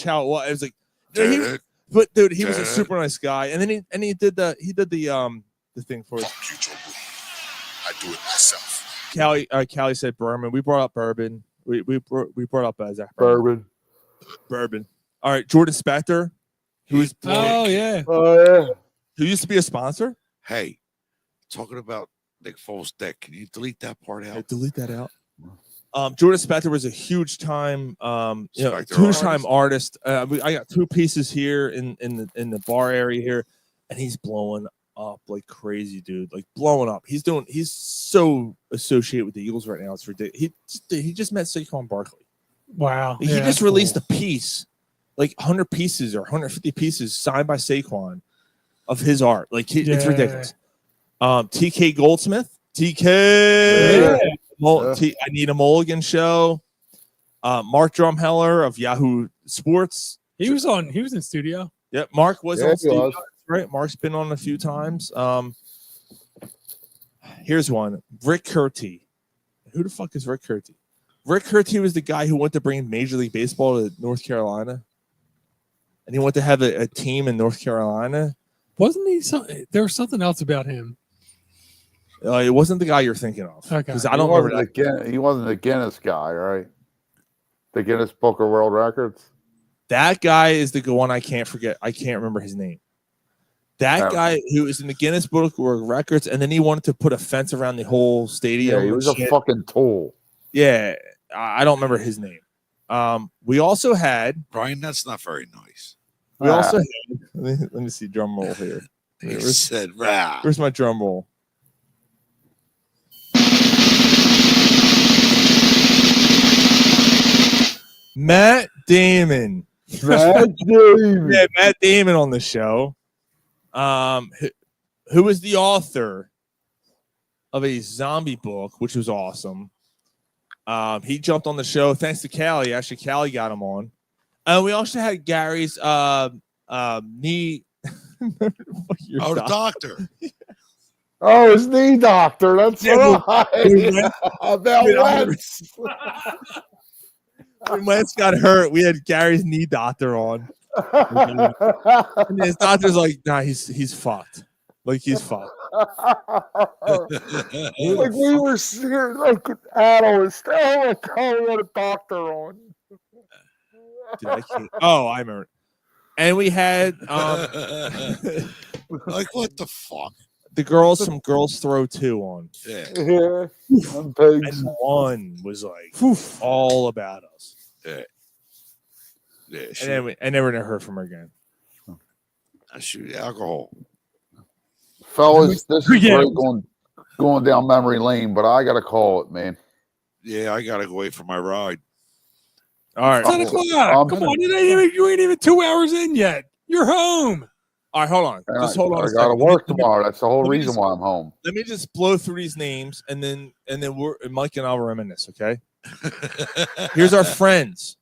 how it was. It was like, but dude, he was a super nice guy. And then he did the thing for us. I do it myself. Callie said Berman. We brought up Bourbon. We brought up Zach Bourbon. All right, Jordan Spector, who used to be a sponsor. Hey, talking about Nick Foles' deck. Can you delete that part out? Delete that out. Jordan Spector was a huge time, artist. I got two pieces here in the bar area here, and he's blowing up like crazy, dude. Like blowing up. He's so associated with the Eagles right now. It's ridiculous. He just met Saquon Barkley. Wow. He just released a piece, like 100 pieces or 150 pieces signed by Saquon of his art. Like it's ridiculous. TK Goldsmith. TK. I Need a Mulligan show. Mark Drumheller of Yahoo Sports. He was in studio. Yep, Mark was on studio. That's right? Mark's been on a few times. Here's one. Rick Curti. Who the fuck is Rick Curti? Rick Curti was the guy who went to bring Major League Baseball to North Carolina. And he went to have a team in North Carolina. Wasn't he? There was something else about him. It wasn't the guy you're thinking of. Okay. Because I don't remember that. He wasn't the Guinness guy, right? The Guinness Book of World Records. That guy is the one I can't forget. I can't remember his name. That guy who was in the Guinness Book of World Records, and then he wanted to put a fence around the whole stadium. Yeah, he was a fucking tool. Yeah, I don't remember his name. We also had Brian. That's not very nice. We also had, let me see drum roll here. He said, "Rah." Where's my drum roll? Matt Damon. Matt Damon. Yeah, Matt Damon on the show. Who was the author of a zombie book, which was awesome. He jumped on the show thanks to Callie. Actually, Callie got him on. We also had Gary's knee. The doctor. Oh, his knee doctor. That's right. When Lance got hurt, we had Gary's knee doctor on. And his doctor's like, nah, he's fucked. Like he's fucked. Like we were here, like Adam was still like, oh, we had a doctor on. Dude, I can't. Oh, I remember. And we had like what the fuck? The girls from Girls Throw 2 on. Yeah. And one was like all about us. Yeah. Yeah. And then I never heard from her again. I shoot alcohol. Fellas, this is great going down memory lane, but I gotta call it, man. Yeah, I gotta go wait for my ride. All right. 10 o'clock. Come on, you ain't even 2 hours in yet. You're home. All right, hold on. Just hold on. I gotta work tomorrow. That's the whole reason why I'm home. Let me just blow through these names, and then Mike and I'll reminisce. Okay. Here's our friends.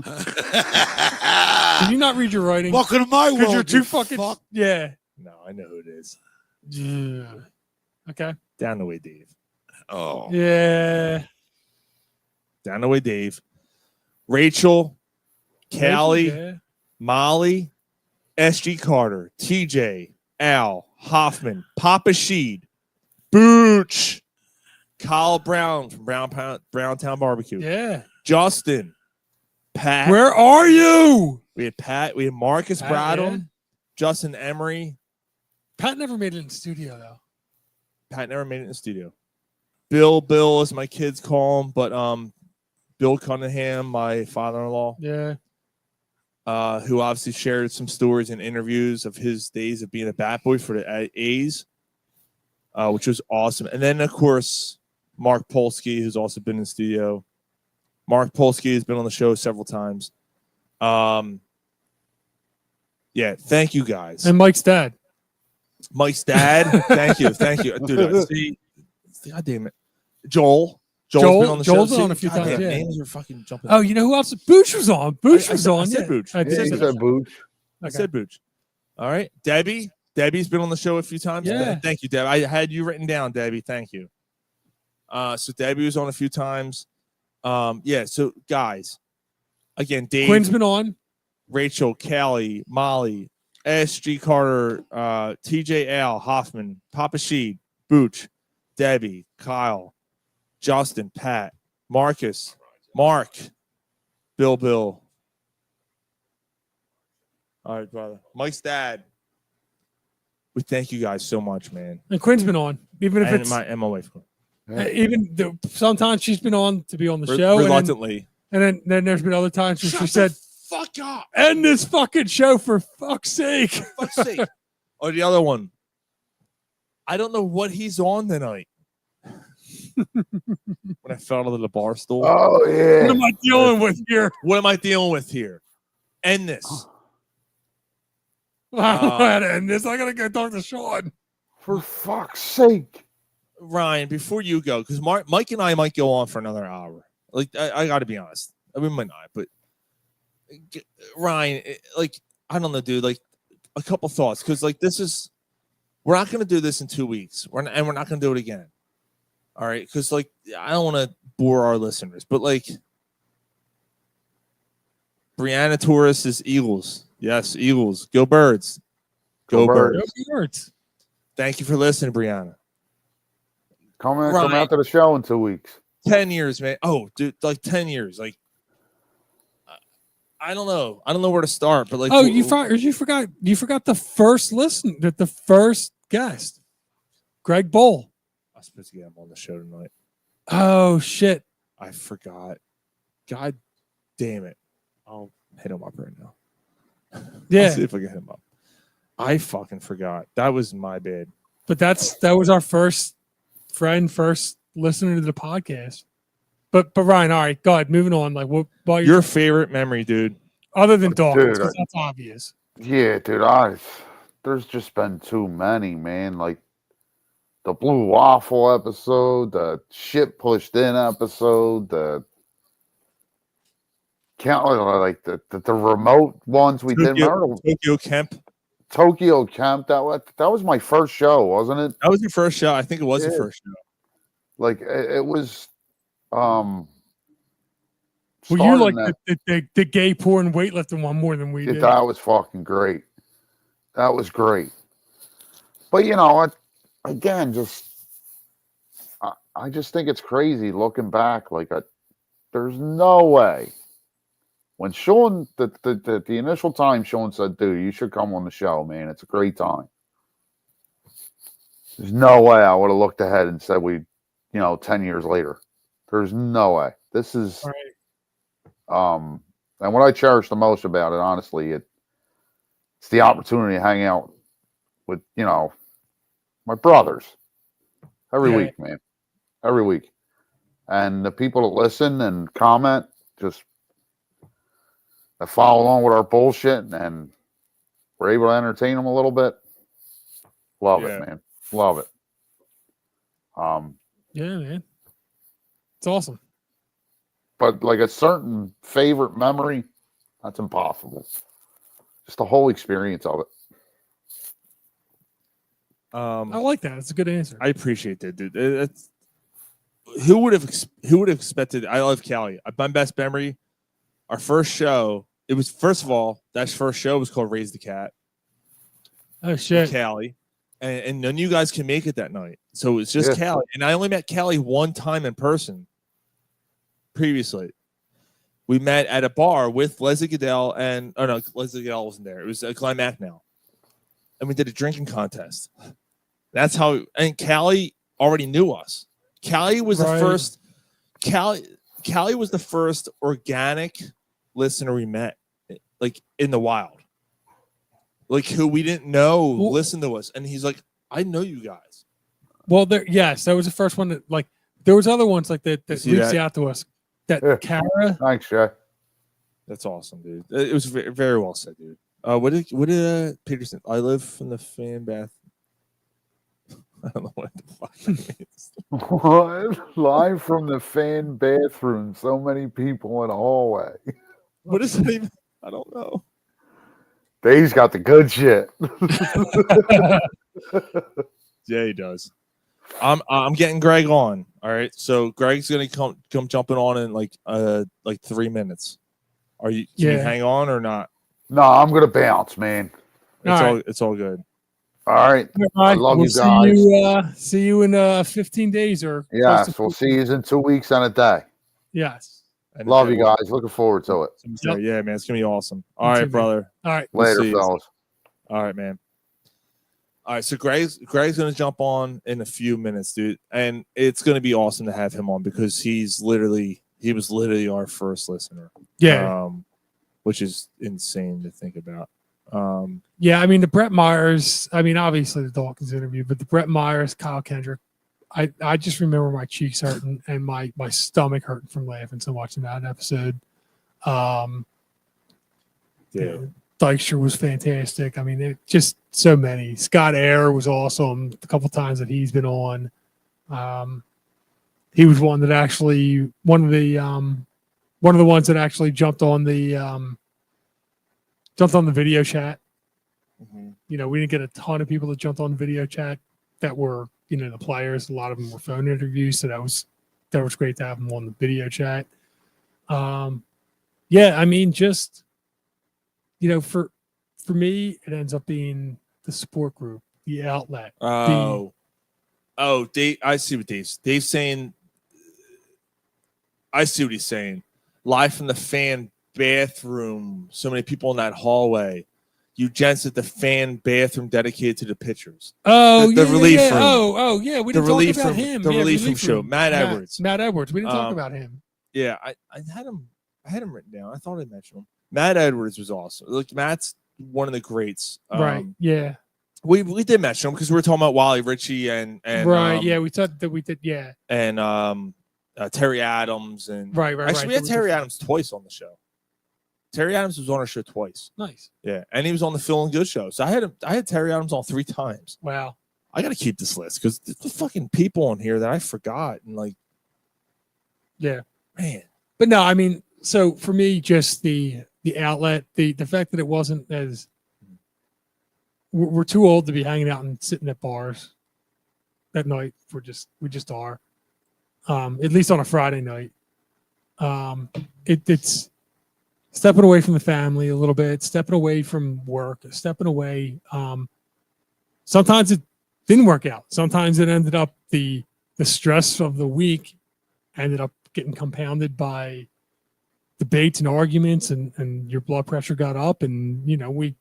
Can you not read your writing? Welcome to my world. Because you're too fucking. Yeah. No, I know who it is. Yeah. Okay. Down the way, Dave. Oh. Yeah. Down the way, Dave. Rachel, Callie, Yeah. Molly, SG Carter, TJ, Al, Hoffman, Papa Sheed, Booch, Kyle Brown from Browntown Barbecue. Yeah. Justin, Pat. Where are you? We had Pat. We had Marcus Pat, Bradham, yeah. Justin Emery. Pat never made it in the studio, though. Pat never made it in the studio. Bill, as my kids call him, but Bill Cunningham, my father-in-law. Yeah. Who obviously shared some stories and interviews of his days of being a bat boy for the A's, which was awesome. And then, of course, Mark Polsky, who's also been in the studio. Mark Polsky has been on the show several times. Yeah, thank you guys. And Mike's dad. Mike's dad, thank you, dude. See, God damn it, Joel's been on the show. Joel's been on a few times. Damn, Yeah. names are fucking jumping. Oh, you know who else? Booch was on. Booch was on. I said yeah. Booch. I He did. said Booch. I said Booch. All right, Debbie's been on the show a few times. Yeah. Thank you, Deb. I had you written down, Debbie. Thank you. So Debbie was on a few times. Yeah. So guys, again, Dave, Quinn's been on. Rachel, Callie, Molly, SG Carter, TJ Al, Hoffman, Papa Sheed, Booch, Debbie, Kyle, Justin, Pat, Marcus, Mark, Bill. All right, brother. Mike's dad. We thank you guys so much, man. And Quinn's been on. Even if And it's my wife. sometimes she's been on to be on the show. Reluctantly. And then there's been other times where she said, fuck up. End this fucking show for fuck's sake. Fuck's sake. Or the other one. I don't know what he's on tonight. When I fell out of the bar stool. Oh, yeah. What am I dealing with here? What am I dealing with here? End this. I don't know how to end this. I gotta go talk to Sean. For fuck's sake. Ryan, before you go, because Mike and I might go on for another hour. Like I got to be honest. We might not, but Ryan, like, I don't know, dude. Like, a couple thoughts, because like we're not going to do this in 2 weeks. We're not going to do it again. All right, because like I don't want to bore our listeners, but like Brianna Torres is Eagles. Yes, Eagles. Go Birds. Go Birds. Go Birds. Thank you for listening, Brianna. Come out to the show in 2 weeks. 10 years, man. Oh, dude, like 10 years. Like, I don't know. I don't know where to start, but like, you forgot the first the first guest, Greg Bowl. I was supposed to get him on the show tonight. Oh shit! I forgot. God damn it! I'll hit him up right now. Yeah, I'll see if I can hit him up. I fucking forgot. That was my bad. But that was our first listener to the podcast. But Ryan, all right, go ahead. Moving on. Like, what about your favorite memory, dude? Other than Dawkins, Dude, that's obvious. Yeah, dude. There's just been too many, man. Like the Blue Waffle episode, the shit pushed in episode, the remote ones we did. Tokyo Camp. Tokyo Camp. That was my first show, wasn't it? That was your first show. I think it was your first show. Like it was. Well, you like the gay porn weightlifting one more than we did. That was fucking great. That was great. But again, I just think it's crazy looking back. Like, there's no way. When Sean, the initial time Sean said, "Dude, you should come on the show, man. It's a great time." There's no way I would have looked ahead and said 10 years later. There's no way. This is, and what I cherish the most about it, honestly, it's the opportunity to hang out with, my brothers every week, man, every week. And the people that listen and comment, just that follow along with our bullshit, and we're able to entertain them a little bit. Love it, man. Love it. Yeah, man. It's awesome. But like a certain favorite memory, that's impossible. Just the whole experience of it. I like that. It's a good answer. I appreciate that, dude. Who would have expected? I love Callie. My best memory, our first show. It was, first of all, that first show was called Raise the Cat. Oh shit, Callie, and none of you guys can make it that night, so it's just Callie. And I only met Callie one time in person. Previously, we met at a bar with Leslie Goodell and Leslie Goodell wasn't there. It was Glenn Macnell, and we did a drinking contest. That's how. And Callie already knew us. Callie was the first. Callie was the first organic listener we met, like in the wild, like who we didn't know listened to us, and he's like, "I know you guys." Well, that was the first one that, like, there was other ones like that reached out to us. That Kara. Thanks, Jay. That's awesome, dude. It was very, very well said, dude. What did Peterson? I live from the fan bath. I don't know what the fuck that means. What? Live from the fan bathroom. So many people in a hallway. What is that even? I don't know. Dave's got the good shit. Yeah, he does. I'm getting Greg on. All right, so Greg's gonna come jumping on in like 3 minutes. Are you? Can you hang on or not? No, I'm gonna bounce, man. It's all good. All right. I love you guys. See you in 15 days or yes. We'll see you in 2 weeks on a day. Yes. Love you guys. Looking forward to it. Yeah, man, it's gonna be awesome. All right, brother. All right. Later, fellas. All right, man. All right, so Greg's gonna jump on in a few minutes, dude, and it's gonna be awesome to have him on because he was literally our first listener. Yeah, which is insane to think about. Yeah, I mean the Brett Myers. I mean, obviously the Dawkins interview, but the Brett Myers, Kyle Kendrick. I just remember my cheeks hurting and my stomach hurting from laughing so much in that episode. Dykstra was fantastic. I mean, just so many. Scott Air was awesome. A couple times that he's been on. He was one of the ones that actually jumped on the jumped on the video chat. Mm-hmm. You know, we didn't get a ton of people that jumped on the video chat that were, you know, the players. A lot of them were phone interviews, so that was great to have them on the video chat. Yeah, I mean, just, you know, for me, it ends up being the support group, the outlet. Oh, Dave, I see what Dave's saying. I see what he's saying. Live from the fan bathroom. So many people in that hallway. You gents at the fan bathroom dedicated to the pitchers. Oh, the relief room. Oh, yeah. We didn't talk about room, him. The Yeah, relief room show. Matt Edwards. Matt Edwards. We didn't talk about him. Yeah, I had him written down. I thought I mentioned him. Matt Edwards was awesome. Like, Matt's one of the greats. Right. Yeah. We did mention him because we were talking about Wally Ritchie and right. Yeah, we thought that we did. Yeah. And Terry Adams and right. Actually, we had Terry Adams twice on the show. Terry Adams was on our show twice. Nice. Yeah, and he was on the Phil and Good show. So I had Terry Adams on 3 times. Wow. I got to keep this list because the fucking people on here that I forgot and like. Yeah. Man. But no, I mean, so for me, just the outlet, the fact that it wasn't as we're too old to be hanging out and sitting at bars at night. We just are. At least on a Friday night. It's stepping away from the family a little bit, stepping away from work, stepping away. Sometimes it didn't work out. Sometimes it ended up the stress of the week ended up getting compounded by debates and arguments, and your blood pressure got up, and you know we've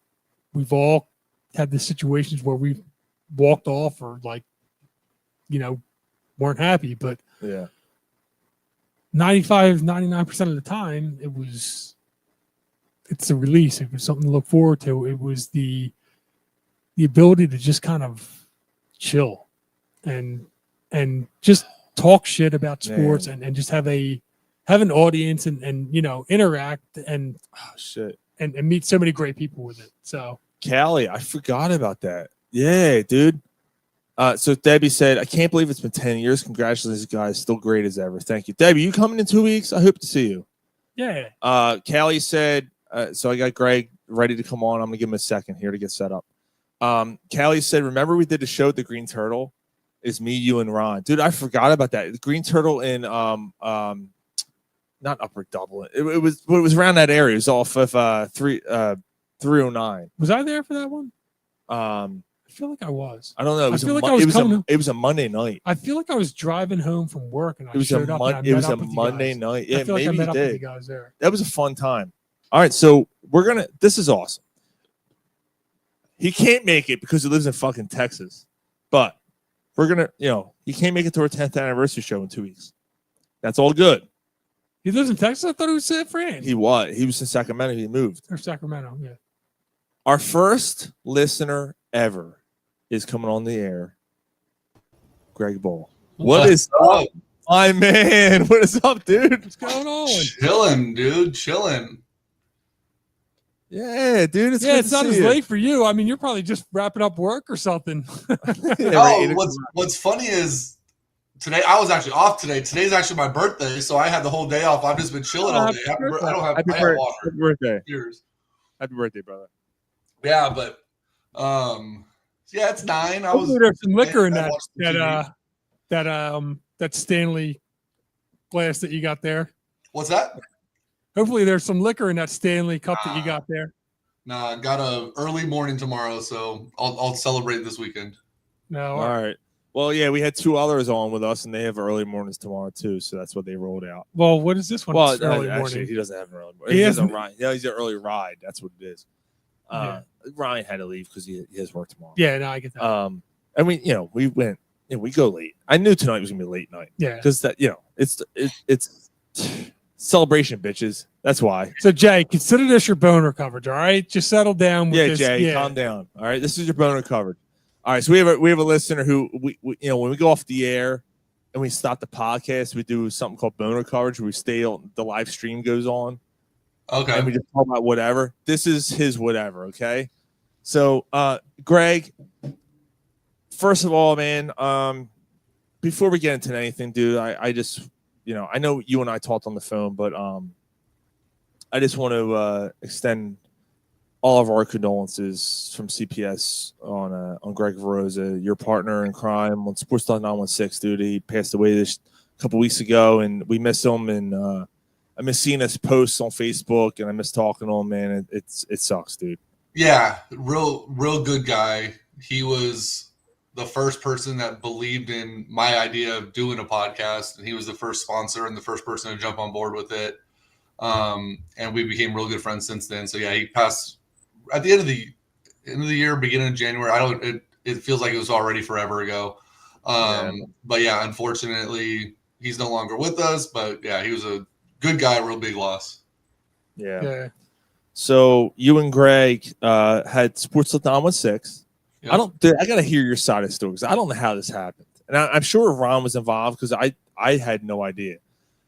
all had the situations where we've walked off or like, you know, weren't happy, but yeah, 99% of the time it's a release. It was something to look forward to. It was the ability to just kind of chill and just talk shit about sports and just have an audience and you know, interact and and meet so many great people with it. So Callie, I forgot about that. Yeah, dude. So Debbie said, I can't believe it's been 10 years. Congratulations, guys. Still great as ever. Thank you. Debbie, you coming in 2 weeks? I hope to see you. Yeah. Callie said, so I got Greg ready to come on. I'm going to give him a second here to get set up. Callie said, remember we did a show at the Green Turtle? It's me, you, and Ron. Dude, I forgot about that. The Green Turtle in not Upper Dublin. It was around that area. It was off of 309. Was I there for that one? I feel like I was. I don't know. It was a Monday night. I feel like I was driving home from work and I It was showed a up. It was a Monday night. Yeah, I feel like maybe I met up you with did. you guys there. That was a fun time. All right, so this is awesome. He can't make it because he lives in fucking Texas, but he can't make it to our 10th anniversary show in 2 weeks. That's all good. He lives in Texas? I thought he was in France. He was in Sacramento. He moved. Or Sacramento, yeah. Our first listener ever is coming on the air. Greg Bull. What is up? My man. What is up, dude? What's going on? Chilling, dude. Chilling. Yeah, dude. It's not as late for you. I mean, you're probably just wrapping up work or something. What's funny is today I was actually off today. Today's actually my birthday, so I had the whole day off. I've just been chilling all day. I don't have water. Happy birthday. Cheers. Happy birthday, brother. Yeah, but yeah, it's 9. Hopefully there's some liquor in that Stanley glass that you got there. What's that? Hopefully there's some liquor in that Stanley cup that you got there. Nah, got a early morning tomorrow, so I'll celebrate this weekend. No. All right. Well, yeah, we had 2 others on with us, and they have early mornings tomorrow too, so that's what they rolled out. Well, what is this one? Well, early actually, morning. he doesn't have an early morning. He's an early ride. That's what it is. Ryan had to leave because he has work tomorrow. Yeah, no, I get that. And we went. We go late. I knew tonight was gonna be a late night. Yeah, because it's celebration, bitches. That's why. So Jay, consider this your boner coverage. All right, just settle down. With this. Jay, calm down. All right, this is your boner coverage. All right, so we have a listener who we when we go off the air and we stop the podcast, we do something called boner coverage where we stay on the live stream goes on. Okay. And we just talk about whatever. This is his whatever, okay? So, Greg, first of all, man, before we get into anything, dude, I just, I know you and I talked on the phone, but I just want to extend all of our condolences from CPS on Greg Rosa, your partner in crime on Sports 916, dude. He passed away this couple weeks ago, and we miss him. And I miss seeing his posts on Facebook, and I miss talking to him, man. It sucks, dude. Yeah, real good guy. He was the first person that believed in my idea of doing a podcast, and he was the first sponsor and the first person to jump on board with it. And we became real good friends since then. So yeah, he passed at the end of the year, beginning of January. It feels like it was already forever ago. But yeah, unfortunately, he's no longer with us. But yeah, he was a good guy, real big loss. Yeah. So you and Greg had Sports 916. Yep. I got to hear your side of the story because I don't know how this happened, and I'm sure Ron was involved because I had no idea.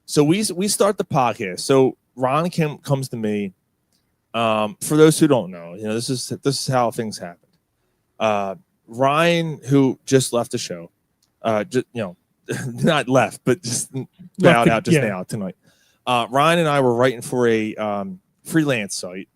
So we start the podcast. So Ron comes to me. For those who don't know, this is how things happen. Ryan, who just left the show, not left, but just bowed out just now tonight. Ryan and I were writing for a freelance site,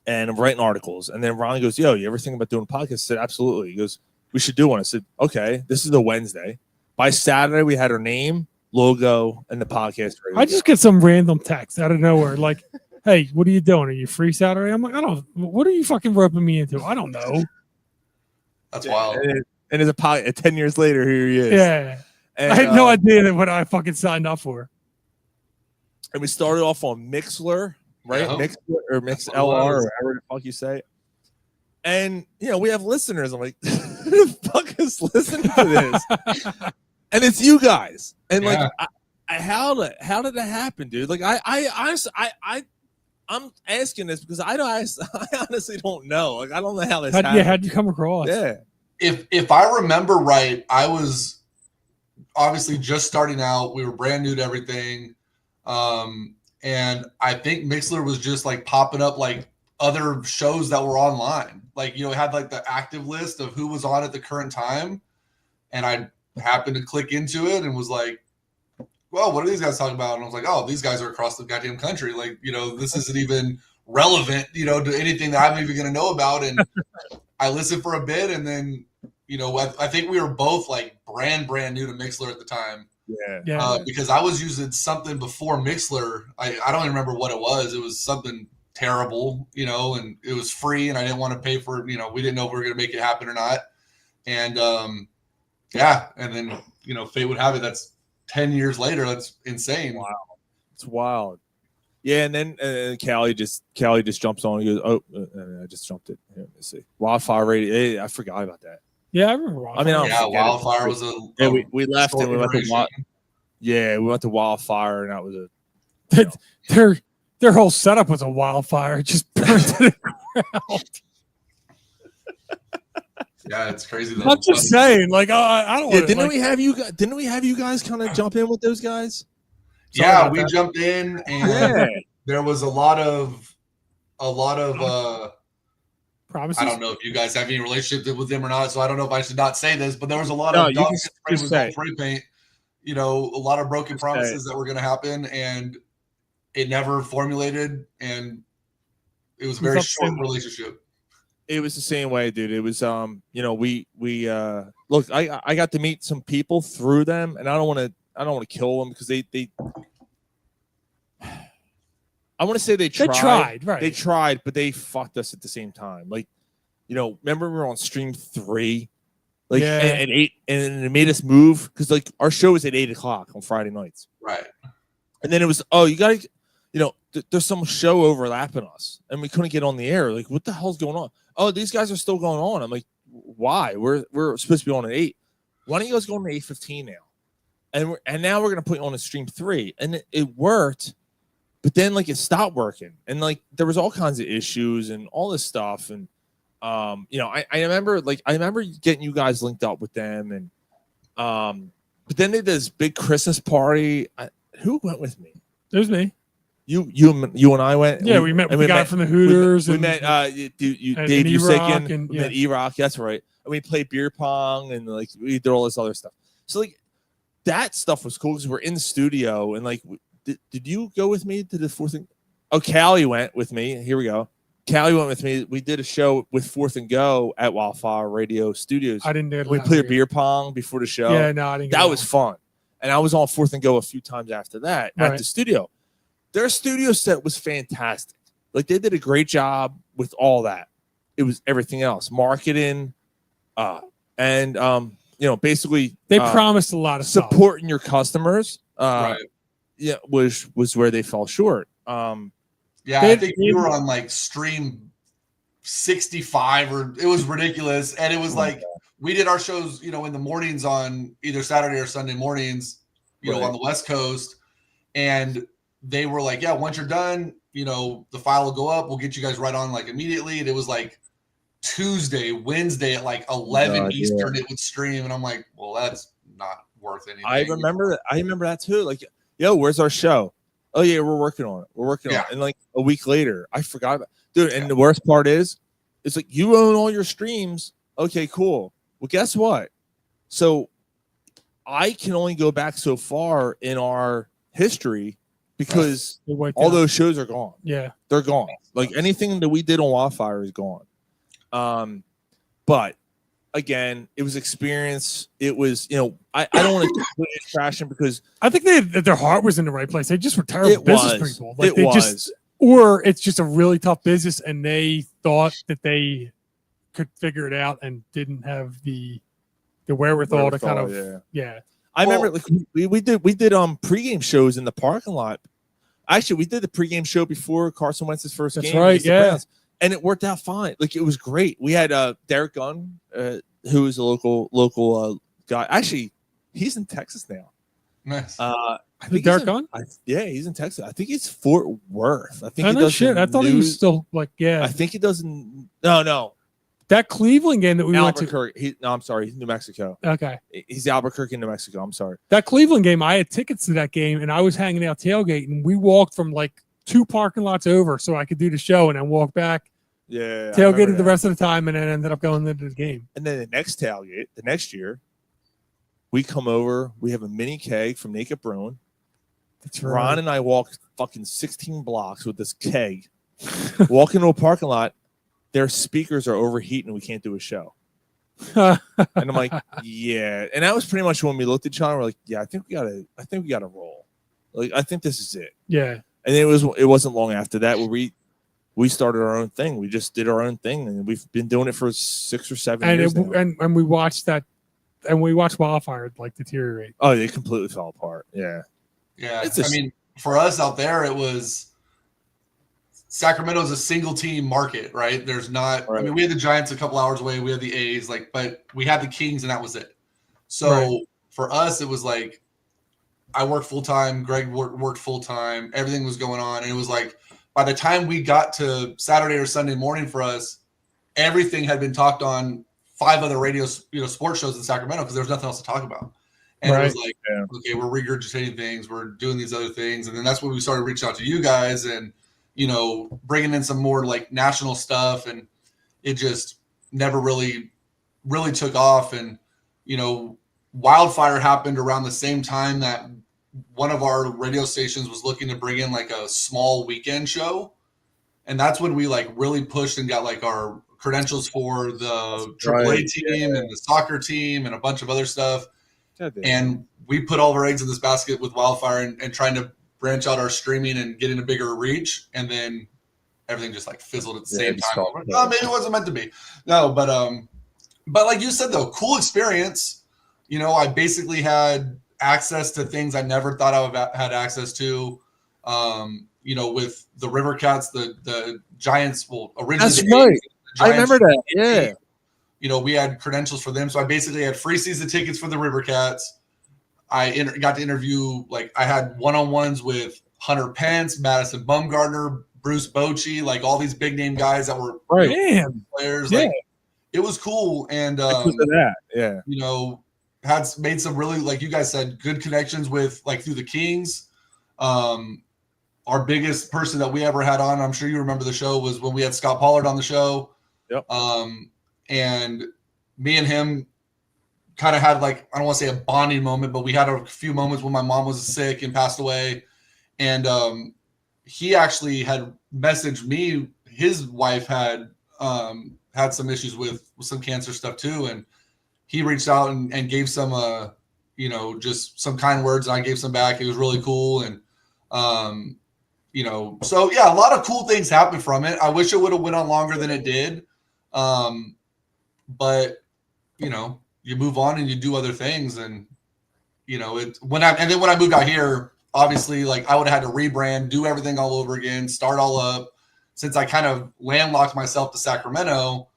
and I'm writing articles. And then Ron goes, "Yo, you ever think about doing a podcast?" I said, "Absolutely." He goes, "We should do one." I said, "Okay." This is a Wednesday. By Saturday, we had our name, logo, and the podcast ready. I just get some random text out of nowhere, like, "Hey, what are you doing? Are you free Saturday?" I'm like, "I don't. What are you fucking roping me into? I don't know." That's wild. And as a 10 years later, here he is. Yeah, and, I had no idea that what I fucking signed up for. And we started off on Mixler, right? Yeah. Mixler or MixLR or however the fuck you say it. And we have listeners. I'm like, who the fuck is listening to this? And it's you guys. And like, how did that happen, dude? Like, I'm asking this because I honestly don't know. Like, I don't know how this happened. Yeah, how'd you come across? Yeah. If I remember right, I was obviously just starting out. We were brand new to everything. And I think Mixler was just like popping up like other shows that were online. Like, it had like the active list of who was on at the current time. And I happened to click into it and was like, well, what are these guys talking about? And I was like, oh, these guys are across the goddamn country. Like, this isn't even relevant, to anything that I'm even going to know about. And I listened for a bit, and then, I think we were both like brand new to Mixler at the time. Yeah. Because I was using something before Mixler. I don't even remember what it was. It was something terrible, and it was free, and I didn't want to pay for it. We didn't know if we were going to make it happen or not. And and then, fate would have it. That's 10 years later. That's insane. Wow. It's wild. Yeah. And then Callie just jumps on. He goes, "Oh, I just jumped it. Here, let me see. Wildfire Radio. Hey, I forgot about that. Yeah, I remember Wildfire. Wildfire was a we left and we went to we went to Wildfire, and that was their whole setup was a wildfire. It just burned to the ground. Yeah, it's crazy though. I'm just saying, like, I don't. Didn't we have you guys kind of jump in with those guys? Yeah, we jumped in, and there was a lot of promises. I don't know if you guys have any relationship with them or not, so I don't know if I should not say this, but there was a lot of spray paint. A lot of broken promises that were going to happen, and it never formulated, and it was a very short relationship. It was the same way, dude. It was we look, I got to meet some people through them, and I don't want to kill them because they I want to say they tried, right? They tried, but they fucked us at the same time. Like, remember we were on stream 3, like at 8, and it made us move because like our show was at 8:00 on Friday nights, right? And then it was, oh, you gotta, there's some show overlapping us, and we couldn't get on the air. Like, what the hell's going on? Oh, these guys are still going on. I'm like, why? We're supposed to be on at 8. Why don't you guys go on to 8:15 now? And now we're gonna put you on a stream 3, and it worked. But then, like, it stopped working, and like there was all kinds of issues and all this stuff, and I remember getting you guys linked up with them, and but then they did this big Christmas party. Who went with me? It was me. You and I went. Yeah, we met with the guy from the Hooters. We met Dave Usick and met E-Rock. That's right. And we played beer pong, and like we did all this other stuff. So like that stuff was cool because we're in the studio, and like. Did you go with me to the fourth thing? Oh, Callie went with me. Here we go. Callie went with me. We did a show with Fourth and Go at Wildfire Radio Studios. I didn't do it. We played a beer pong before the show. Yeah, no, I didn't. That was fun. And I was on Fourth and Go a few times after that at Right. the studio. Their studio set was fantastic. Like they did a great job with all that. It was everything else, marketing, and basically They promised a lot of stuff. supporting your customers. Right. Yeah, was where they fell short. Yeah, I think you were on like stream 65 or it was ridiculous. And it was like we did our shows, in the mornings on either Saturday or Sunday mornings, on the West Coast. And they were like, yeah, once you're done, the file will go up. We'll get you guys right on like immediately. And it was like Tuesday, Wednesday at like 11 Eastern, it would stream. And I'm like, well, that's not worth anything. I remember that too. Like, yo, where's our show? Oh yeah, we're working on it. We're working on it. And like a week later, I forgot about dude. And the worst part is, it's like you own all your streams. Okay, cool. Well, guess what? So I can only go back so far in our history because all those shows are gone. Yeah, they're gone. Like anything that we did on Wildfire is gone. But again, it was experience. It was, I don't want to put it crashing because I think their heart was in the right place. They just were terrible business people. Like or it's just a really tough business, and they thought that they could figure it out and didn't have the wherewithal to kind of I remember like we did pregame shows in the parking lot. Actually, we did the pregame show before Carson Wentz's first game. That's right, against the yeah. Browns, and it worked out fine. Like it was great. We had Derek Gunn, who is a local guy. Actually, he's in Texas now. Nice. I think Derek Gunn? He's in Texas. I think he's Fort Worth. I think I he know does shit. I thought he was still like I think he doesn't. No. That Cleveland game that we went to. Albuquerque. I'm sorry. He's New Mexico. Okay. He's Albuquerque, New Mexico. I'm sorry. That Cleveland game, I had tickets to that game, and I was hanging out tailgating. And we walked from like 2 parking lots over so I could do the show, and then walk back. Yeah. Tailgated the rest of the time, and then ended up going into the game. And then the next tailgate, the next year, we come over. We have a mini keg from Naked Brewing. That's Ron right. and I walked fucking 16 blocks with this keg. Walk into a parking lot. Their speakers are overheating. We can't do a show. And I'm like, yeah. And that was pretty much when we looked at each other. We're like, yeah, I think we gotta roll. Like, I think this is it. Yeah. And it wasn't long after that where we started our own thing. We just did our own thing, and we've been doing it for 6 or 7 years now. And we watched that, and we watched Wildfire like deteriorate. Oh, they completely fell apart. Yeah. Yeah. For us out there, it was Sacramento is a single team market, right? There's not, I mean, we had the Giants a couple hours away. We had the A's, but we had the Kings, and that was it. So for us, it was like, I worked full time. Greg worked full time. Everything was going on. And it was like, by the time we got to Saturday or Sunday morning for us, everything had been talked on 5 other radio, sports shows in Sacramento because there was nothing else to talk about. And it was like, okay, we're regurgitating things. We're doing these other things. And then that's when we started reaching out to you guys and, bringing in some more like national stuff. And it just never really took off. And, Wildfire happened around the same time that one of our radio stations was looking to bring in like a small weekend show. And that's when we like really pushed and got like our credentials for the AAA team and the soccer team and a bunch of other stuff. And we put all of our eggs in this basket with Wildfire and trying to branch out our streaming and getting a bigger reach. And then everything just like fizzled at the same time. Oh, maybe it wasn't meant to be. No, but like you said, though, cool experience. I basically had access to things I never thought I would have had access to. With the River Cats, the Giants. Well, originally, that's right. I remember that. Yeah. We had credentials for them, so I basically had free season tickets for the River Cats. I got to interview, I had one-on-ones with Hunter Pence, Madison Bumgarner, Bruce Bochy, like all these big name guys that were players. Yeah. Like, it was cool, and because of that, yeah. Had made some really, like you guys said, good connections with through the Kings. Our biggest person that we ever had on, I'm sure you remember the show, was when we had Scott Pollard on the show. Yep. And me and him kind of had I don't want to say a bonding moment, but we had a few moments when my mom was sick and passed away. And he actually had messaged me his wife had had some issues with some cancer stuff too, and he reached out and gave some just some kind words, and I gave some back. It was really cool, and so yeah, a lot of cool things happened from it. I wish it would have went on longer than it did, but you move on and you do other things, and when I moved out here, obviously, like I would have had to rebrand, do everything all over again, start all up. Since I kind of landlocked myself to Sacramento,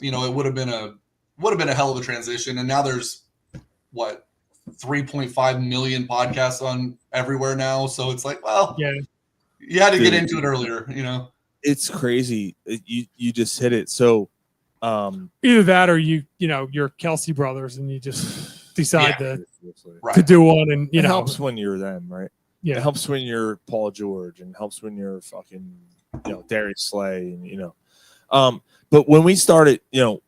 it would have been a hell of a transition. And now there's 3.5 million podcasts on everywhere now. So it's like, well, yeah, you had to get into it earlier, It's crazy. You just hit it. So either that or you're Kelsey brothers and you just decide to Right. do one, and it helps when you're them, right? Yeah. It helps when you're Paul George, and helps when you're fucking Darius Slay, and but when we started, Greg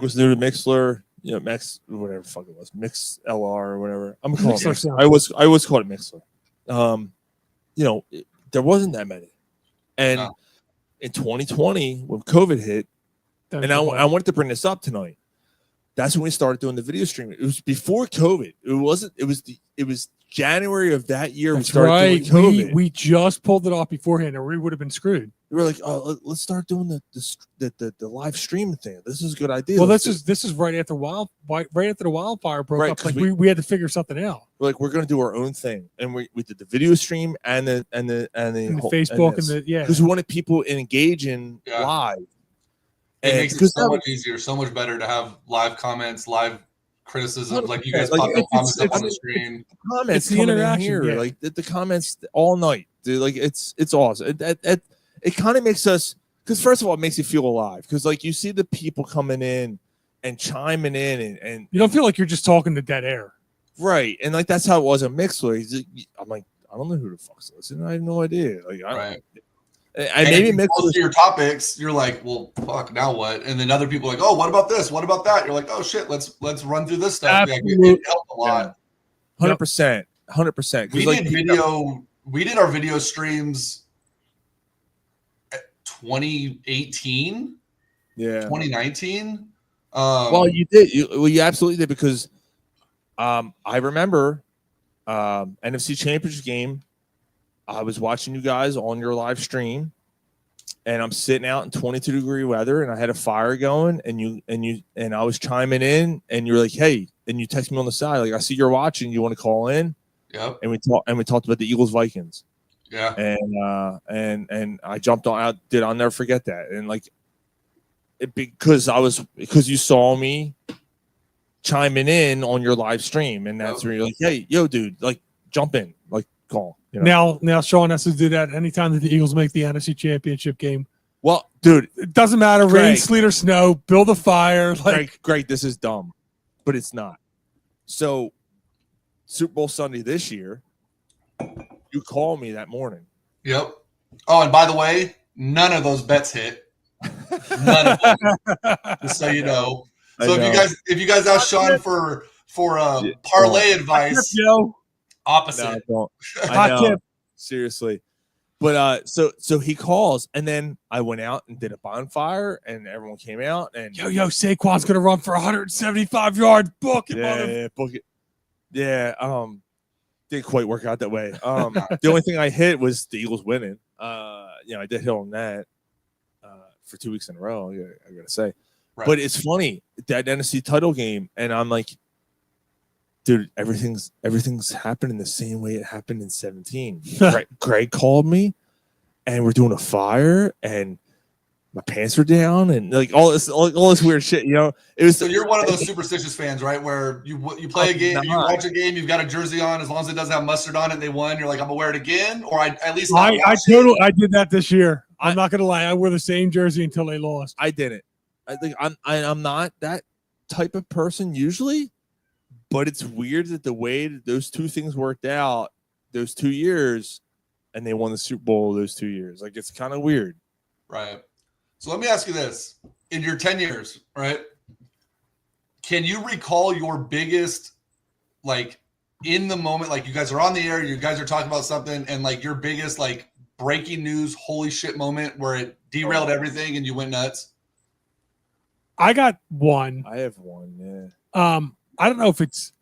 was new to Mixler, Mix, whatever the fuck it was, Mix LR or whatever. I'm calling it Mixler. I was called it Mixler. There wasn't that many. And in 2020, when COVID hit, and I wanted to bring this up tonight. That's when we started doing the video streaming. It was before COVID. It wasn't. It was January of that year. That's we started doing COVID. We just pulled it off beforehand, or we would have been screwed. We were like, oh, let's start doing the live stream thing. This is a good idea. Well, this is right after the wildfire broke up. Like we had to figure something out. We're like, we're going to do our own thing, and we did the video stream and the Facebook and because we wanted people engaging live. It makes it so much easier, so much better to have live comments, live criticism, like you guys pop the comments up on the screen. Comments, the interaction, here, like the comments all night, dude. Like it's awesome. It kind of makes us, because first of all, it makes you feel alive, because like you see the people coming in and chiming in, and you don't feel like you're just talking to dead air, right? And like that's how it was on Mixler. I'm like, I don't know who the fuck's listening. I have no idea. Like, And maybe most of your topics, you're like, well, fuck, now what? And then other people are like, oh, what about this? What about that? You're like, oh shit, let's run through this stuff. Yeah, it helped a lot. 100%. We did our video streams at 2018. Yeah. 2019. Well, you did. You absolutely did, because I remember NFC Championship game. I was watching you guys on your live stream, and I'm sitting out in 22-degree weather, and I had a fire going, and I was chiming in, and you were like, "Hey," and you text me on the side, like, "I see you're watching. You want to call in?" Yep. And we talked about the Eagles Vikings. Yeah. And I jumped on. I'll never forget that. And like, because you saw me chiming in on your live stream, and that's where you're like, "Hey, yo, dude, like, jump in, like, call." Now Sean has to do that anytime that the Eagles make the NFC Championship game. Well, dude, it doesn't matter, rain, sleet, or snow. Build a fire. Greg, this is dumb, but it's not. So, Super Bowl Sunday this year, you called me that morning. Yep. Oh, and by the way, none of those bets hit. None of them. Just so you know. So if you guys ask Sean for parlay advice, opposite. No, I know. Seriously. But so he calls, and then I went out and did a bonfire, and everyone came out, and yo, Saquon's gonna run for 175 yards. Book it, book it. Yeah, didn't quite work out that way. The only thing I hit was the Eagles winning. I did hit on that for 2 weeks in a row. I gotta say, right. But it's funny, that NFC title game, and I'm like, dude, everything's happening the same way it happened in 17. Greg called me, and we're doing a fire, and my pants are down, and like all this weird shit. It was. So you're one of those superstitious fans, right? Where you play a game, you watch a game, you've got a jersey on, as long as it doesn't have mustard on it, they won. You're like, I'm gonna wear it again, or I did that this year. I'm not gonna lie, I wore the same jersey until they lost. I didn't. I think I'm not that type of person usually. But it's weird that the way that those two things worked out those 2 years, and they won the Super Bowl those 2 years. Like, it's kind of weird. Right. So let me ask you this. In your 10 years, right, can you recall your biggest, like, in the moment, like you guys are on the air, you guys are talking about something, and like your biggest, like, breaking news, holy shit moment where it derailed everything and you went nuts? I got one. I have one. Yeah. I don't know if it's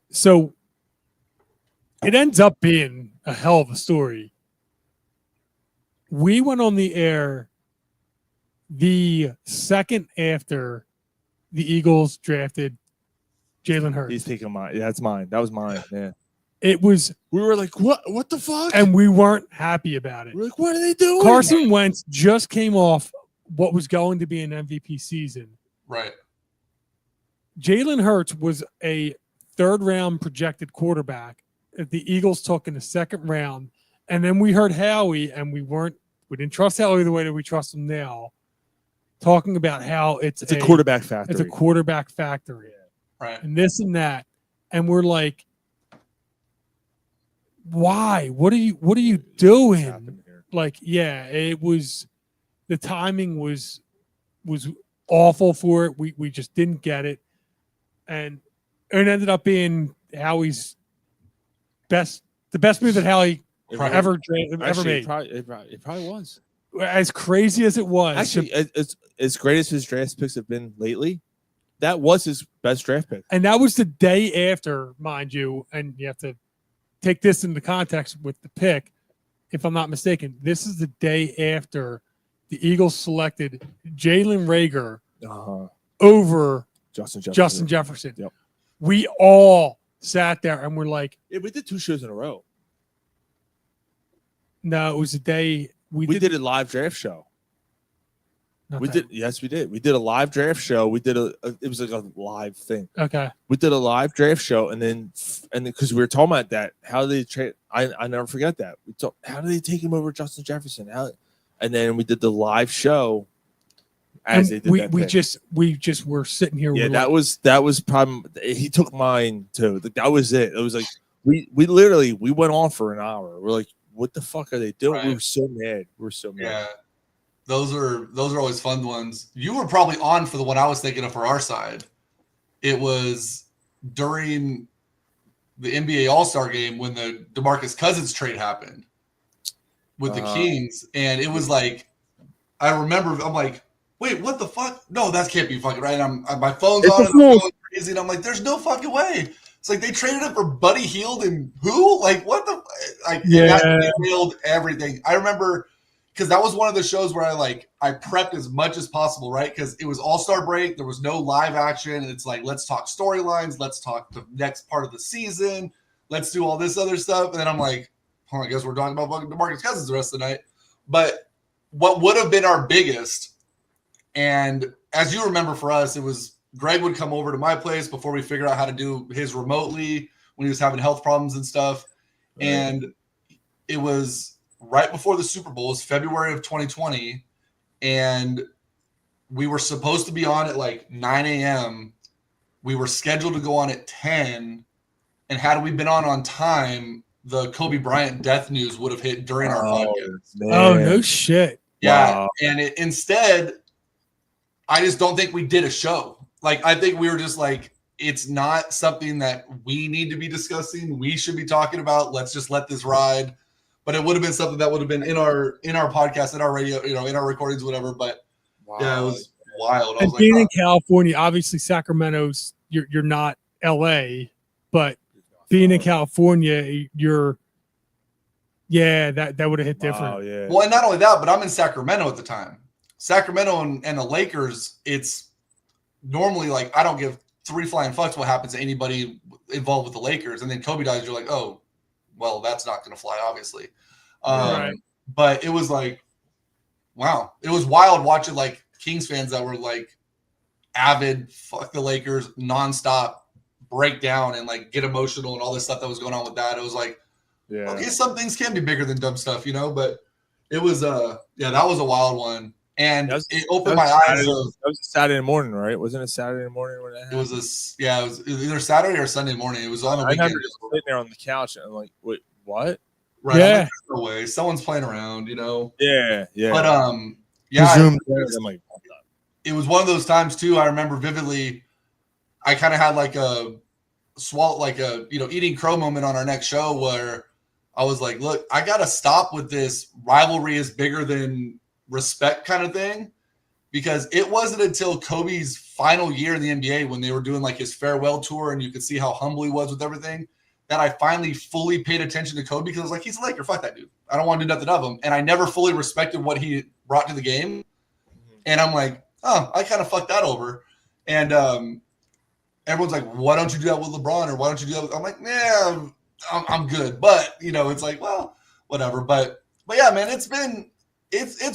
so. It ends up being a hell of a story. We went on the air the second after the Eagles drafted Jalen Hurts. He's taking mine. Yeah, that's mine. That was mine. Yeah. It was. We were like, what? What the fuck? And we weren't happy about it. We're like, what are they doing? Carson Wentz just came off what was going to be an MVP season. Right. Jalen Hurts was a third-round projected quarterback that the Eagles took in the second round. And then we heard Howie, and we didn't trust Howie the way that we trust him now, talking about how it's a quarterback factory. It's a quarterback factory. Right. And this and that. And we're like, why? What are you doing? Like, yeah, it was the timing was awful for it. We just didn't get it. And it ended up being Howie's the best move that Howie ever made. It probably was. As crazy as it was. Actually, as great as his draft picks have been lately, that was his best draft pick. And that was the day after, mind you, and you have to take this into context with the pick, if I'm not mistaken. This is the day after the Eagles selected Jalen Reagor over Justin Jefferson. Yep. We all sat there and we're like, yeah, we did 2 shows in a row. No, it was the day we did a live draft show. Yes, we did. We did a live draft show. We did it was like a live thing. Okay. We did a live draft show, and then because we were talking about that, how they trade. I never forget that. How do they take him over Justin Jefferson? And then we did the live show. As they did we just were sitting here. Yeah, that was probably he took mine too. That was it. It was like we literally went on for an hour. We're like, what the fuck are they doing? Right. We were so mad. Yeah. Those are always fun ones. You were probably on for the one I was thinking of for our side. It was during the NBA All-Star game when the DeMarcus Cousins trade happened with the Kings. And it was like, I remember, I'm like, wait, what the fuck? No, that can't be fucking right. My phone's on and I'm going crazy. And I'm like, there's no fucking way. It's like they traded him for Buddy Hield and who? Like, what the? Like, yeah. That derailed everything. I remember because that was one of the shows where I prepped as much as possible, right? Because it was All-Star break. There was no live action. And it's like, let's talk storylines. Let's talk the next part of the season. Let's do all this other stuff. And then I'm like, oh, I guess we're talking about fucking DeMarcus Cousins the rest of the night. But what would have been our biggest, and as you remember for us, it was Greg would come over to my place before we figured out how to do his remotely when he was having health problems and stuff. Right. And it was right before the Super Bowl. It was February of 2020. And we were supposed to be on at like 9 a.m. We were scheduled to go on at 10. And had we been on time, the Kobe Bryant death news would have hit during our podcast. Man. Oh, no shit. Yeah. Wow. And instead, I just don't think we did a show. Like, I think we were just like, it's not something that we need to be discussing. We should be talking about. Let's just let this ride. But it would have been something that would have been in our podcast, in our radio, in our recordings, whatever. But yeah, it was wild. And being in California, obviously Sacramento's, you're not LA, but being in California, that would have hit different. Wow, yeah. Well, and not only that, but I'm in Sacramento at the time. Sacramento and the Lakers, it's normally like I don't give 3 flying fucks what happens to anybody involved with the Lakers. And then Kobe dies, you're like, oh, well, that's not going to fly, obviously. Right. But it was like, wow. It was wild watching like Kings fans that were like avid, fuck the Lakers, nonstop break down and like get emotional and all this stuff that was going on with that. It was like, okay, some things can be bigger than dumb stuff, but it was, that was a wild one. And it opened my eyes. That was a Saturday morning, right? Wasn't it Saturday morning when that happened? It was it was either Saturday or Sunday morning. It was on the weekend. I remember just sitting there on the couch and I'm like, wait, what? Right. Yeah. Like, no way. Someone's playing around, Yeah, yeah. But it was one of those times too. I remember vividly. I kind of had like a swallow, like a eating crow moment on our next show where I was like, look, I got to stop with this rivalry is bigger than respect kind of thing, because it wasn't until Kobe's final year in the NBA when they were doing like his farewell tour and you could see how humble he was with everything that I finally fully paid attention to Kobe, because I was like, he's a Laker, fuck that dude. I don't want to do nothing of him. And I never fully respected what he brought to the game. And I'm like, oh, I kind of fucked that over. And everyone's like, why don't you do that with LeBron, or why don't you do that with, I'm like, nah, I'm good. But it's like, well, whatever. But yeah, man, it's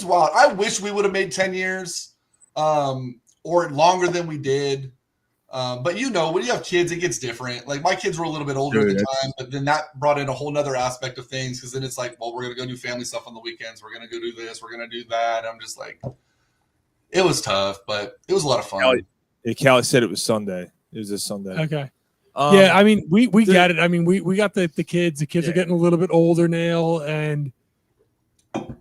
wild. I wish we would have made 10 years or longer than we did. But when you have kids, it gets different. Like my kids were a little bit older at the time, but then that brought in a whole nother aspect of things, because then it's like, well, we're going to go do family stuff on the weekends. We're going to go do this. We're going to do that. I'm just like, it was tough, but it was a lot of fun. Callie said it was Sunday. It was this Sunday. Okay. Yeah, I mean, we get it. I mean, we got the kids. The kids are getting a little bit older now, and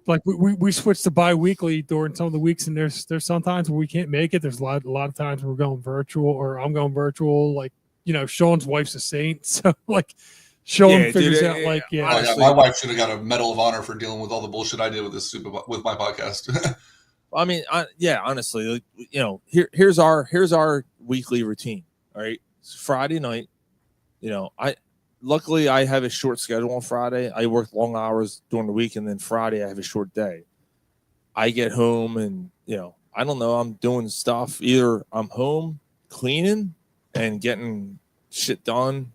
like we switched to bi-weekly during some of the weeks, and there's sometimes where we can't make it. There's a lot of times we're going virtual, or I'm going virtual. Like Sean's wife's a saint, so like Sean figures out like my wife should have got a Medal of Honor for dealing with all the bullshit I did with with my podcast. I mean, honestly, here's our weekly routine. All right, it's Friday night. Luckily I have a short schedule on Friday. I work long hours during the week, and then Friday I have a short day. I get home and I don't know, I'm doing stuff. Either I'm home cleaning and getting shit done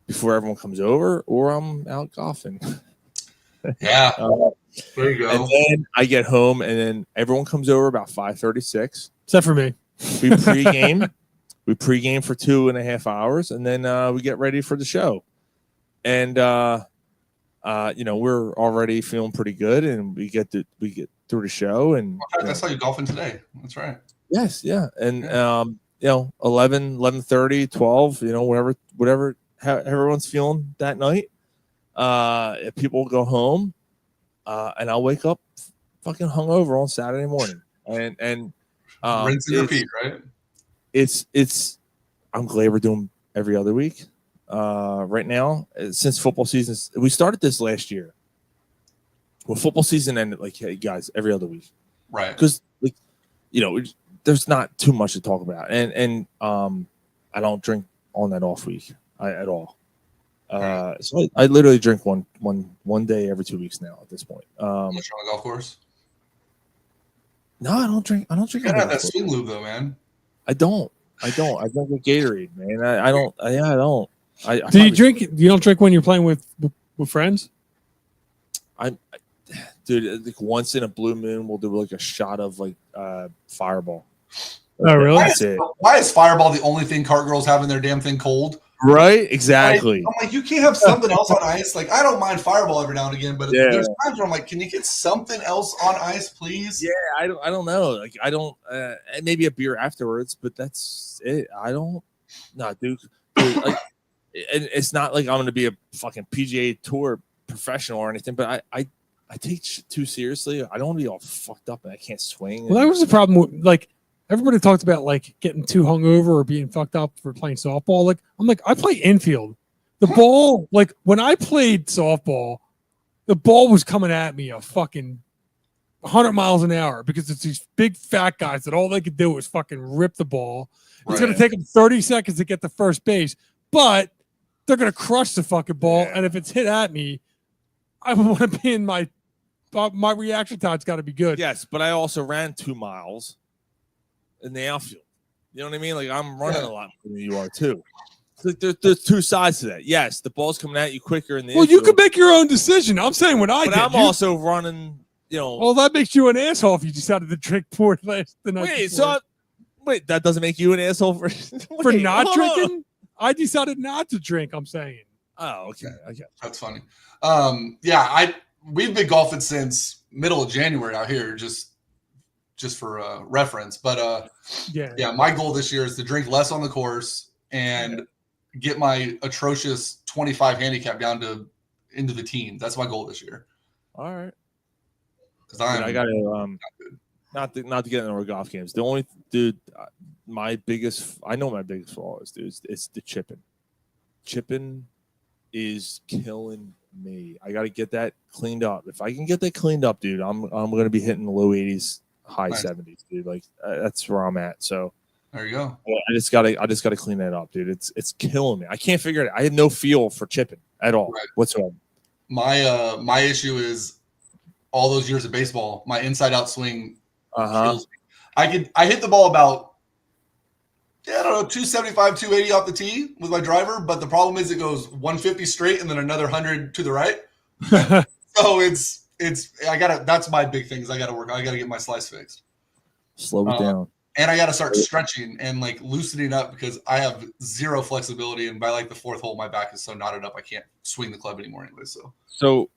before everyone comes over, or I'm out golfing. Yeah. There you go. And then I get home, and then everyone comes over about 5:36. Except for me. We pregame. We pregame for 2.5 hours, and then we get ready for the show. And we're already feeling pretty good, and we get through the show. And I saw you golfing today. That's right. Yes, yeah, and 11:30, 12. Whatever. How everyone's feeling that night. If people go home, and I'll wake up fucking hungover on Saturday morning, and rinse and repeat, right? It's I'm glad we're doing every other week right now, since football season. We started this last year. Well, football season ended like, hey guys, every other week, right? Because there's not too much to talk about, and I don't drink on that off week at all. So I literally drink one day every 2 weeks now at this point. On the golf course? No, I don't drink. You gotta have that swing lube though, man. I don't. I drink with Gatorade, man. I don't. Do you drink? You don't drink when you're playing with friends? Dude, like once in a blue moon, we'll do like a shot of like Fireball. Oh, really? Why is Fireball the only thing cart girls have in their damn thing cold? Right? Exactly. I'm like, you can't have something else on ice. Like, I don't mind Fireball every now and again, but there's times where I'm like, can you get something else on ice, please? Yeah, I don't know. Like, I don't. Maybe a beer afterwards, but that's it. I don't. No, dude. Like, it's not like I'm going to be a fucking PGA Tour professional or anything, but I take shit too seriously. I don't want to be all fucked up and I can't swing. Well, that was the problem with, like, everybody talked about like getting too hungover or being fucked up for playing softball. Like, I'm like, I play infield. The ball, like when I played softball, the ball was coming at me a fucking 100 miles an hour, because it's these big fat guys that all they could do was fucking rip the ball. It's going to take them 30 seconds to get to first base, but they're going to crush the fucking ball. And if it's hit at me, I want to be in my reaction time's got to be good. Yes, but I also ran 2 miles in the outfield. You know what I mean? Like, I'm running a lot more than you are too. Like, there's two sides to that. Yes, the ball's coming at you quicker in the infield. You can make your own decision. I'm saying what I did. But I'm also running, Well, that makes you an asshole if you decided to drink more the night before. Wait, that doesn't make you an asshole for not drinking? I decided not to drink, I'm saying. Oh, okay. That's funny. We've been golfing since middle of January out here, just for reference. But my goal this year is to drink less on the course and get my atrocious 25 handicap down into the teens. That's my goal this year. All right. Because I got to not to get into our golf games. The only my biggest flaw is, dude. It's the chipping. Chipping is killing me. I got to get that cleaned up. If I can get that cleaned up, dude, I'm going to be hitting the low 80s, high 70s, dude. Like that's where I'm at. So there you go. I just got to clean that up, dude. It's killing me. I can't figure it out. I have no feel for chipping at all whatsoever. My issue is all those years of baseball, my inside out swing kills me. I hit the ball about, I don't know, 275, 280 off the tee with my driver, but the problem is it goes 150 straight and then another 100 to the right. So that's my big thing is I got to work. I got to get my slice fixed. Slow it down. And I got to start stretching and like loosening up because I have zero flexibility. And by like the fourth hole, my back is so knotted up, I can't swing the club anymore anyway. So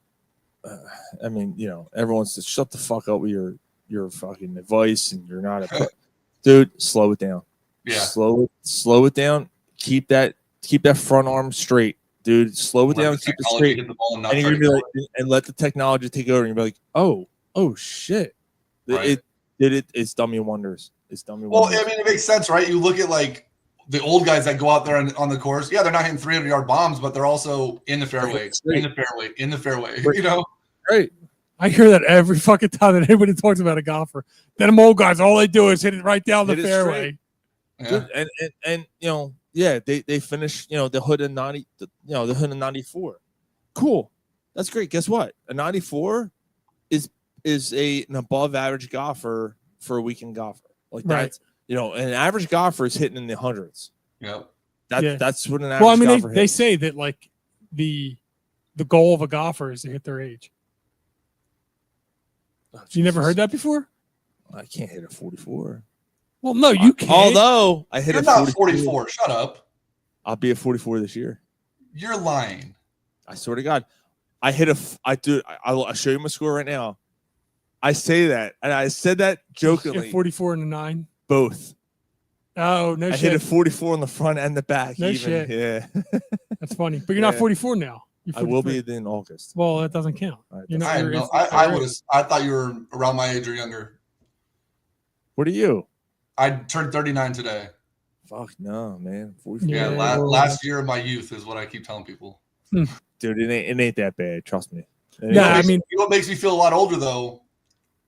I mean, you know, everyone says, shut the fuck up with your fucking advice and you're not a dude, slow it down. Yeah. Slow it down. Keep that front arm straight, dude. Slow it down, keep it straight. Hit the ball and And you're gonna be like, and let the technology take over, and you'll be like, oh shit. Right. It's dummy wonders. Well, I mean, it makes sense, right? You look at like the old guys that go out there on the course. Yeah, they're not hitting 300-yard bombs, but they're also in the fairway, in the fairway. You know, right? I hear that every fucking time that anybody talks about a golfer. Them old guys, all they do is hit it right down the fairway. Yeah. And you know, yeah, they finish, you know, the hood of 90, the hood of 94. Cool, that's great. Guess what? A 94 is an above average golfer for a weekend golfer. Like that's, you know, an average golfer is hitting in the hundreds. Yeah. That's what an average Well, I mean, golfer they hits. say that like the goal of a golfer is to hit their age. You never heard that before? I can't hit a 44. Well, no, you can't. Although I hit You're a not 44. 44. Shut up. I'll be a 44 this year. You're lying. I swear to God. I'll show you my score right now. I say that, and I said that jokingly. 44 and a 9. Both. Oh, no I shit. hit a 44 on the front and the back. No even. shit. Yeah. That's funny. But you're not 44 now. You're I will 43. be in August. Well, that doesn't count. You're not, I thought you were around my age or younger. What are you? I turned 39 today. Fuck no, man. 44. Yeah, last year of my youth is what I keep telling people. Dude, it ain't that bad. Trust me. I mean, you know what makes me feel a lot older though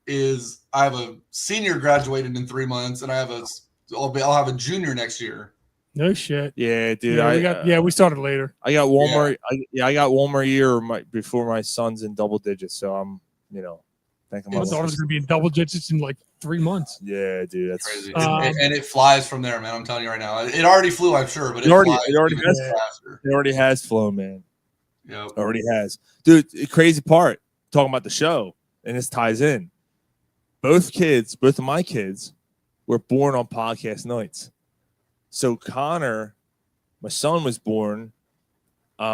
is I have a senior graduated in 3 months, and I'll have a junior next year. No shit. Yeah, dude. We started later. I got one more. I got one more year before my son's in double digits. So I'm, you know, thanking My my daughter's gonna be in double digits in like 3 months. Yeah, dude, that's crazy. And it flies from there, man. I'm telling you right now. It already flew, I'm sure, but it already flies has faster. It already has flown, man. Yep. Already has, dude. The crazy part, talking about the show, and this ties in. Both of my kids, were born on podcast nights. So Connor, my son, was born. We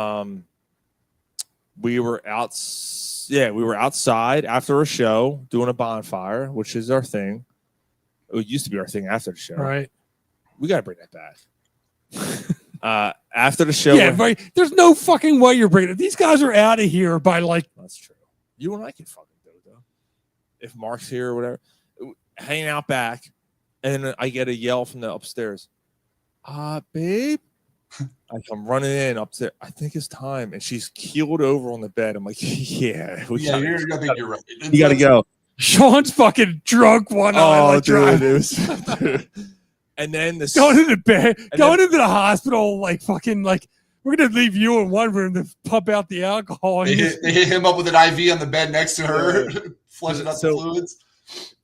were outside after a show doing a bonfire, which is our thing. It used to be our thing after the show. Right. We gotta bring that back. After the show, right. There's no fucking way you're bringing it. These guys are out of here by like. That's true. You and I can fucking do it though. If Mark's here or whatever, hanging out back, and then I get a yell from the upstairs. Babe. I come running in upstairs. I think it's time, and she's keeled over on the bed. I'm like, yeah, I think you're right. You gotta go. Sean's fucking drunk one eye. Like, dude, it was, dude. And then going into bed, going into the hospital, like fucking like we're gonna leave you in one room to pump out the alcohol. They hit him up with an IV on the bed next to her, flushing out the fluids.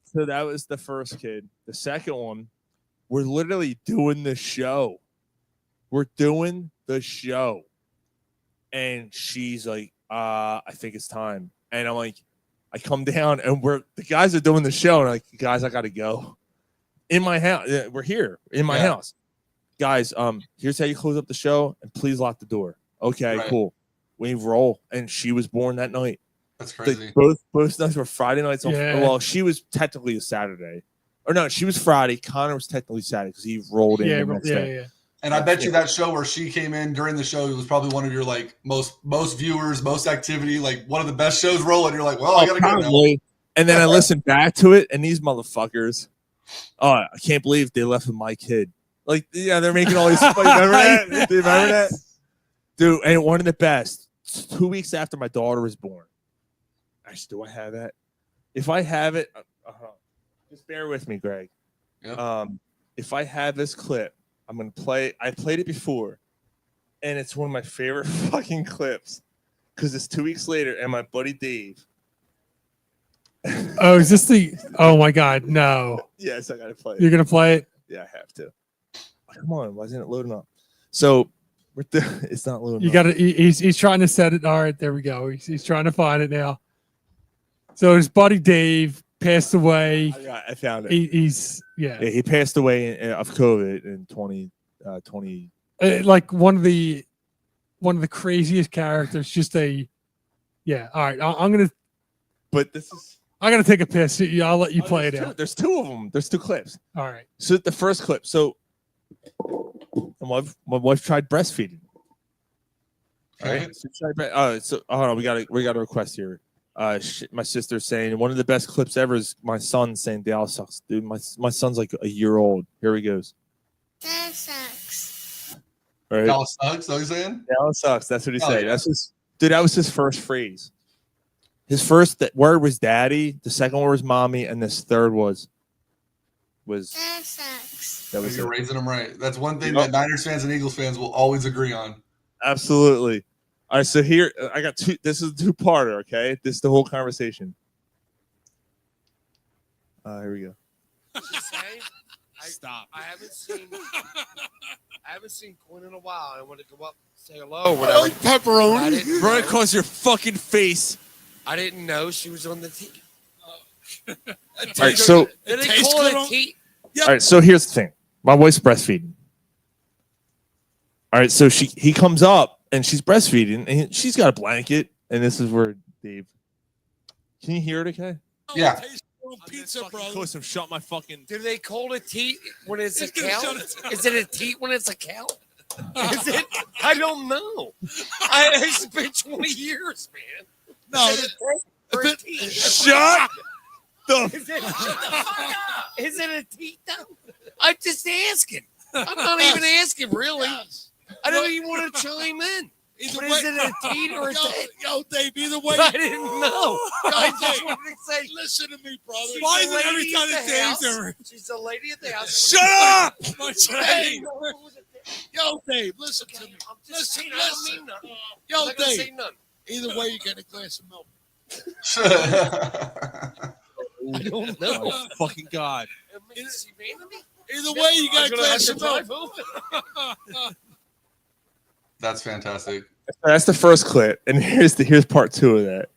So that was the first kid. The second one, we're literally doing the show. We're doing the show. And she's like, I think it's time. And I'm like, I come down and the guys are doing the show. And I'm like, guys, I gotta go. In my house. We're here in my house. Guys, here's how you close up the show, and please lock the door. Okay, cool. We roll. And she was born that night. That's crazy. Both nights were Friday nights. Well, she was technically a Saturday. Or no, she was Friday. Connor was technically Saturday because he rolled in the next day. Yeah. And I bet you that show where she came in during the show, it was probably one of your like most viewers, most activity, like one of the best shows rolling. You're like, well, I gotta go now. And then I listened back to it, and these motherfuckers, I can't believe they left with my kid. Like, yeah, they're making all these. Remember that? Do you remember that? Dude, and one of the best. 2 weeks after my daughter was born. Actually, do I have that? If I have it, just bear with me, Greg. Yep. If I have this clip, I'm gonna play. I played it before, and it's one of my favorite fucking clips because it's 2 weeks later, and my buddy Dave. Oh, is this the? Oh my God, no! Yes, I gotta play it. You're gonna play it? Yeah, I have to. Come on, why isn't it loading up? So it's not loading. You got to. He's trying to set it. All right, there we go. He's trying to find it now. So his buddy Dave passed away. I found it. He's he passed away of COVID in 2020. Like one of the craziest characters. Just all right. I'm gonna. But this is. I'm gonna take a piss. I'll let you play it out. There's two of them. There's 2 clips. All right. So the first clip. So my wife tried breastfeeding. Okay. So hold on. We got a request here. My sister's saying one of the best clips ever is my son saying Dallas sucks. Dude, my son's like a year old. Here he goes. Dallas sucks. Right? Dallas sucks. Is that what he's saying? Dallas sucks. That's what he said. Yeah. That was his first phrase. His first word was daddy. The second word was mommy, and this third was. Dallas sucks. That was You're it. raising them right. That's one thing that Niners fans and Eagles fans will always agree on. Absolutely. All right, so here I got 2. This is a 2-parter. Okay, this is the whole conversation. Here we go. Stop. I haven't seen Quinn in a while. I want to go up, say hello, or whatever. Pepperoni. Right across your fucking face. I didn't know she was on the team. All right, so Did they call it a team? all right, so here's the thing. My wife's breastfeeding. All right, so he comes up and she's breastfeeding and she's got a blanket, and this is where Dave. Can you hear it? Okay. Yeah. Pizza, bro. Close and shut my fucking. Do they call it teat when it's a cow? Is it a teat when it's a cow? Is it? I don't know. It's been 20 years, man. No. Shut the fuck up. Is it a teat though? I'm just asking. I'm not even asking, really. I don't even want to chime in. But is it a teat or a tit? Yo, Dave, either way. I didn't know. I just wanted to say, listen to me, brother. she's Why the is it every lady time at it's the Dave's house. there? She's the lady at the house. Shut up! Hey, Yo, Dave, listen to me. Listen. Yo, Dave. Either way, you get a glass of milk. I don't know. Oh, fucking God. Either way, you got a glass of milk. That's fantastic. That's the first clip, and here's part 2 of that.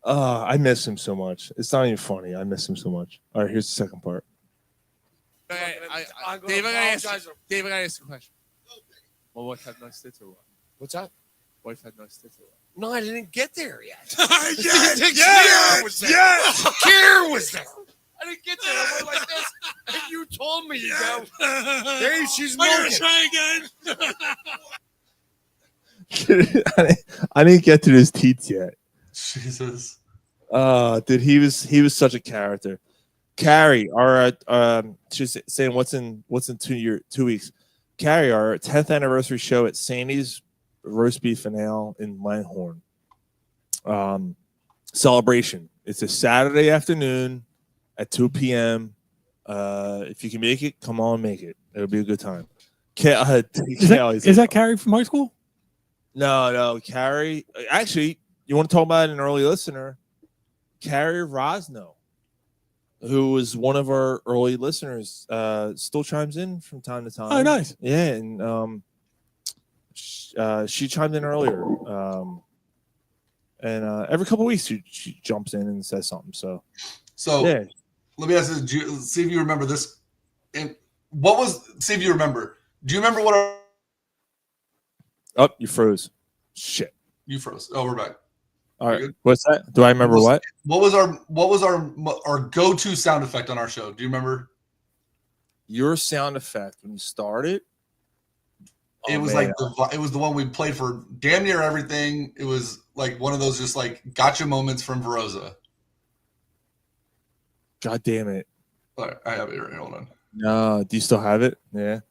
I miss him so much. It's not even funny. I miss him so much. All right, here's the second part. Dave, I gotta ask you a question. Well, wife had nice tits or what? What's that? Wife had nice tits or what? No, I didn't get there yet. Kira was there. Kira was there. I didn't get there. I went like this, and you told me you go. Hey, she's I'm gonna milking. try again. I didn't get to his teeth yet. Jesus. Dude, he was such a character. Carrie, she's saying what's in 2 weeks. Carrie, our 10th anniversary show at Sandy's Roast Beef and Ale in Langhorne. Celebration. It's a Saturday afternoon at 2 p.m. If you can make it, come on, make it. It'll be a good time. Is that Carrie from high school? No, Carrie. Actually, you want to talk about an early listener? Carrie Rosno, who was one of our early listeners, still chimes in from time to time. Oh, nice. Yeah, and she chimed in earlier. And every couple of weeks she jumps in and says something. So yeah. Let me ask you, see if you remember this. See if you remember. Do you remember what our... Oh, you froze. Shit. You froze. Oh, we're back. All right. What's that? Do I remember what? What was our go-to sound effect on our show? Do you remember? Your sound effect when you started? It was like it was the one we played for damn near everything. It was like one of those just like gotcha moments from Veroza. God damn it. All right, I have it right here. Hold on. No, do you still have it? Yeah.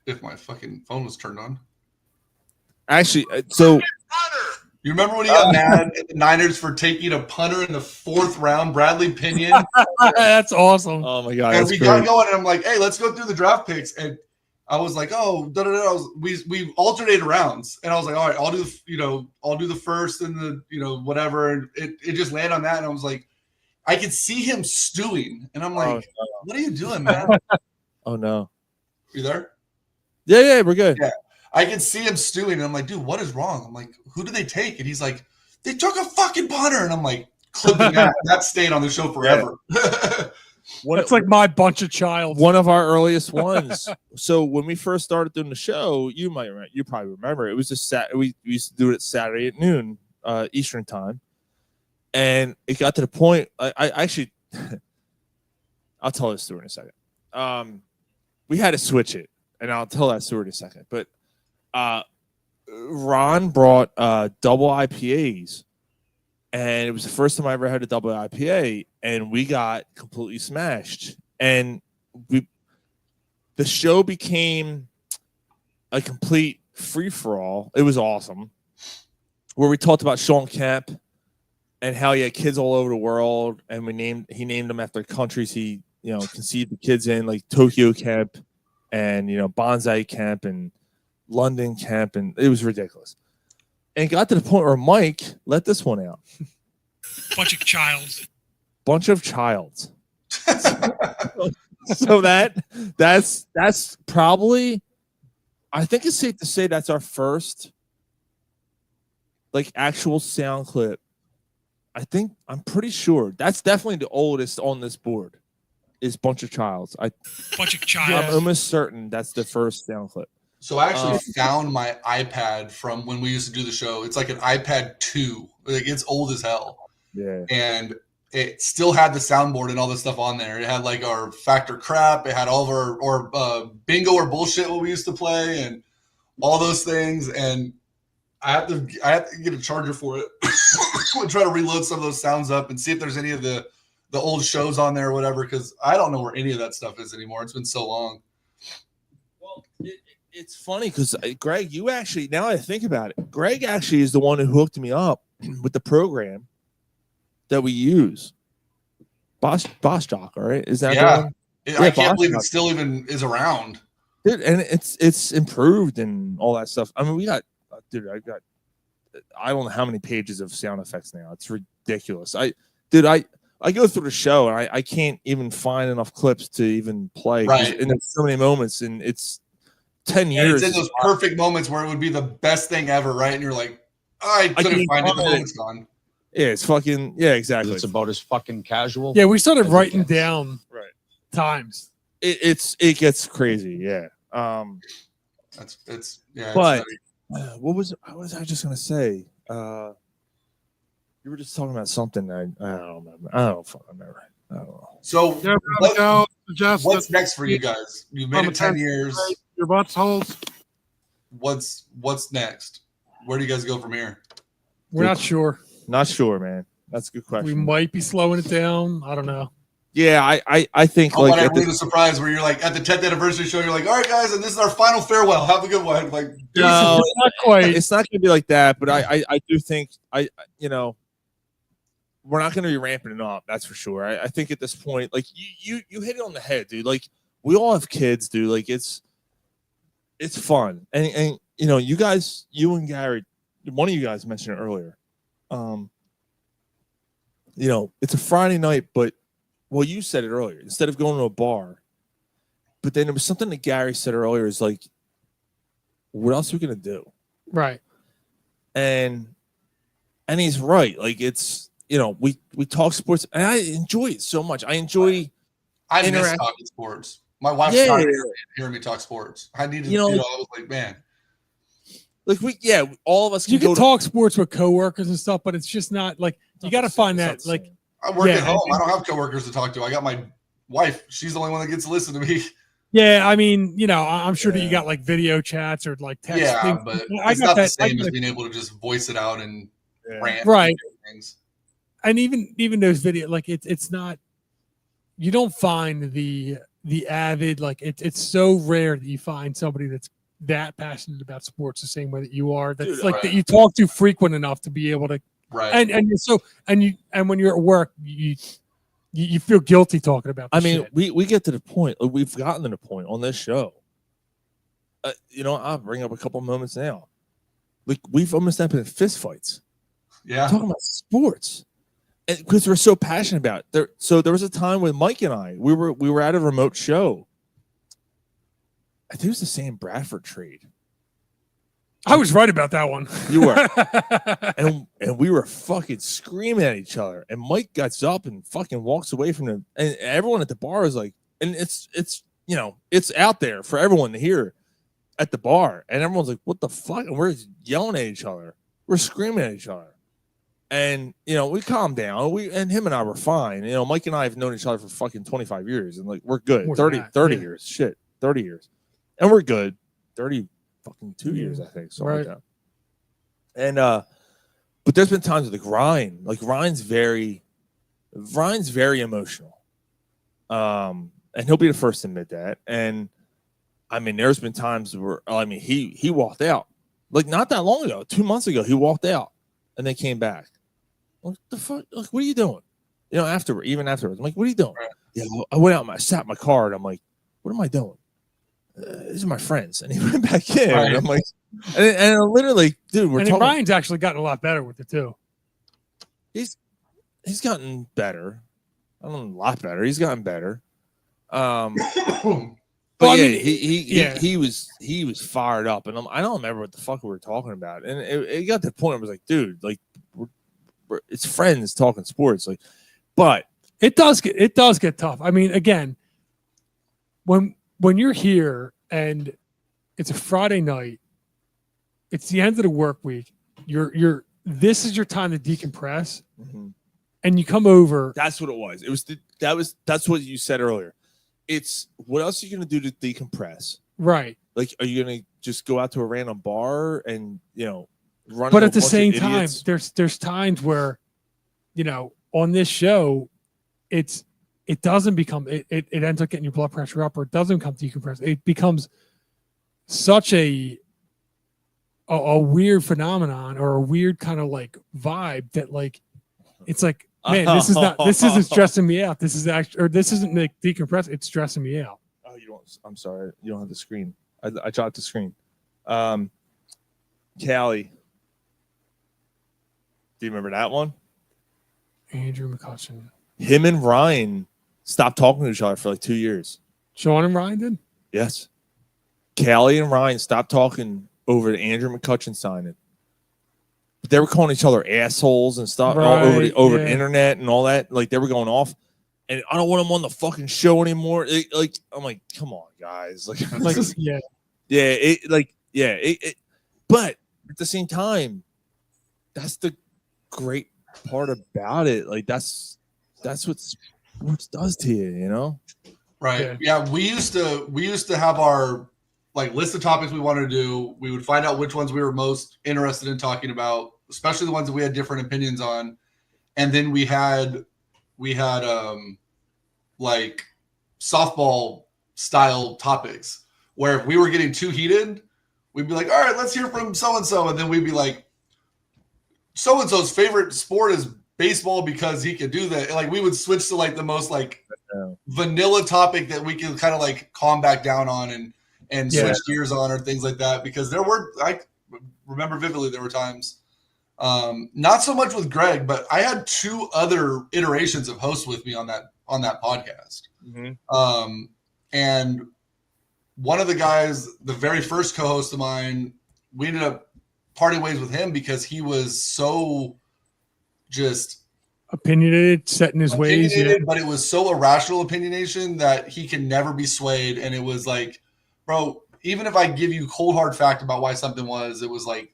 If my fucking phone was turned on. Actually, so You remember when he got mad at the Niners for taking a punter in the 4th round, Bradley Pinion? That's awesome. Oh my god, And that's we great. got going, and I'm like, "Hey, let's go through the draft picks." And I was like, "Oh, da da da." We alternated rounds, and I was like, "All right, I'll do the first and the whatever." And it just landed on that, and I was like, I could see him stewing, and I'm like, "What are you doing, man?" Oh no. You there? Yeah, we're good. Yeah. I can see him stewing, and I'm like, dude, what is wrong? I'm like, who did they take? And he's like, they took a fucking punter. And I'm like, clipping that. That stayed on the show forever. It's like my bunch of child. One of our earliest ones. So when we first started doing the show, you probably remember, it was we used to do it Saturday at noon Eastern time, and it got to the point. I actually, I'll tell this story in a second. We had to switch it, and I'll tell that story in a second. But Ron brought double IPAs, and it was the first time I ever had a double IPA, and we got completely smashed. And the show became a complete free-for-all. It was awesome, where we talked about Sean Kemp and how he had kids all over the world, and he named them after countries he conceived the kids in, like Tokyo Kemp and Bonsai Kemp and London Kemp, and it was ridiculous. And got to the point where Mike let this one out. Bunch of childs. So that's probably, I think it's safe to say that's our first like actual sound clip. I'm pretty sure that's definitely the oldest on this board is Bunch of Childs. I'm almost certain that's the first sound clip. So I actually found my iPad from when we used to do the show. It's like an iPad 2. Like, it's old as hell. Yeah. And it still had the soundboard and all this stuff on there. It had like our Factor Crap. It had all of our bingo or bullshit what we used to play and all those things. And I have to get a charger for it and try to reload some of those sounds up and see if there's any of the old shows on there or whatever, because I don't know where any of that stuff is anymore. It's been so long. Well, it's funny because Greg, you actually, now I think about it, Greg actually is the one who hooked me up with the program that we use. Boss Jock, all right? Is that the one? I can't believe it still even is around. Dude, and it's improved and all that stuff. I mean, I don't know how many pages of sound effects now. It's ridiculous. I go through the show and I can't even find enough clips to even play. Right. And there's so many moments, and it's 10 years. And it's in those perfect moments where it would be the best thing ever, right? And you're like, I couldn't find it. The moment's gone. Yeah, it's fucking, yeah, exactly. It's about as fucking casual. Yeah, we started writing down times. It gets crazy, yeah. It's yeah. But what was I just gonna say? You were just talking about something. I don't remember. I don't remember. I don't know. So what's next for you Yeah. guys? You've made it 10 years. Your butts holes. What's next? Where do you guys go from here? We're not sure. Not sure, man. That's a good question. We might be slowing it down. I don't know. Yeah, I think I like want at everybody to surprise where you're like at the 10th anniversary show. You're like, all right, guys, and this is our final farewell. Have a good one. Like, no, not quite. It's not going to be like that. But I do think we're not going to be ramping it up. That's for sure. I think at this point, like you hit it on the head, dude. Like we all have kids, dude. Like it's fun, and you guys, you and Gary, one of you guys mentioned it earlier. It's a Friday night, but you said it earlier. Instead of going to a bar, but then there was something that Gary said earlier. Is like, what else are we gonna do? Right. And he's right. Like it's we talk sports, and I enjoy it so much. I enjoy. I miss talking sports. My wife's tired of hearing me talk sports. I needed, I was like, man. Like all of us. You can talk sports with coworkers and stuff, but it's just not like you got to find that like. I work at home. I don't have coworkers to talk to. I got my wife. She's the only one that gets to listen to me. Yeah, I mean, I'm sure that you got like video chats or like text. Yeah, things. but I it's got not the that, same as being able to just voice it out and rant. Right. And things. And even those video, like it's not. You don't find the avid, like it's so rare that you find somebody that passionate about sports the same way that you are. That's Dude, like right. that you talk to frequent enough to be able to. Right. And when you're at work, you feel guilty talking about. I mean, shit. we get to the point. We've gotten to the point on this show. I'll bring up a couple moments now. Like we've almost ended up in fist fights. Yeah. Talking about sports, and because we're so passionate about it. So there was a time when Mike and I we were at a remote show. I think it was the Sam Bradford trade. I was right about that one. You were, and we were fucking screaming at each other. And Mike gets up and fucking walks away from them. And everyone at the bar is like, and it's it's out there for everyone to hear at the bar. And everyone's like, what the fuck? And we're yelling at each other. We're screaming at each other. And we calmed down. And him and I were fine. Mike and I have known each other for fucking 25 years, and like we're good. More 30 than that, yeah. years. Shit, 30 years, and we're good. 30 fucking 2 years, I think. Something like that. And but there's been times with Ryan. Like Ryan's very emotional. And he'll be the first to admit that. And I mean, there's been times where he walked out. Like not that long ago, 2 months ago, he walked out and then came back. What the fuck? Like, what are you doing? Even afterwards, I'm like, what are you doing? Right. Yeah, I went out and I sat in my car and I'm like, what am I doing? These are my friends. And he went back in. Right. And I'm like, and literally, dude, we're talking. Ryan's actually gotten a lot better with it too. He's gotten better. I don't know, a lot better. He's gotten better. But he was fired up, and I don't remember what the fuck we were talking about. And it got to the point where I was like, dude, like it's friends talking sports, like, but it does get tough. I mean, again, when you're here and it's a Friday night, it's the end of the work week. This is your time to decompress, and you come over. That's what it was. It was that's what you said earlier. It's what else are you gonna do to decompress? Right. Like, are you gonna just go out to a random bar and run? But at the same time, there's times where, on this show, it doesn't become it ends up getting your blood pressure up, or it doesn't become decompressed. It becomes such a weird phenomenon, or a weird kind of like vibe that like it's like, man, this isn't stressing me out. This is actually, or this isn't like decompress. It's stressing me out. Oh, you don't. I'm sorry. You don't have the screen. I dropped the screen. Callie. Do you remember that one? Andrew McCutcheon. Him and Ryan stopped talking to each other for like 2 years. Sean and Ryan did? Yes. Callie and Ryan stopped talking over the Andrew McCutcheon signing. But they were calling each other assholes and stuff over the internet and all that. Like, they were going off. And I don't want them on the fucking show anymore. I'm like, come on, guys. Like but at the same time, that's the great part about it. Like, that's what sports does to you, Right. Yeah. We used to have our like list of topics we wanted to do. We would find out which ones we were most interested in talking about, especially the ones that we had different opinions on. And then we had like softball style topics where if we were getting too heated, we'd be like, all right, let's hear from so-and-so. And then we'd be like, so-and-so's favorite sport is baseball because he could do that. Like, we would switch to like the most like vanilla topic that we could kind of like calm back down on and switch gears on, or things like that. Because I remember vividly, there were times, not so much with Greg, but I had 2 other iterations of hosts with me on that podcast. And one of the guys, the very first co-host of mine, we ended up parting ways with him because he was so just opinionated, set in his ways. But it was so irrational opinionation that he can never be swayed. And it was like, bro, even if I give you cold hard fact about why something was, it was like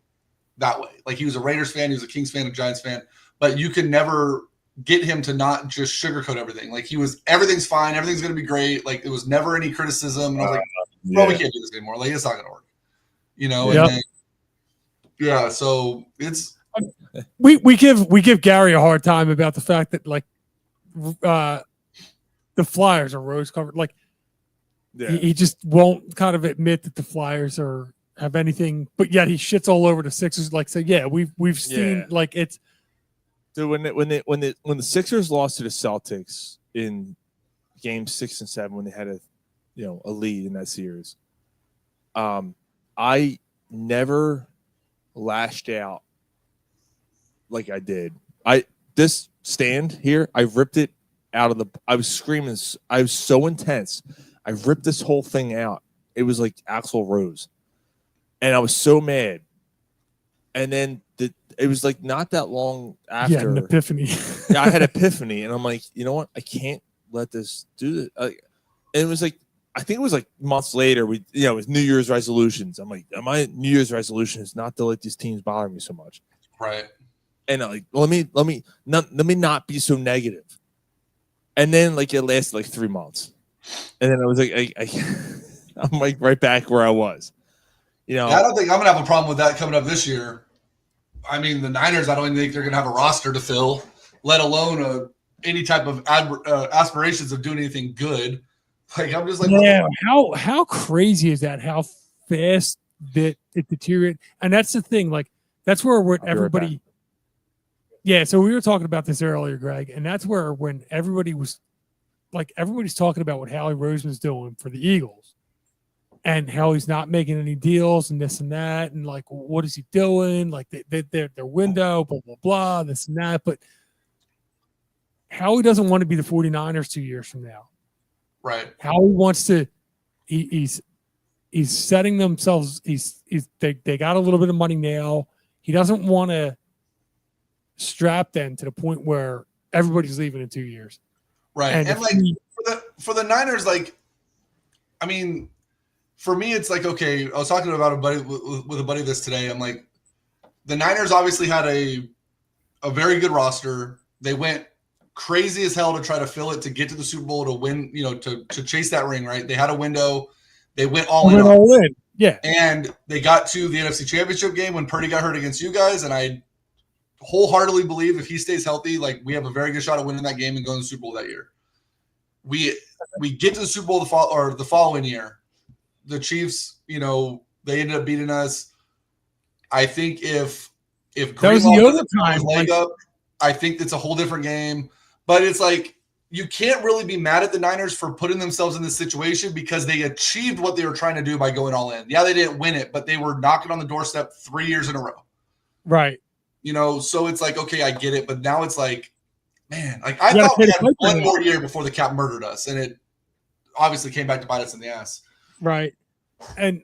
that way. Like, he was a Raiders fan, he was a Kings fan, a Giants fan, but you can never get him to not just sugarcoat everything. Like, everything's fine, everything's going to be great. Like, it was never any criticism. And I was like, bro, we can't do this anymore. Like, it's not going to work. And then, so it's we give Gary a hard time about the fact that like the Flyers are rose covered. Like, he just won't kind of admit that the Flyers are have anything, but yet he shits all over the Sixers. Like, so yeah, we've seen like it's. Dude, when the Sixers lost to the Celtics in Game 6 and 7 when they had a lead in that series, I never lashed out like I did. This stand here, I ripped it out of the. I was screaming. I was so intense. I ripped this whole thing out. It was like Axl Rose, and I was so mad. And then it was like not that long after. Yeah, an epiphany. I had epiphany, and I'm like, you know what? I can't let this do this. And it was like, I think it was like months later. It was New Year's resolutions. I'm like, my New Year's resolution is not to let these teams bother me so much. Right. And I'm like, let me not be so negative. And then like it lasted like 3 months, and then I was like, I'm like right back where I was. I don't think I'm gonna have a problem with that coming up this year. I mean, the Niners, I don't even think they're gonna have a roster to fill, let alone any type of aspirations of doing anything good. Like, I'm just like, yeah, how crazy is that? How fast that it deteriorated, and that's the thing. Like, that's where everybody. Right, yeah, so we were talking about this earlier, Greg, and that's where when everybody was like, everybody's talking about what Howie Roseman's doing for the Eagles. And how he's not making any deals and this and that. And like, what is he doing? Like their window, blah, blah, blah, this and that. But Howie doesn't want to be the 49ers 2 years from now. Right. Howie wants to, he's setting themselves, they got a little bit of money now. He doesn't want to strap them to the point where everybody's leaving in 2 years. Right. And like for the Niners, like, I mean, for me, it's like, okay, I was talking about with a buddy this today. I'm like, the Niners obviously had a very good roster. They went crazy as hell to try to fill it to get to the Super Bowl to win, to chase that ring, right? They had a window. They went all in. Yeah. And they got to the NFC Championship game when Purdy got hurt against you guys. And I wholeheartedly believe if he stays healthy, like, we have a very good shot at winning that game and going to the Super Bowl that year. We get to the Super Bowl the following year. The Chiefs, they ended up beating us. I think if that was the overtime leg up, I think it's a whole different game. But it's like, you can't really be mad at the Niners for putting themselves in this situation because they achieved what they were trying to do by going all in. Yeah, they didn't win it, but they were knocking on the doorstep 3 years in a row. Right. So it's like, okay, I get it. But now it's like, man, like, I thought we had one more year before the cap murdered us. And it obviously came back to bite us in the ass. Right. And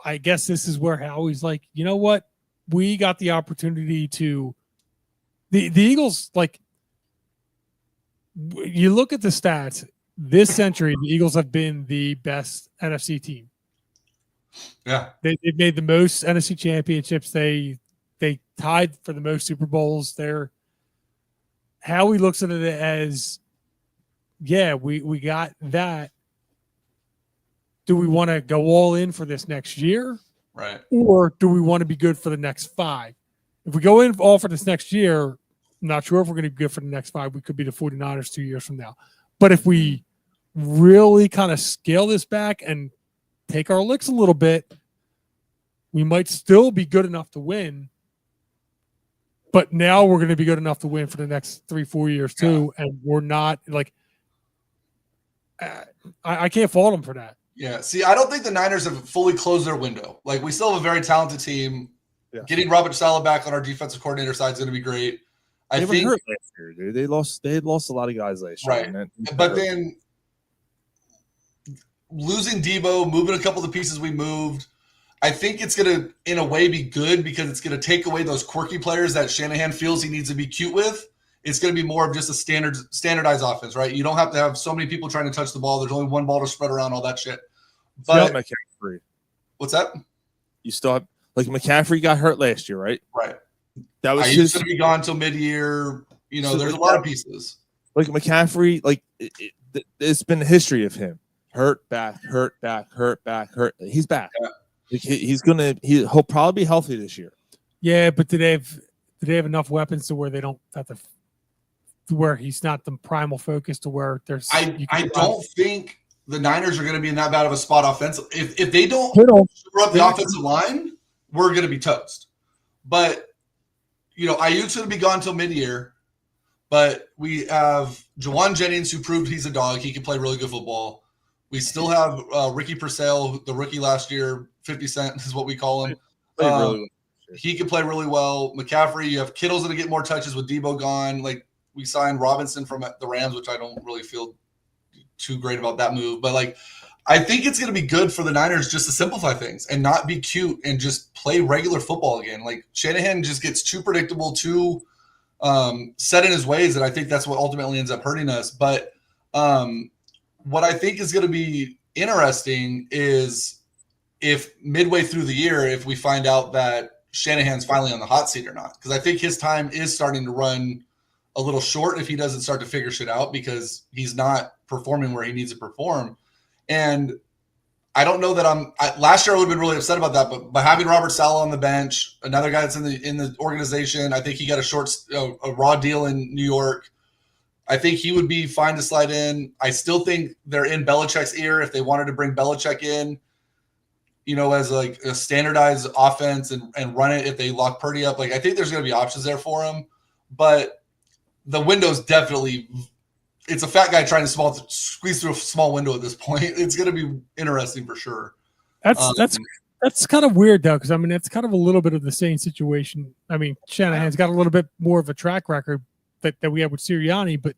I guess this is where Howie's like, you know what? We got the opportunity to the Eagles, like, you look at the stats this century, the Eagles have been the best NFC team. Yeah. They've made the most NFC championships. They tied for the most Super Bowls. Howie looks at it as, yeah, we got that. Do we want to go all in for this next year? Right. Or do we want to be good for the next 5? If we go in all for this next year, I'm not sure if we're going to be good for the next 5. We could be the 49ers 2 years from now. But if we really kind of scale this back and take our licks a little bit, we might still be good enough to win. But now we're going to be good enough to win for the next 3-4 years too. Yeah. And we're not like, I can't fault them for that. Yeah. See, I don't think the Niners have fully closed their window. Like, we still have a very talented team. Yeah. Getting Robert Saleh back on our defensive coordinator side is going to be great. They were hurt last year, dude. They had lost a lot of guys last year. Right. But then losing Debo, moving a couple of the pieces we moved, I think it's going to, in a way, be good because it's going to take away those quirky players that Shanahan feels he needs to be cute with. It's going to be more of just a standardized offense, right? You don't have to have so many people trying to touch the ball. There's only one ball to spread around, all that shit. But McCaffrey. What's that? You still have, like, McCaffrey got hurt last year, right? Right. That was he's going to be gone till mid-year. So there's a lot of pieces. Like McCaffrey, like it's been a history of him. Hurt back. He's back. Yeah. Like he'll probably be healthy this year. Yeah, but do they have enough weapons to where they don't have to where he's not the primal focus to where there's I don't think the Niners are going to be in that bad of a spot offensively. If they don't shore up the offensive line, we're going to be toast. But, Ayuk's going to be gone until mid-year. But we have Jawan Jennings, who proved he's a dog. He can play really good football. We still have Ricky Purcell, the rookie last year. 50 Cent is what we call him. He can play really well. McCaffrey, you have Kittle's going to get more touches with Debo gone. Like, we signed Robinson from the Rams, which I don't really feel too great about that move. But, like, I think it's going to be good for the Niners just to simplify things and not be cute and just play regular football again. Like, Shanahan just gets too predictable, too set in his ways, and I think that's what ultimately ends up hurting us. But what I think is going to be interesting is if midway through the year, if we find out that Shanahan's finally on the hot seat or not, because I think his time is starting to run a little short if he doesn't start to figure shit out, because he's not performing where he needs to perform. And I don't know that last year I would have been really upset about that, but by having Robert Saleh on the bench, another guy that's in the organization, I think he got a raw deal in New York. I think he would be fine to slide in. I still think they're in Belichick's ear if they wanted to bring Belichick in, as like a standardized offense and run it if they lock Purdy up. Like, I think there's going to be options there for him, but the window's definitely. It's a fat guy trying to squeeze through a small window at this point. It's going to be interesting for sure. That's kind of weird though, because it's kind of a little bit of the same situation. Shanahan's got a little bit more of a track record that we have with Sirianni, but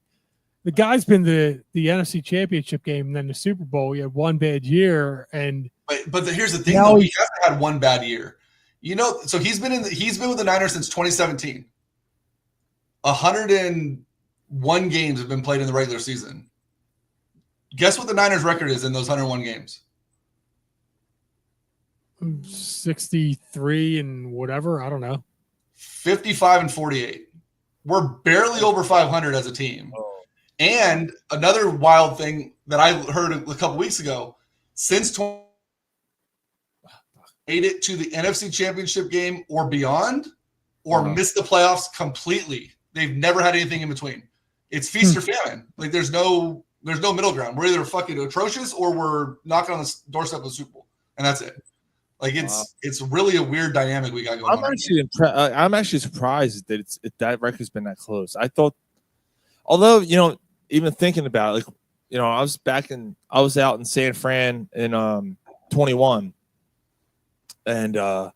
the guy's been the NFC Championship game and then the Super Bowl. He had one bad year, but here's the thing though, he hasn't had one bad year. So he's been with the Niners since 2017. 101 games have been played in the regular season. Guess what the Niners record is in those 101 games? 63 and whatever. I don't know. 55 and 48. We're barely over 500 as a team. And another wild thing that I heard a couple weeks ago, since made it to the NFC Championship game or beyond, or missed the playoffs completely. They've never had anything in between. It's feast or famine. Like, there's no middle ground. We're either fucking atrocious or we're knocking on the doorstep of the Super Bowl, and that's it. Like, it's really a weird dynamic we got going on. I'm actually surprised that that record's been that close. I thought, although even thinking about it, like, I was out in San Fran in 21, and I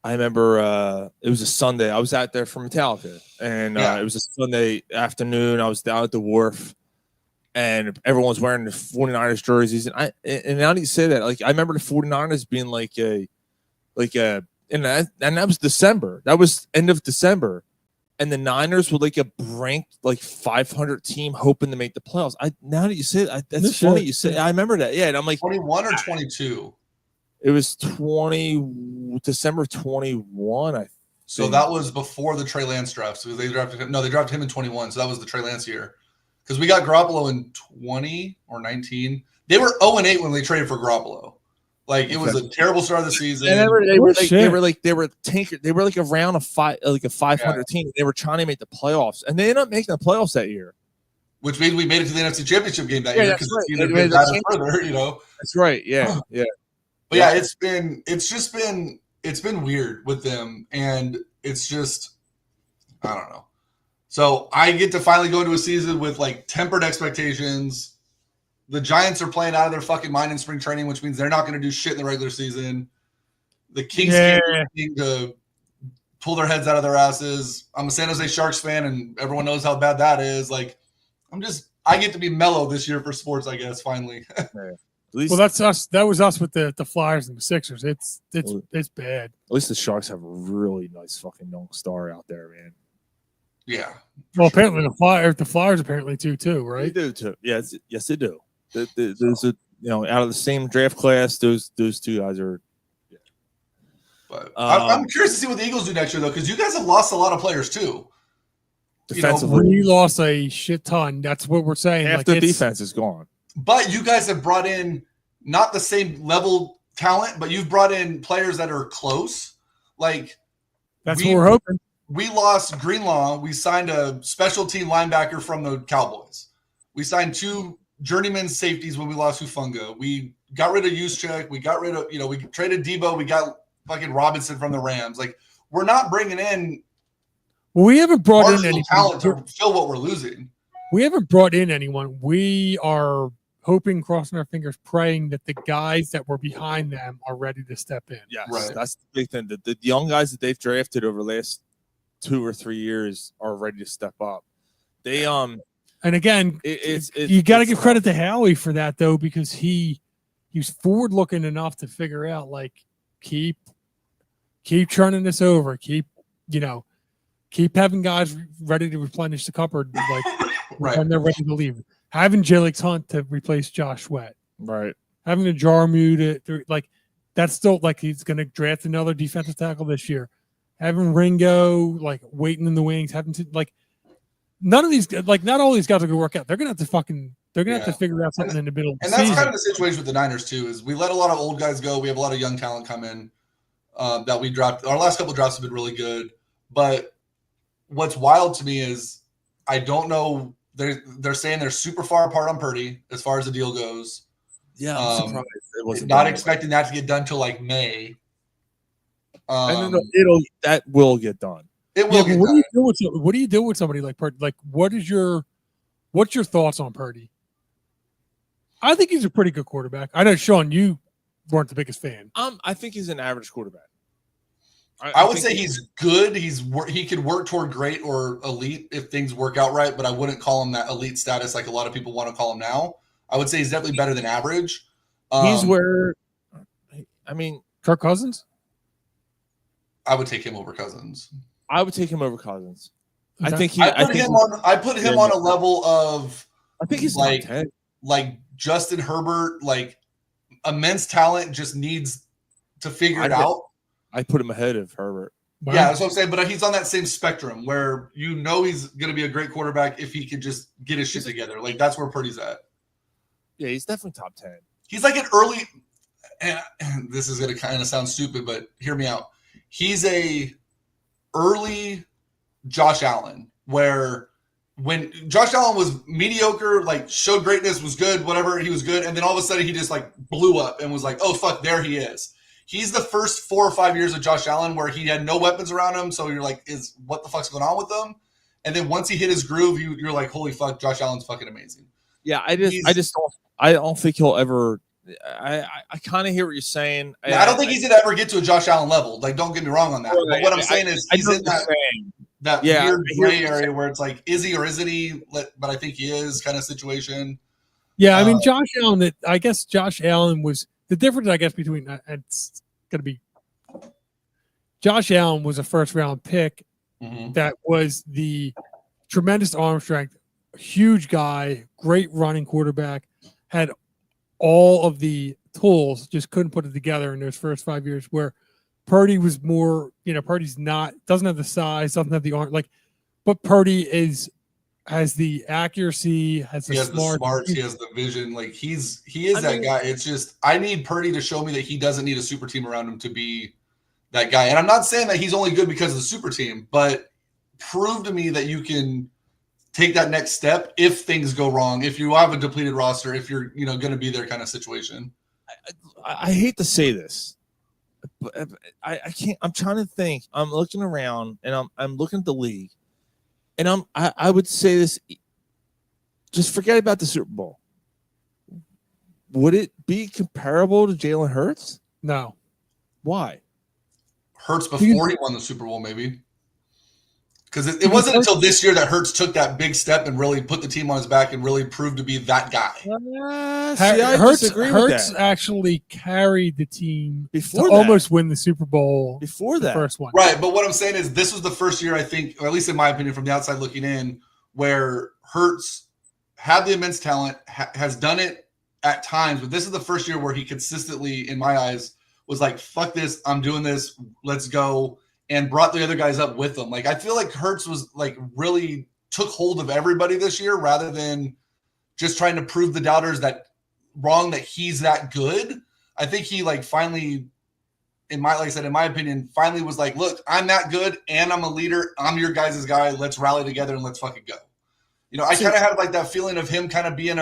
remember it was a Sunday. I was out there for Metallica, and it was a Sunday afternoon. I was down at the wharf, and everyone was wearing the 49ers jerseys. And now that you say that, like, I remember the 49ers being and that was December. That was end of December. And the Niners were like a ranked 500 team hoping to make the playoffs. Now that you say that, that's funny. You say, I remember that. Yeah, and I'm like 21 or 22. It was December 21. So that was before the Trey Lance draft. So they drafted him. No, they drafted him in 21. So that was the Trey Lance year. Because we got Garoppolo in 20 or 19. They were 0-8 when they traded for Garoppolo. Like, it was a terrible start of the season. They were tanker. They were like around a 500 team. They were trying to make the playoffs, and they ended up making the playoffs that year. Which means we made it to the NFC Championship game that year because it's either been better further, That's right. Yeah, yeah. But yeah, it's been weird with them, and it's just, I don't know. So I get to finally go into a season with tempered expectations. The Giants are playing out of their fucking mind in spring training, which means they're not going to do shit in the regular season. The Kings can't to pull their heads out of their asses. I'm a San Jose Sharks fan, and everyone knows how bad that is. I get to be mellow this year for sports, I guess, finally. Well, that's us. That was us with the Flyers and the Sixers. It's bad. At least the Sharks have a really nice fucking young star out there, man. Yeah. Well, apparently the Flyers apparently too, right? They do too. Yes, they do. There's out of the same draft class, those two guys are. Yeah. But I'm curious to see what the Eagles do next year, though, because you guys have lost a lot of players too. Defensively, we lost a shit ton. That's what we're saying. Half the defense is gone. But you guys have brought in not the same level talent, but you've brought in players that are close. That's what we're hoping. We lost Greenlaw. We signed a special team linebacker from the Cowboys. We signed two journeyman safeties when we lost Hufanga. We got rid of Juszczyk. We got rid of, we traded Debo. We got fucking Robinson from the Rams. Like, we're not bringing in We haven't brought in any talent to fill what we're losing. We haven't brought in anyone. We are hoping, crossing our fingers, praying that the guys that were behind them are ready to step in. Yes, Right. that's the big thing. The young guys that they've drafted over the last 2 or 3 years are ready to step up. They And again, you got to give credit to Howie for that, though, because he was forward looking enough to figure out, like, keep turning this over, keep having guys ready to replenish the cupboard, like Right. when they're ready to leave. Having Jalix Hunt to replace Josh Sweat, right? Having a Jarmu to like, that's still like he's going to draft another defensive tackle this year. Having Ringo like waiting in the wings, having to like. None of these, like, not all these guys are going to work out. They're going to have to have to figure out something in the middle of the And that's season. kind of the situation with the Niners too. Is we let a lot of old guys go. We have a lot of young talent come in that we dropped. Our last couple of drafts have been really good. But what's wild to me is I don't know. They're saying they're super far apart on Purdy as far as the deal goes. Yeah, I'm surprised it wasn't not done. expecting that to get done till like May. That will get done. It will get what done. What do you do with somebody like Purdy? Like, what's your thoughts on Purdy? I think he's a pretty good quarterback. I know, Sean, you weren't the biggest fan. I think he's an average quarterback. I would say he's good. He could work toward great or elite if things work out right, but I wouldn't call him that elite status like a lot of people want to call him now. I would say he's definitely better than average. He's where, I mean, Kirk Cousins. I would take him over Cousins. I would take him over Cousins. Okay. I think he. I put him on a level of. I think he's like top 10. like Justin Herbert, like immense talent, just needs to figure it out. I put him ahead of Herbert. Wow. Yeah, that's what I'm saying. But he's on that same spectrum where he's going to be a great quarterback if he could just get his shit together. Like that's where Purdy's at. Yeah, he's definitely top 10. He's like an early. And this is going to kind of sound stupid, but hear me out. He's a early Josh Allen, where when Josh Allen was mediocre, like showed greatness, was good, whatever, he was good, and then all of a sudden he just like blew up and was like, oh fuck, there he is. He's the first 4 or 5 years of Josh Allen where he had no weapons around him, so you're like, what the fuck's going on with him? And then once he hit his groove, you're like, holy fuck, Josh Allen's fucking amazing. Yeah, I don't think he'll ever. I kind of hear what you're saying. Now, I don't think he's gonna ever get to a Josh Allen level. Like, don't get me wrong on that. But what I'm saying is he's in that weird gray area where it's like, is he or isn't he? But I think he is kind of situation. Yeah, I mean, Josh Allen. I guess Josh Allen was the difference. I guess between it's going to be Josh Allen was a first round pick that was the tremendous arm strength, huge guy, great running quarterback, had all of the tools, just couldn't put it together in those first 5 years. Where Purdy was more, Purdy's doesn't have the size, doesn't have the arm, but Purdy has the accuracy, has the smarts, he has the vision. Like he is that guy. It's just I need Purdy to show me that he doesn't need a super team around him to be that guy. And I'm not saying that he's only good because of the super team, but prove to me that you can take that next step if things go wrong, if you have a depleted roster, if you're going to be there kind of situation. I hate to say this, but I can't. I'm trying to think. I'm looking around and I'm looking at the league, and I would say this. Just forget about the Super Bowl. Would it be comparable to Jalen Hurts? No. Why? Hurts before he won the Super Bowl, maybe. Because it wasn't until this year that Hurts took that big step and really put the team on his back and really proved to be that guy. Hurts actually carried the team to almost win the Super Bowl before the first one. Right, but what I'm saying is this was the first year, I think, or at least in my opinion from the outside looking in, where Hurts had the immense talent, has done it at times, but this is the first year where he consistently, in my eyes, was like, fuck this, I'm doing this, let's go, and brought the other guys up with him. Like, I feel like Hurts was like really took hold of everybody this year rather than just trying to prove the doubters that he's that good. I think he like finally, like I said, in my opinion, finally was like, look, I'm that good and I'm a leader. I'm your guys' guy. Let's rally together and let's fucking go. I kind of had like that feeling of him kind of being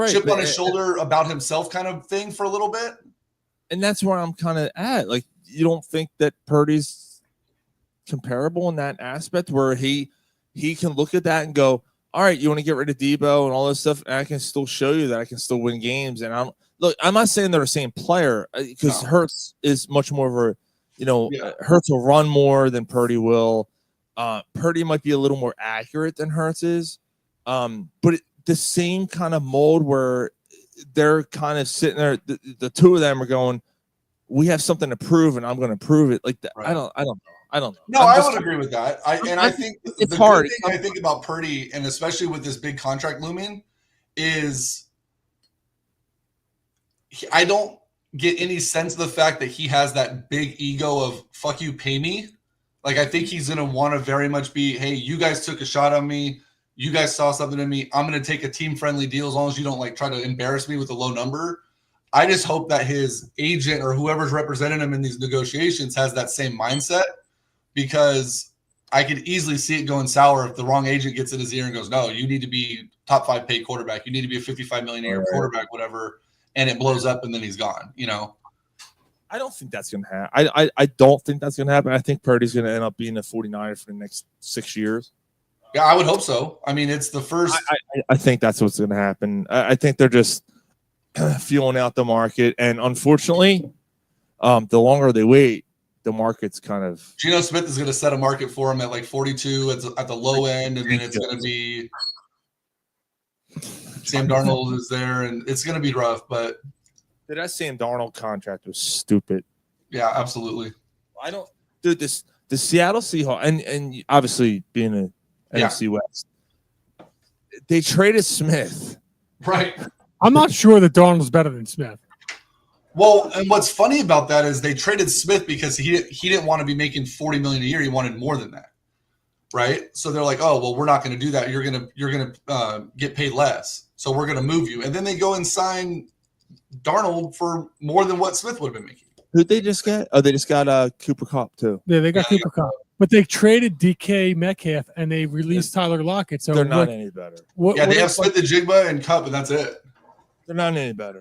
chip on his shoulder about himself kind of thing for a little bit. And that's where I'm kind of at. Like, you don't think that Purdy's comparable in that aspect where he can look at that and go, all right, you want to get rid of Debo and all this stuff, and I can still show you that I can still win games. And I'm not saying they're the same player because Hurts is much more of a, Hurts will run more than Purdy will. Purdy might be a little more accurate than Hurts is, but the same kind of mold where they're kind of sitting there. The two of them are going, we have something to prove, and I'm going to prove it. Like that. Right. I don't know. No, I would agree with that. I think it's the hard. Good thing I think about Purdy, and especially with this big contract looming, is I don't get any sense of the fact that he has that big ego of "fuck you, pay me." Like, I think he's going to want to very much be, hey, you guys took a shot on me. You guys saw something in me. I'm going to take a team-friendly deal as long as you don't like try to embarrass me with a low number. I just hope that his agent or whoever's representing him in these negotiations has that same mindset, because I could easily see it going sour if the wrong agent gets in his ear and goes, no, you need to be top 5 paid quarterback. You need to be a $55 million a year quarterback, whatever. And it blows up and then he's gone, I don't think that's going to happen. I don't think that's going to happen. I think Purdy's going to end up being a 49er for the next 6 years. Yeah, I would hope so. I mean, it's the first. I think that's what's going to happen. I think they're just feeling out the market. And unfortunately, the longer they wait, the market's kind of. Geno Smith is going to set a market for him at like 42 at the low end, and then it's going to be Sam Darnold is there, and it's going to be rough. But that Sam Darnold contract was stupid. Yeah, absolutely. I don't, dude. The Seattle Seahawks, and obviously being a NFC West, they traded Smith. Right. I'm not sure that Darnold's better than Smith. Well, and what's funny about that is they traded Smith because he didn't want to be making $40 million a year. He wanted more than that, right? So they're like, oh, well, we're not going to do that. You're gonna get paid less, so we're going to move you. And then they go and sign Darnold for more than what Smith would have been making. Who'd they just get? Oh, they just got Cooper Kupp too. Yeah, they got Cooper Kupp, but they traded DK Metcalf and they released Tyler Lockett. So they're not any better. They have Smith, the Jigba, and Kupp, and that's it. They're not any better.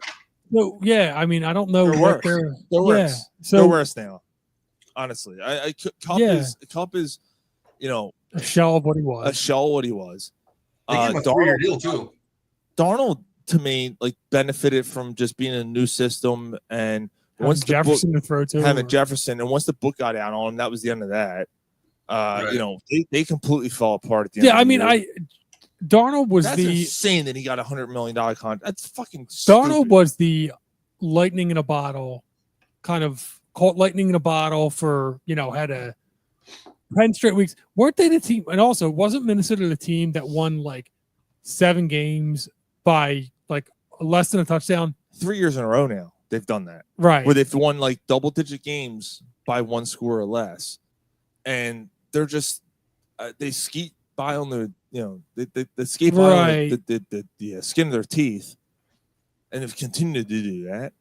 No, yeah, I mean, I don't know. They're worse. They're worse. Yeah, so they're worse now. Honestly, Kupp is, a shell of what he was. A shell of what he was. They gave him a 3-year deal too. Darnold, to me, benefited from just being in a new system and once Jefferson to throw to, having Jefferson, and once the book got out on him, that was the end of that. They completely fell apart at the end. Yeah, I mean, Darnold was That's insane that he got $100 million contract. That's fucking stupid. Darnold was the lightning in a bottle, kind of caught lightning in a bottle for, had a 10 straight weeks. Weren't they the team? And also, wasn't Minnesota the team that won 7 games by less than a touchdown? 3 years in a row now. They've done that. Right. Where they've won double-digit games by 1 score or less. And they're just, they skeet by on the, they skate by on the skin of their teeth. And they've continued to do that.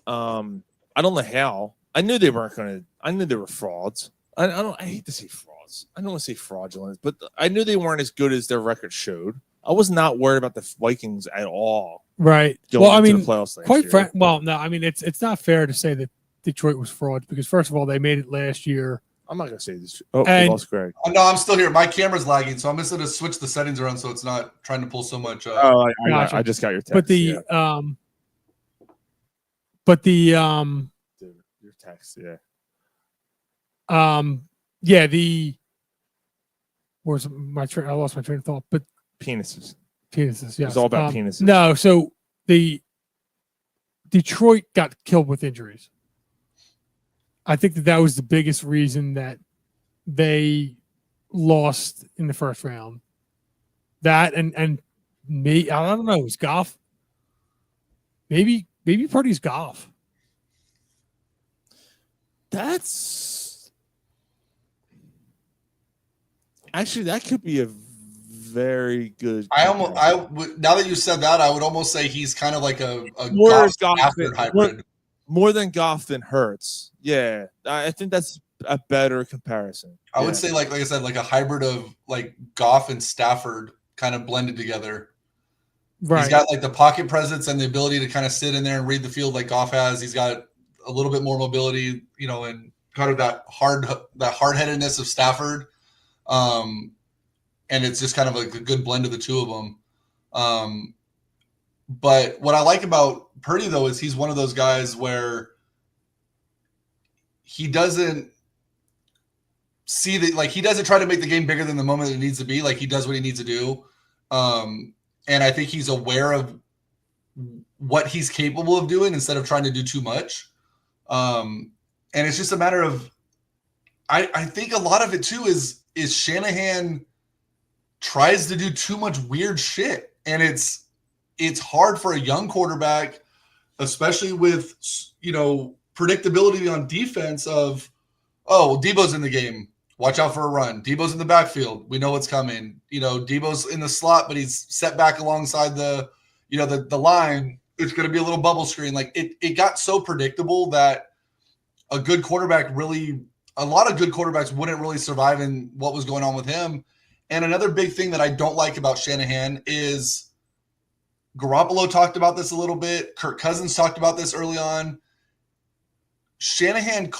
I don't know how. I knew they weren't going to, I knew they were frauds. I hate to say frauds. I don't want to say fraudulent, but I knew they weren't as good as their record showed. I was not worried about the Vikings at all. Right. Well, I mean, quite frankly, no, I mean, it's not fair to say that Detroit was fraud because first of all, they made it last year. I'm not going to say this. Oh, we lost Greg. No, I'm still here. My camera's lagging, so I'm just going to switch the settings around so it's not trying to pull so much. I just got your text. But the, dude, your text, yeah. Where's my train? I lost my train of thought. But penises, yes. It's all about penises. No, so the Detroit got killed with injuries. I think that was the biggest reason that they lost in the first round. That and me, I don't know, it was Goff. Maybe Purdy's Goff. That's actually that could be a very good. Now that you said that, I would almost say he's kind of like a Goff hybrid. More than Goff than Hurts. Yeah, I think that's a better comparison. I would say like I said, like a hybrid of like Goff and Stafford kind of blended together. Right. He's got like the pocket presence and the ability to kind of sit in there and read the field like Goff has. He's got a little bit more mobility, and kind of that hard-headedness of Stafford. And it's just kind of like a good blend of the two of them. But what I like about Purdy, though, is he's one of those guys where he doesn't see that, like, he doesn't try to make the game bigger than the moment it needs to be. Like, he does what he needs to do. And I think he's aware of what he's capable of doing instead of trying to do too much. And it's just a matter of, I think a lot of it too is Shanahan tries to do too much weird shit. And it's hard for a young quarterback, especially with, predictability on defense of, Debo's in the game. Watch out for a run. Debo's in the backfield. We know what's coming. Debo's in the slot, but he's set back alongside the line. It's going to be a little bubble screen. Like it got so predictable that a lot of good quarterbacks wouldn't really survive in what was going on with him. And another big thing that I don't like about Shanahan is Garoppolo talked about this a little bit. Kirk Cousins talked about this early on. Shanahan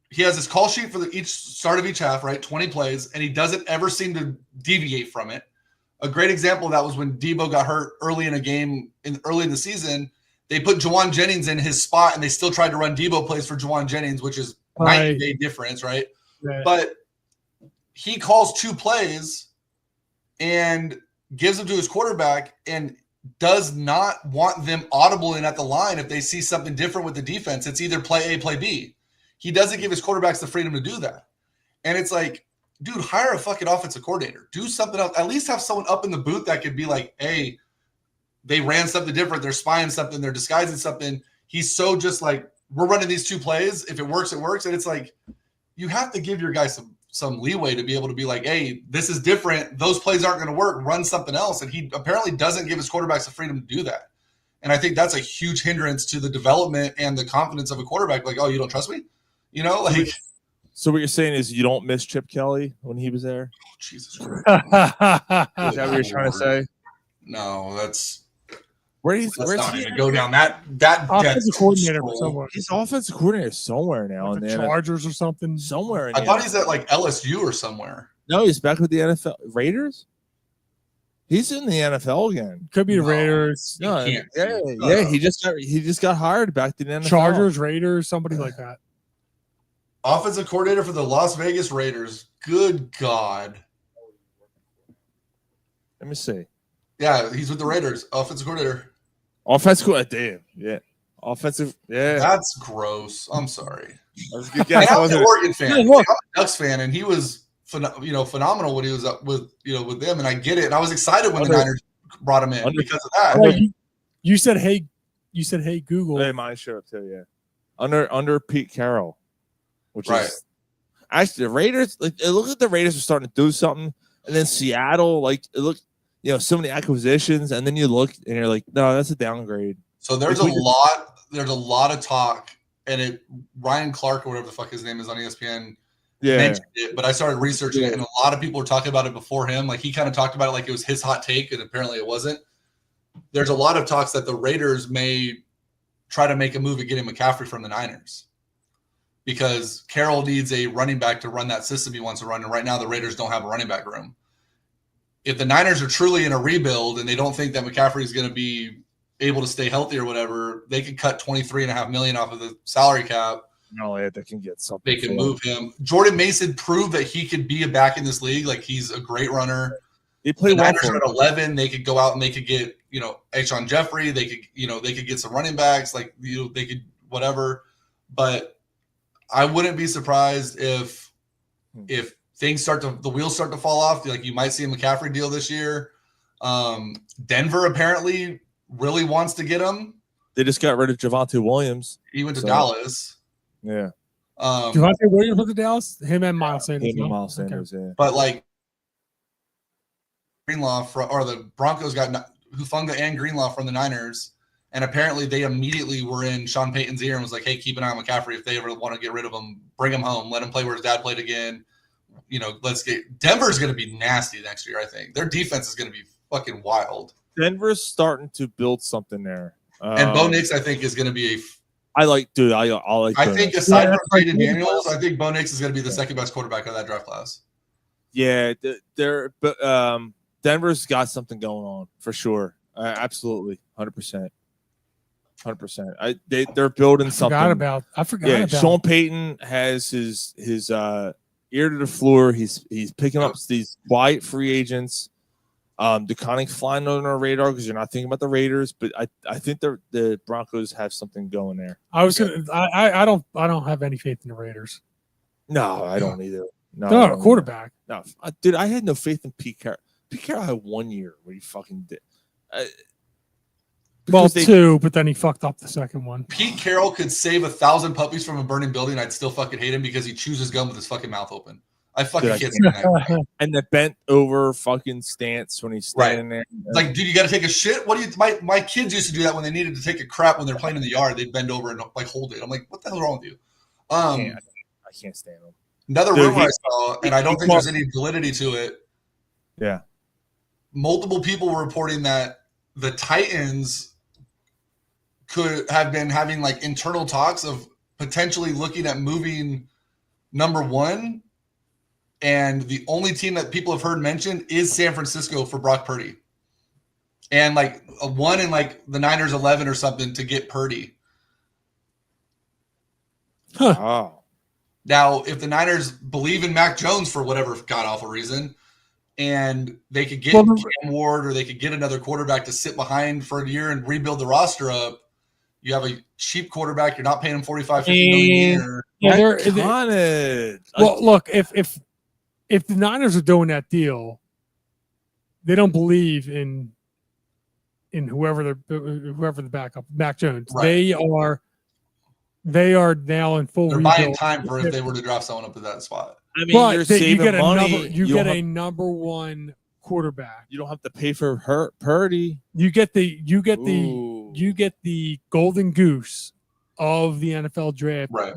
he has his call sheet for each start of each half, right? 20 plays, and he doesn't ever seem to deviate from it. A great example of that was when Debo got hurt early in a game, early in the season. They put Juwan Jennings in his spot, and they still tried to run Debo plays for Juwan Jennings, which is night and day difference, right? But he calls 2 plays and gives them to his quarterback and does not want them audible in at the line if they see something different with the defense. It's either play A, play B. He doesn't give his quarterbacks the freedom to do that. And it's like, dude, hire a fucking offensive coordinator. Do something else. At least have someone up in the booth that could be like, hey, they ran something different. They're spying something. They're disguising something. He's so just like, we're running these 2 plays. If it works, it works. And it's like, you have to give your guys some leeway to be able to be like, hey, this is different. Those plays aren't going to work. Run something else. And he apparently doesn't give his quarterbacks the freedom to do that. And I think that's a huge hindrance to the development and the confidence of a quarterback. Like, oh, you don't trust me? So what you're saying is you don't miss Chip Kelly when he was there? Oh, Jesus Christ. Is that what you're trying to say? No, where's not he even go down that offensive coordinator somewhere. He's offensive coordinator somewhere now Like in the the Chargers or something. Somewhere. I thought he's at like LSU or somewhere. No, he's back with the NFL Raiders. He's in the NFL again. Could be the Raiders. No, yeah. He just got hired back to the NFL. Chargers, Raiders, somebody like that. Offensive coordinator for the Las Vegas Raiders. Good God. Let me see. Yeah, he's with the Raiders. Offensive coordinator. Damn. Yeah. Offensive. Yeah. That's gross. I'm sorry. That was a good guess. I was an Oregon fan. Yeah, I'm look. a Ducks fan, and he was phenomenal when he was up with them, and I get it. And I was excited when the Niners brought him in because of that. Well, you said, hey, Google. Hey, mine showed up too, yeah. Under Pete Carroll. Which right. is actually the Raiders. Like it looked like the Raiders were starting to do something, and then Seattle, like it looked, so many acquisitions, and then you look and you're like, no, that's a downgrade. So there's a lot of talk, and Ryan Clark or whatever the fuck his name is on ESPN mentioned it, but I started researching it, and a lot of people were talking about it before him. Like he kind of talked about it like it was his hot take, and apparently it wasn't. There's a lot of talks that the Raiders may try to make a move at getting McCaffrey from the Niners. Because Carroll needs a running back to run that system he wants to run. And right now the Raiders don't have a running back room. If the Niners are truly in a rebuild and they don't think that McCaffrey is going to be able to stay healthy or whatever, they could cut $23.5 million off of the salary cap. No, they can get something. They can move him. Jordan Mason proved that he could be back in this league. Like he's a great runner. He played the well Niners are at 11. They could go out and they could get, Alshon Jeffrey. They could, they could get some running backs. Like, they could whatever. But I wouldn't be surprised if things the wheels start to fall off. Like you might see a McCaffrey deal this year. Denver apparently really wants to get him. They just got rid of Javonte Williams. He went to Dallas. Yeah. Javonte Williams went to Dallas. Him and Miles Sanders. Yeah. But like Greenlaw or the Broncos got Hufanga and Greenlaw from the Niners. And apparently they immediately were in Sean Payton's ear and was like, hey, keep an eye on McCaffrey. If they ever want to get rid of him, bring him home. Let him play where his dad played again. Denver's going to be nasty next year, I think. Their defense is going to be fucking wild. Denver's starting to build something there. And Bo Nix, I think, is going to be a. I like, dude. I like. I think aside from Jaden Daniels, I think Bo Nix is going to be the second best quarterback of that draft class. Yeah, but Denver's got something going on for sure. Absolutely, 100%. 100%. They're building something. I forgot about. Sean Payton has his ear to the floor. He's picking up these quiet free agents. They're kind of flying on our radar because you're not thinking about the Raiders, but I think the Broncos have something going there. I don't have any faith in the Raiders. No, I don't either. No, they're not a quarterback. No, dude, I had no faith in Pete Carroll. Pete Carroll had 1 year where he fucking did. Well, two, but then he fucked up the second one. Pete Carroll could save 1,000 puppies from a burning building. I'd still fucking hate him because he chews his gum with his fucking mouth open. I fucking can't stand that. And the bent over fucking stance when he's standing there. Like, dude, you got to take a shit. What do you? My kids used to do that when they needed to take a crap when they're playing in the yard. They'd bend over and like hold it. I'm like, what the hell's wrong with you? I can't stand him. Another rumor I saw, and I don't think there's any validity to it. Yeah. Multiple people were reporting that the Titans could have been having like internal talks of potentially looking at moving number one. And the only team that people have heard mentioned is San Francisco for Brock Purdy. And like a 1 in like the Niners 11 or something to get Purdy. Huh. Oh. Now, if the Niners believe in Mac Jones for whatever god-awful reason, and they could get Cam Ward or they could get another quarterback to sit behind for a year and rebuild the roster up, you have a cheap quarterback. You're not paying him $45, $50 million a year. Well, look, if the Niners are doing that deal, they don't believe in whoever the backup, Mac Jones. Right. They are now in full. They're buying time for if they were to draft someone up at that spot. I mean, you're saving money. You get a number one quarterback. You don't have to pay for Purdy. You get the golden goose of the NFL draft. Right.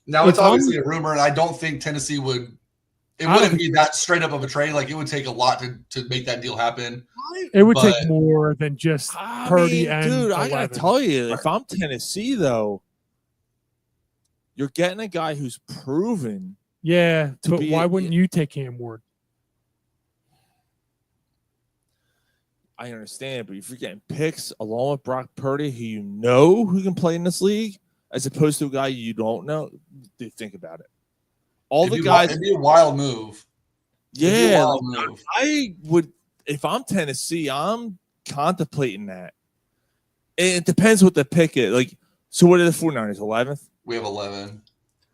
Now it's obviously a rumor, and I don't think Tennessee would. It wouldn't be that straight up of a trade. Like it would take a lot to make that deal happen. It would take more than just Purdy and dude. 11. I gotta tell you, if I'm Tennessee though, you're getting a guy who's proven. Yeah, but why wouldn't you take Cam Ward? I understand, but if you're getting picks along with Brock Purdy, who can play in this league, as opposed to a guy you don't know, think about it. It'd be a wild move. Yeah, I would. If I'm Tennessee, I'm contemplating that. It depends what the pick is. Like, so what are the 49ers? 11th? We have 11.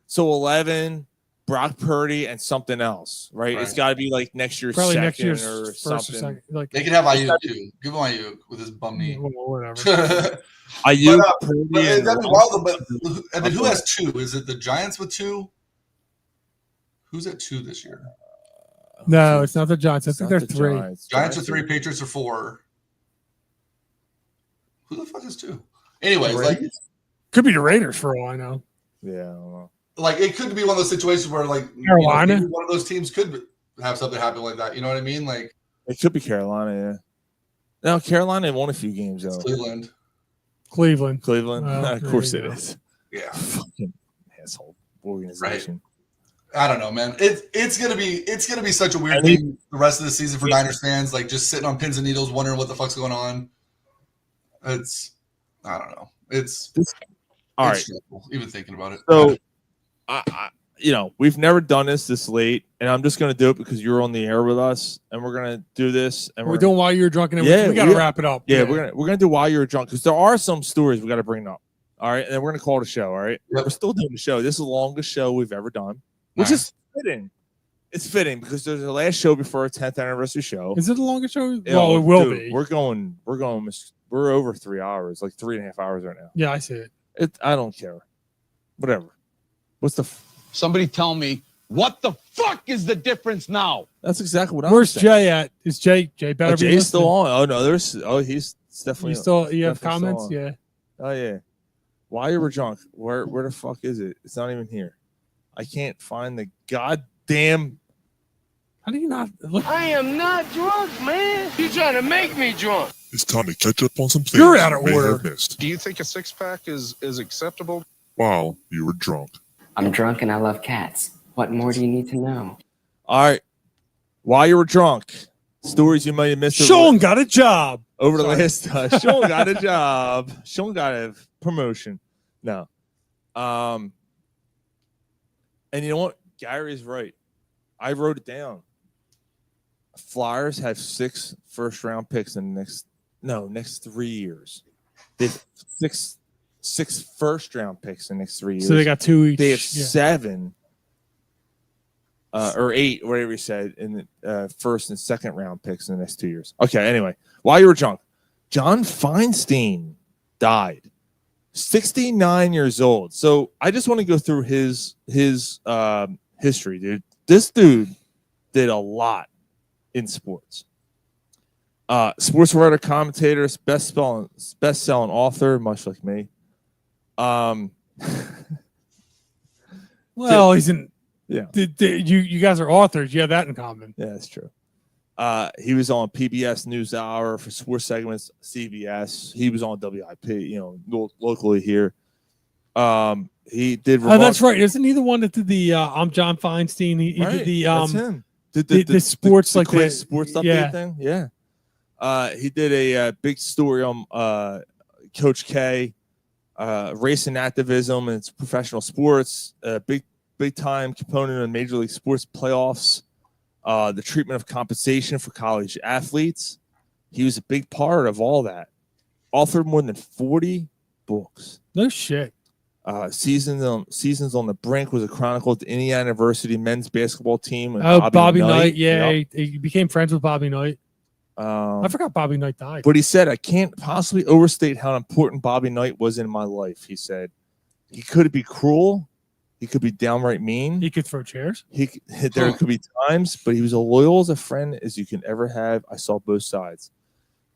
So 11, Brock Purdy, and something else, right? It's got to be like next year's probably second next year's or first something. or second. Like they could have Ayuk too. Give him Ayuk with his bum knee. Whatever. Ayuk, Purdy, that'd be wild. But and then who has 2? Is it the Giants with 2? Who's at 2 this year? No, it's not the Giants. I think they're 3. Giants are 3. Patriots are 4. Who the fuck is 2? Anyways, like could be the Raiders for all I know. Yeah, I don't know. Like it could be one of those situations where like Carolina, maybe one of those teams could have something happen like that. You know what I mean? Like it could be Carolina. Yeah. Now Carolina won a few games though. Cleveland. Of course it is. Yeah. Fucking asshole organization. Right. I don't know, man. It's gonna be such a weird thing the rest of the season for Niners fans, like just sitting on pins and needles, wondering what the fuck's going on. I don't know. It's all right. stressful, even thinking about it. So, we've never done this late, and I'm just gonna do it because you're on the air with us, and we're gonna do this. And we're doing while you're drunk, and we gotta wrap it up. Yeah, we're gonna do while you're drunk because there are some stories we got to bring up. All right, and then we're gonna call it a show. All right, We're still doing the show. This is the longest show we've ever done. Which is fitting. It's fitting because there's the last show before our 10th anniversary show. Is it the longest show? Well, it will be. We're over 3 hours, like 3.5 hours right now. Yeah, I see it. I don't care. Whatever. Somebody tell me what the fuck is the difference now? That's exactly what I'm Where's saying. Jay at? Is Jay better be Jay's still listening? on. Oh no, he's definitely. You have comments? Yeah. Oh yeah. Why you were drunk? Where the fuck is it? It's not even here. I can't find the goddamn. How do you not look? I am not drunk, man. You're trying to make me drunk. It's time to catch up on some things You're out of you may order. have missed Do you think a six-pack is acceptable? while you were drunk. I'm drunk and I love cats. What more do you need to know? All right. While you were drunk, stories you might have missed. Sean got a job. Over the last Sean got a job. Sean got a promotion. No. And you know what? Gary's right. I wrote it down. Flyers have 6 first-round picks in the next 3 years. They have six first-round picks in the next 3 years. So they got 2 each. They have yeah. 7 or 8, whatever you said, in the first and second round picks in the next 2 years. Okay, anyway, while you were drunk, John Feinstein died, 69 years old. So I just want to go through his history, dude. This dude did a lot in sports. Sports writer, commentator, best-selling author, much like me. Well, he's in. Yeah. You guys are authors. You have that in common. Yeah, that's true. He was on PBS NewsHour for sports segments, CBS. He was on WIP, locally here. He did. Oh, that's right. Isn't he the one that did the I'm John Feinstein? He Right, did the that's him. the sports the like quick the sports update yeah. thing. Yeah. He did a big story on Coach K, racing activism and professional sports. Big time component of Major League Sports playoffs. The treatment of compensation for college athletes. He was a big part of all that. Authored more than 40 books. No shit. Seasons on the Brink was a chronicle of the Indiana University men's basketball team. And Oh, Bobby Knight. Yeah, he became friends with Bobby Knight. I forgot Bobby Knight died. But he said, I can't possibly overstate how important Bobby Knight was in my life. He said, he could be cruel. He could be downright mean. He could throw chairs. There could be times, but he was as loyal as a friend as you can ever have. I saw both sides.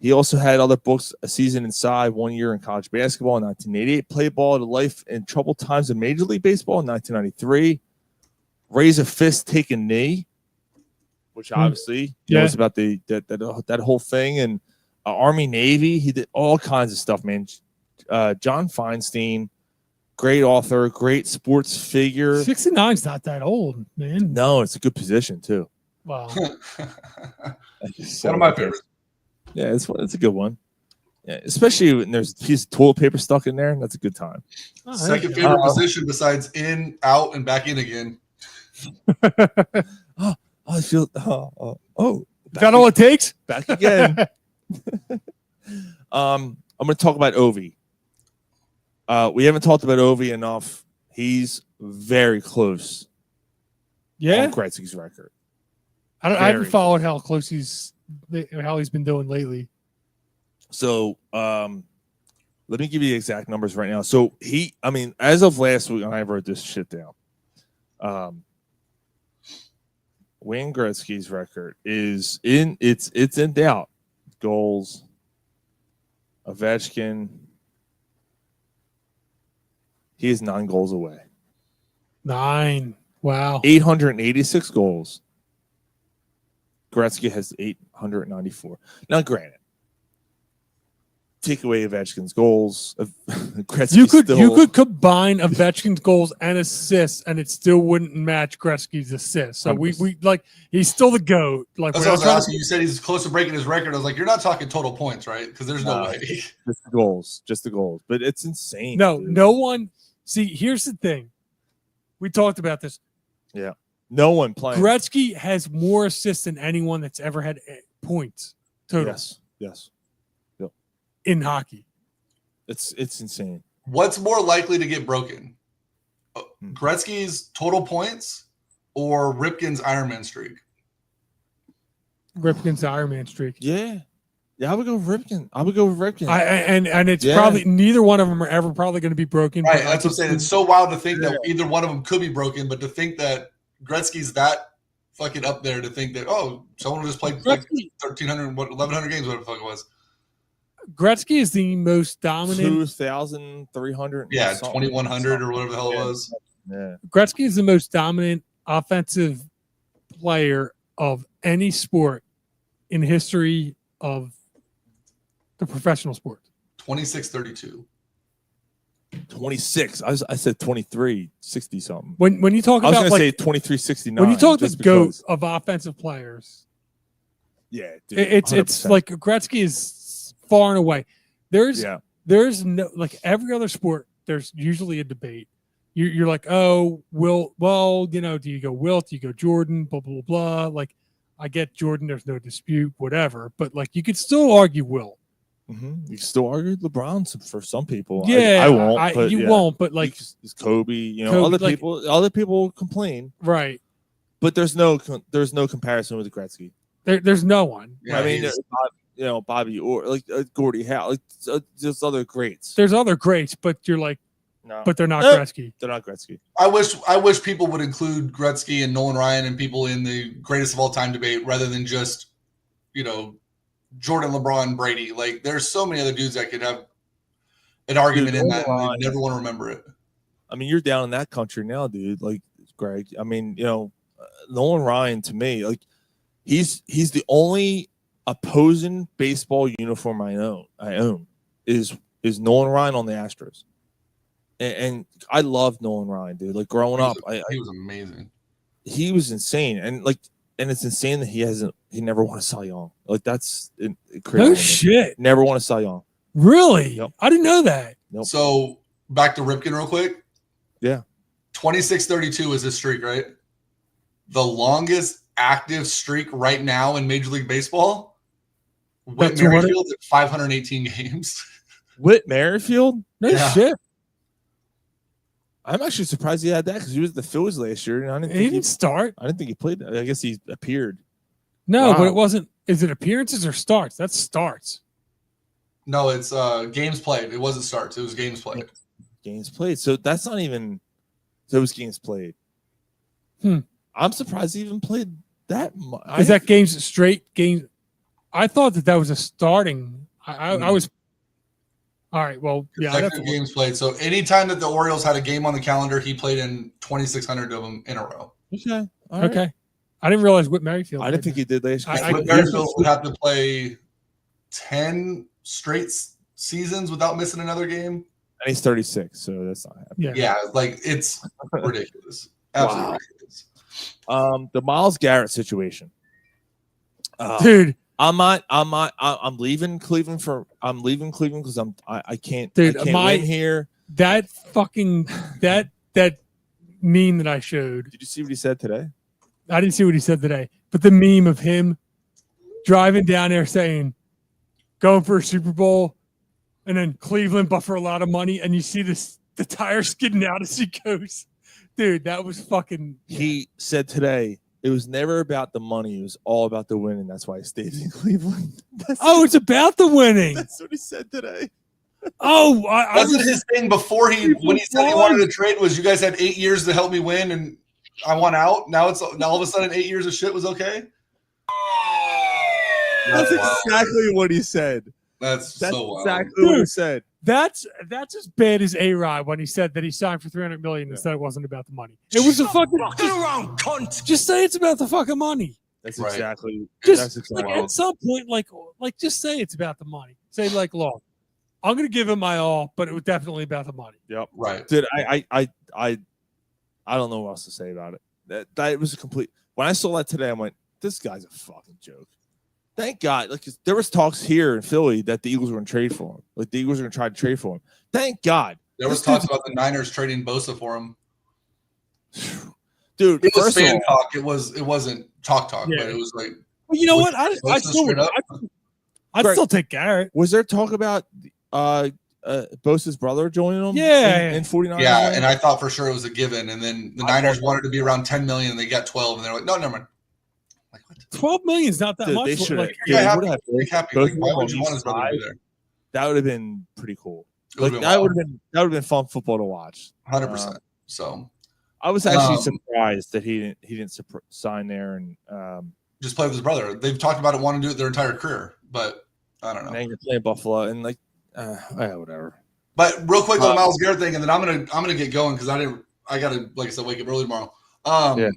He also had other books, A Season Inside, 1 year in college basketball in 1988, Play Ball to Life in Troubled Times in Major League Baseball in 1993, Raise a Fist, Take a Knee, which obviously knows about that whole thing, and Army Navy. He did all kinds of stuff, man. John Feinstein, great author, great sports figure. 69's not that old, man. No, it's a good position too. Wow. One of my favorites. Yeah, it's a good one. Yeah, especially when there's a piece of toilet paper stuck in there. That's a good time. Second favorite position besides in, out, and back in again. I feel. Is that all it takes? Back again. I'm going to talk about Ovi. We haven't talked about Ovi enough. He's very close. Yeah, on Gretzky's record. I haven't followed how close he's been doing lately. So, let me give you the exact numbers right now. So as of last week, and I wrote this shit down. Wayne Gretzky's record is in doubt. Goals, Ovechkin. He is 9 goals away. 9. Wow. 886 goals. Gretzky has 894. Now, granted, take away Ovechkin's goals. Gretzky You could combine Ovechkin's goals and assists, and it still wouldn't match Gretzky's assists. So we he's still the GOAT. Like That's what I was asking. You said he's close to breaking his record. I was like, you're not talking total points, right? Because there's no way. Just the goals. But it's insane. No, dude. no one. See, here's the thing. We talked about this. Yeah. No one playing. Gretzky has more assists than anyone that's ever had points total. Yes. In hockey. It's insane. What's more likely to get broken? Gretzky's total points or Ripken's Ironman streak? Ripken's Ironman streak. Yeah. Yeah, I would go Ripken. And it's probably neither one of them are ever probably going to be broken. Right, that's what I'm saying. It's so wild to think that either one of them could be broken, but to think that Gretzky's that fucking up there, to think that someone just played like 1,300, 1,100 games, whatever the fuck it was. Gretzky is the most dominant. 2,300. Yeah, 2,100 or whatever the hell it was. Yeah. Gretzky is the most dominant offensive player of any sport in history of The professional sport. 26-32. 26. I said 23, 60 something. When you talk I was about going to like say 23, 69. when you talk the just GOAT because- of offensive players, yeah, dude, it's 100%. like Gretzky is far and away. There's Yeah. there's no like every other sport. There's usually a debate. You're like, oh, well, do you go Wilt? Do you go Jordan? Blah blah blah. Like, I get Jordan. There's no dispute, whatever. But like, you could still argue Wilt. You can still argue LeBron for some people. Yeah, I won't. But you won't. But like, it's Kobe. Kobe, other people complain, right? But there's no comparison with Gretzky. There's no one. Yeah, I mean, Bobby or like Gordie Howe, like there's other greats. There's other greats, but you're like, No. but they're not Gretzky. They're not Gretzky. I wish people would include Gretzky and Nolan Ryan and people in the greatest of all time debate rather than just, Jordan, LeBron, Brady. Like, there's so many other dudes that could have an argument in that, and they never want to remember it. I mean, you're down in that country now, dude. Like Greg. I mean, Nolan Ryan to me, like he's the only opposing baseball uniform I own is Nolan Ryan on the Astros. And I love Nolan Ryan, dude. Like growing up, he was amazing. He was insane, and it's insane that he never won a Cy Young. Like that's crazy. No shit. Never won a Cy Young. Really? Yep. I didn't know that. Nope. So back to Ripken real quick. Yeah. 26-32 is his streak, right? The longest active streak right now in Major League Baseball. Whit Merrifield at 518 games. Whit Merrifield? No shit. I'm actually surprised he had that because he was at the Phillies last year, and I didn't He think didn't start. I didn't think he played. I guess he appeared. No, Wow. but it wasn't. Is it appearances or starts? That's starts. No, it's games played. It wasn't starts. It was games played. Games played. So that's not even. So it was games played. I'm surprised he even played that much. Is that games straight games? I thought that was a starting. I was. All right. Well, yeah. Consecutive games played. So anytime that the Orioles had a game on the calendar, he played in 2,600 of them in a row. Okay. All right. Okay. I didn't realize Whit Merrifield. I didn't think he did last year. Whit Merrifield would have to play 10 straight seasons without missing another game. And he's 36, so that's not happening. Yeah, like it's ridiculous. Absolutely ridiculous. The Myles Garrett situation. Dude. I'm leaving Cleveland because I can't Dude, I can't win here. That fucking that meme that I showed. Did you see what he said today? I didn't see what he said today, but the meme of him driving down there saying, going for a Super Bowl, and then Cleveland, but for a lot of money, and you see the tire skidding out as he goes. Dude, that was fucking. He said today, it was never about the money. It was all about the winning. That's why he stayed in Cleveland. It's about the winning. That's what he said today. Oh, wasn't his thing before when he said he wanted to trade was you guys had 8 years to help me win and I want out. Now all of a sudden 8 years of shit was okay. That's exactly what he said. That's so wild. exactly what he said. That's as bad as A-Rod when he said that he signed for $300 million and said it wasn't about the money. It was a fucking around, cunt. Just say it's about the fucking money. That's Right. exactly. Just that's exactly. at some point, like just say it's about the money. Say like, look, I'm gonna give him my all, but it was definitely about the money. Yep. Right. Dude, I don't know what else to say about it. That was a complete. When I saw that today, I went, "This guy's a fucking joke." Thank God. Like there was talks here in Philly that the Eagles were going to trade for him. Like the Eagles were going to try to trade for him. Thank God. There was talks about the Niners trading Bosa for him. Dude, It was first of fan all, talk. It wasn't talk, Yeah. but it was like. Well, you know what? Bosa I'd straight up? still take Garrett. was there talk about Bosa's brother joining him? Yeah. in 49. Yeah, and I thought for sure it was a given, and then the Niners wanted to be around 10 million, and they got 12, and they're like, no, never mind. $12 million is not that Dude, much. they should have. Like, Yeah, happy. would have Make happy. both Like, why of them would you on want his each brother to be side. there? That would have been pretty cool. It Like would've been that wild. would have been fun football to watch. 100%. So I was actually Um, surprised that he didn't sign there and just play with his brother. They've talked about it, wanting to do it their entire career, but I don't know. now you're playing Buffalo and like whatever. But real quick on the Myles Garrett thing, and then I'm gonna get going because I gotta, like I said, wake up early tomorrow. Yeah.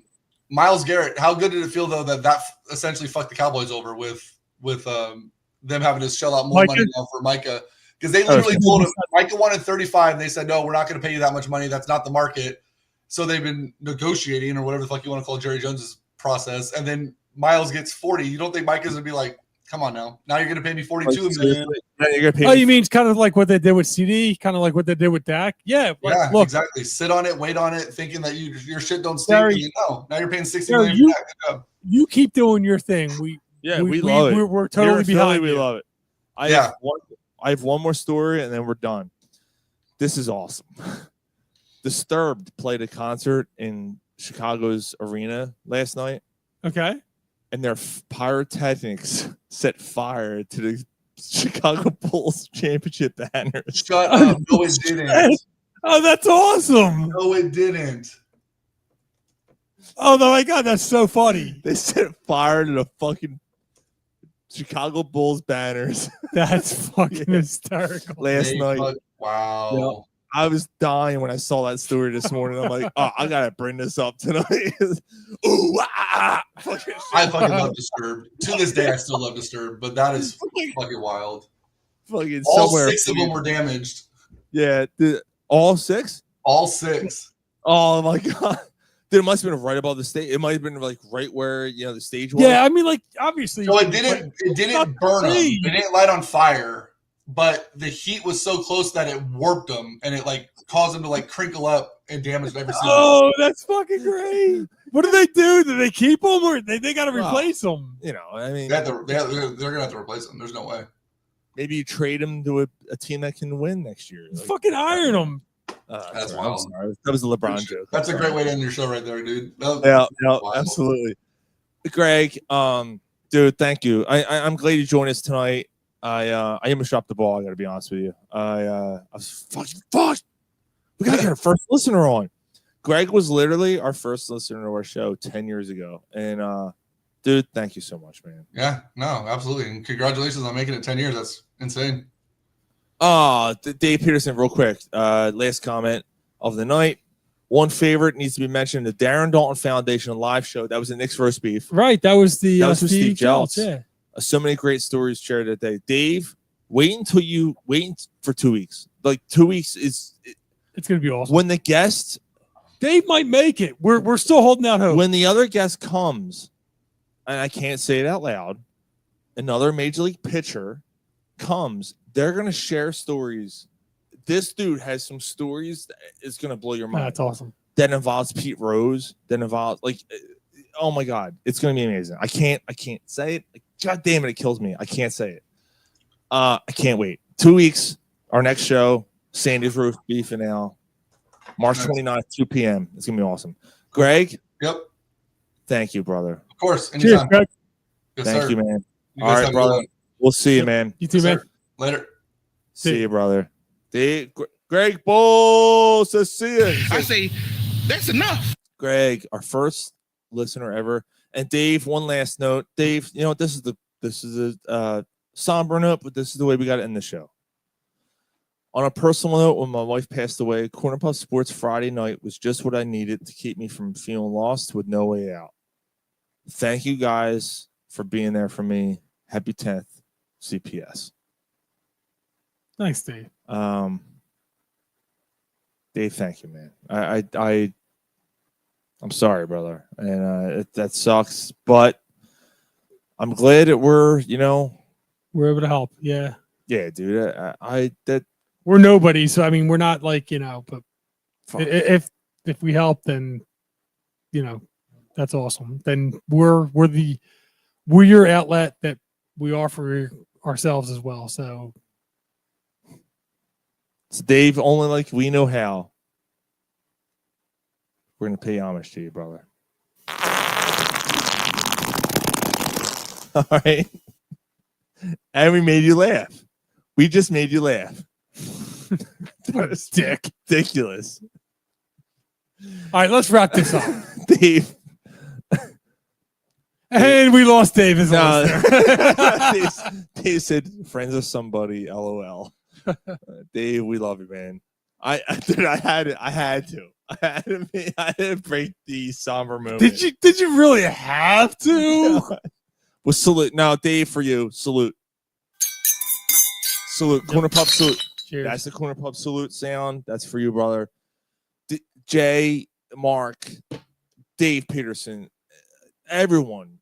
Myles Garrett, how good did it feel though that essentially fucked the Cowboys over with them having to shell out more money now for Micah because they literally told him Micah wanted 35. And they said, no, we're not going to pay you that much money. That's not the market. So they've been negotiating or whatever the fuck you want to call Jerry Jones's process. And then Miles gets 40. You don't think Micah's going to be like, come on now. Now you're going to pay me 42 million. Oh, you mean it's kind of like what they did with CD, kind of like what they did with Dak? Yeah, Yeah, look, exactly. Sit on it, wait on it, thinking that your shit don't stink. Gary, And you know, now you're paying 60 Gary, million for that. Good job. you keep doing your thing. We love it. We're totally behind We you. love it. I have one more story, and then we're done. This is awesome. Disturbed played a concert in Chicago's arena last night. Okay. And their pyrotechnics set fire to the Chicago Bulls championship banners. Shut up. No, it didn't. Oh, that's awesome. No, it didn't. Oh, my God, that's so funny. They set fire to the fucking Chicago Bulls banners. That's fucking hysterical. Last night. Wow. You know, I was dying when I saw that story this morning. I'm like, oh, I gotta bring this up tonight. Ooh, I fucking love Disturbed. To this day, I still love Disturbed, but that is fucking wild. Fucking all somewhere. 6 of them were damaged. Yeah, all 6? All 6. Oh my God. Dude, it must have been right above the stage. It might have been like right where the stage was. Yeah, I mean, like obviously. So it didn't burn them. It didn't light on fire, but the heat was so close that it warped them and it like caused them to like crinkle up and damage every single. Oh, that's fucking great. What do they do? Do they keep them or they got to replace them? You know, I mean, they're gonna have to replace them. There's no way. Maybe you trade them to a team that can win next year. Like, fucking iron them. That's sorry, wild. That was a LeBron joke. That's a great way to end your show right there, dude. Yeah, absolutely. Greg, dude, thank you. I'm glad you joined us tonight. I almost dropped the ball. I got to be honest with you. I was fuck. We got to get our first listener on. Greg was literally our first listener to our show 10 years ago, and dude, thank you so much, man. Yeah, no, absolutely, and congratulations on making it 10 years. That's insane. Dave Peterson, real quick. Last comment of the night. One favorite needs to be mentioned: the Darren Dalton Foundation live show. That was the Knicks Roast Beef. Right, that was the with Steve Jeltz. Yeah. So many great stories shared that day. Dave, wait for 2 weeks. Like 2 weeks is it's gonna be awesome. When the guest Dave might make it. We're still holding out hope. When the other guest comes, and I can't say it out loud, another major league pitcher comes, they're gonna share stories. This dude has some stories that is gonna blow your mind. That's awesome. That involves Pete Rose. That involves oh my God, it's gonna be amazing. I can't say it. God damn it, it kills me. I can't say it. I can't wait. 2 weeks. Our next show, Sandy's Roast Beef and Ale, March 29th, 2 p.m. It's gonna be awesome. Greg. Yep. Thank you, brother. Of course. Anytime. Cheers, Greg. Yes, Thank sir. you, man. You All guys right, have a good brother. one. We'll see you, man. You too, man. Later. See you, brother. Greg Bulls, to see you. I say that's enough. Greg, our first listener ever. And Dave, one last note. Dave, you know what? This is a somber note, but this is the way we got to end the show. On a personal note, when my wife passed away, Corner Puff Sports Friday night was just what I needed to keep me from feeling lost with no way out. Thank you guys for being there for me. Happy 10th, CPS. Thanks, Dave. Dave, thank you, man. I'm sorry, brother, and that sucks. But I'm glad that we're able to help. Yeah, dude. We're nobody, so I mean, we're not like but if we help, then that's awesome. Then we're your outlet that we offer ourselves as well. So. It's Dave, only like we know how. We're going to pay homage to you, brother. All right. And we made you laugh. We just made you laugh. What a dick. Ridiculous. All right, let's wrap this up. Dave. And we lost Dave as a Dave said, friends of somebody, LOL. Dave, we love you, man. I had to break the somber moment. Did you really have to? Well, salute now, Dave, for you. Salute. Salute. Corner Pub salute. Cheers. That's the Corner Pub salute sound. That's for you, brother. Jay, Mark, Dave Peterson, everyone,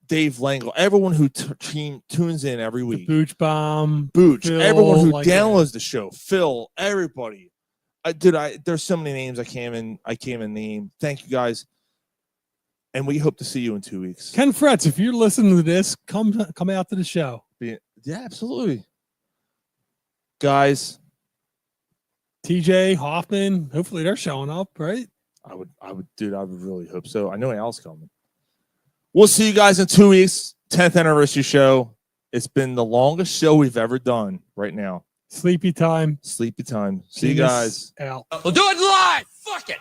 Dave Langle, everyone who tunes in every week. Booch Bomb. Booch. Phil, Everyone who like downloads the show. Phil. Everybody. There's so many names I can't even name. Thank you guys. And we hope to see you in 2 weeks. Ken Fretz, if you're listening to this, come out to the show. Yeah, absolutely. Guys. TJ, Hoffman, hopefully they're showing up, right? I would really hope so. I know Al's coming. We'll see you guys in 2 weeks. 10th anniversary show. It's been the longest show we've ever done right now. Sleepy time. See you guys. Out. We'll do it live. Fuck it.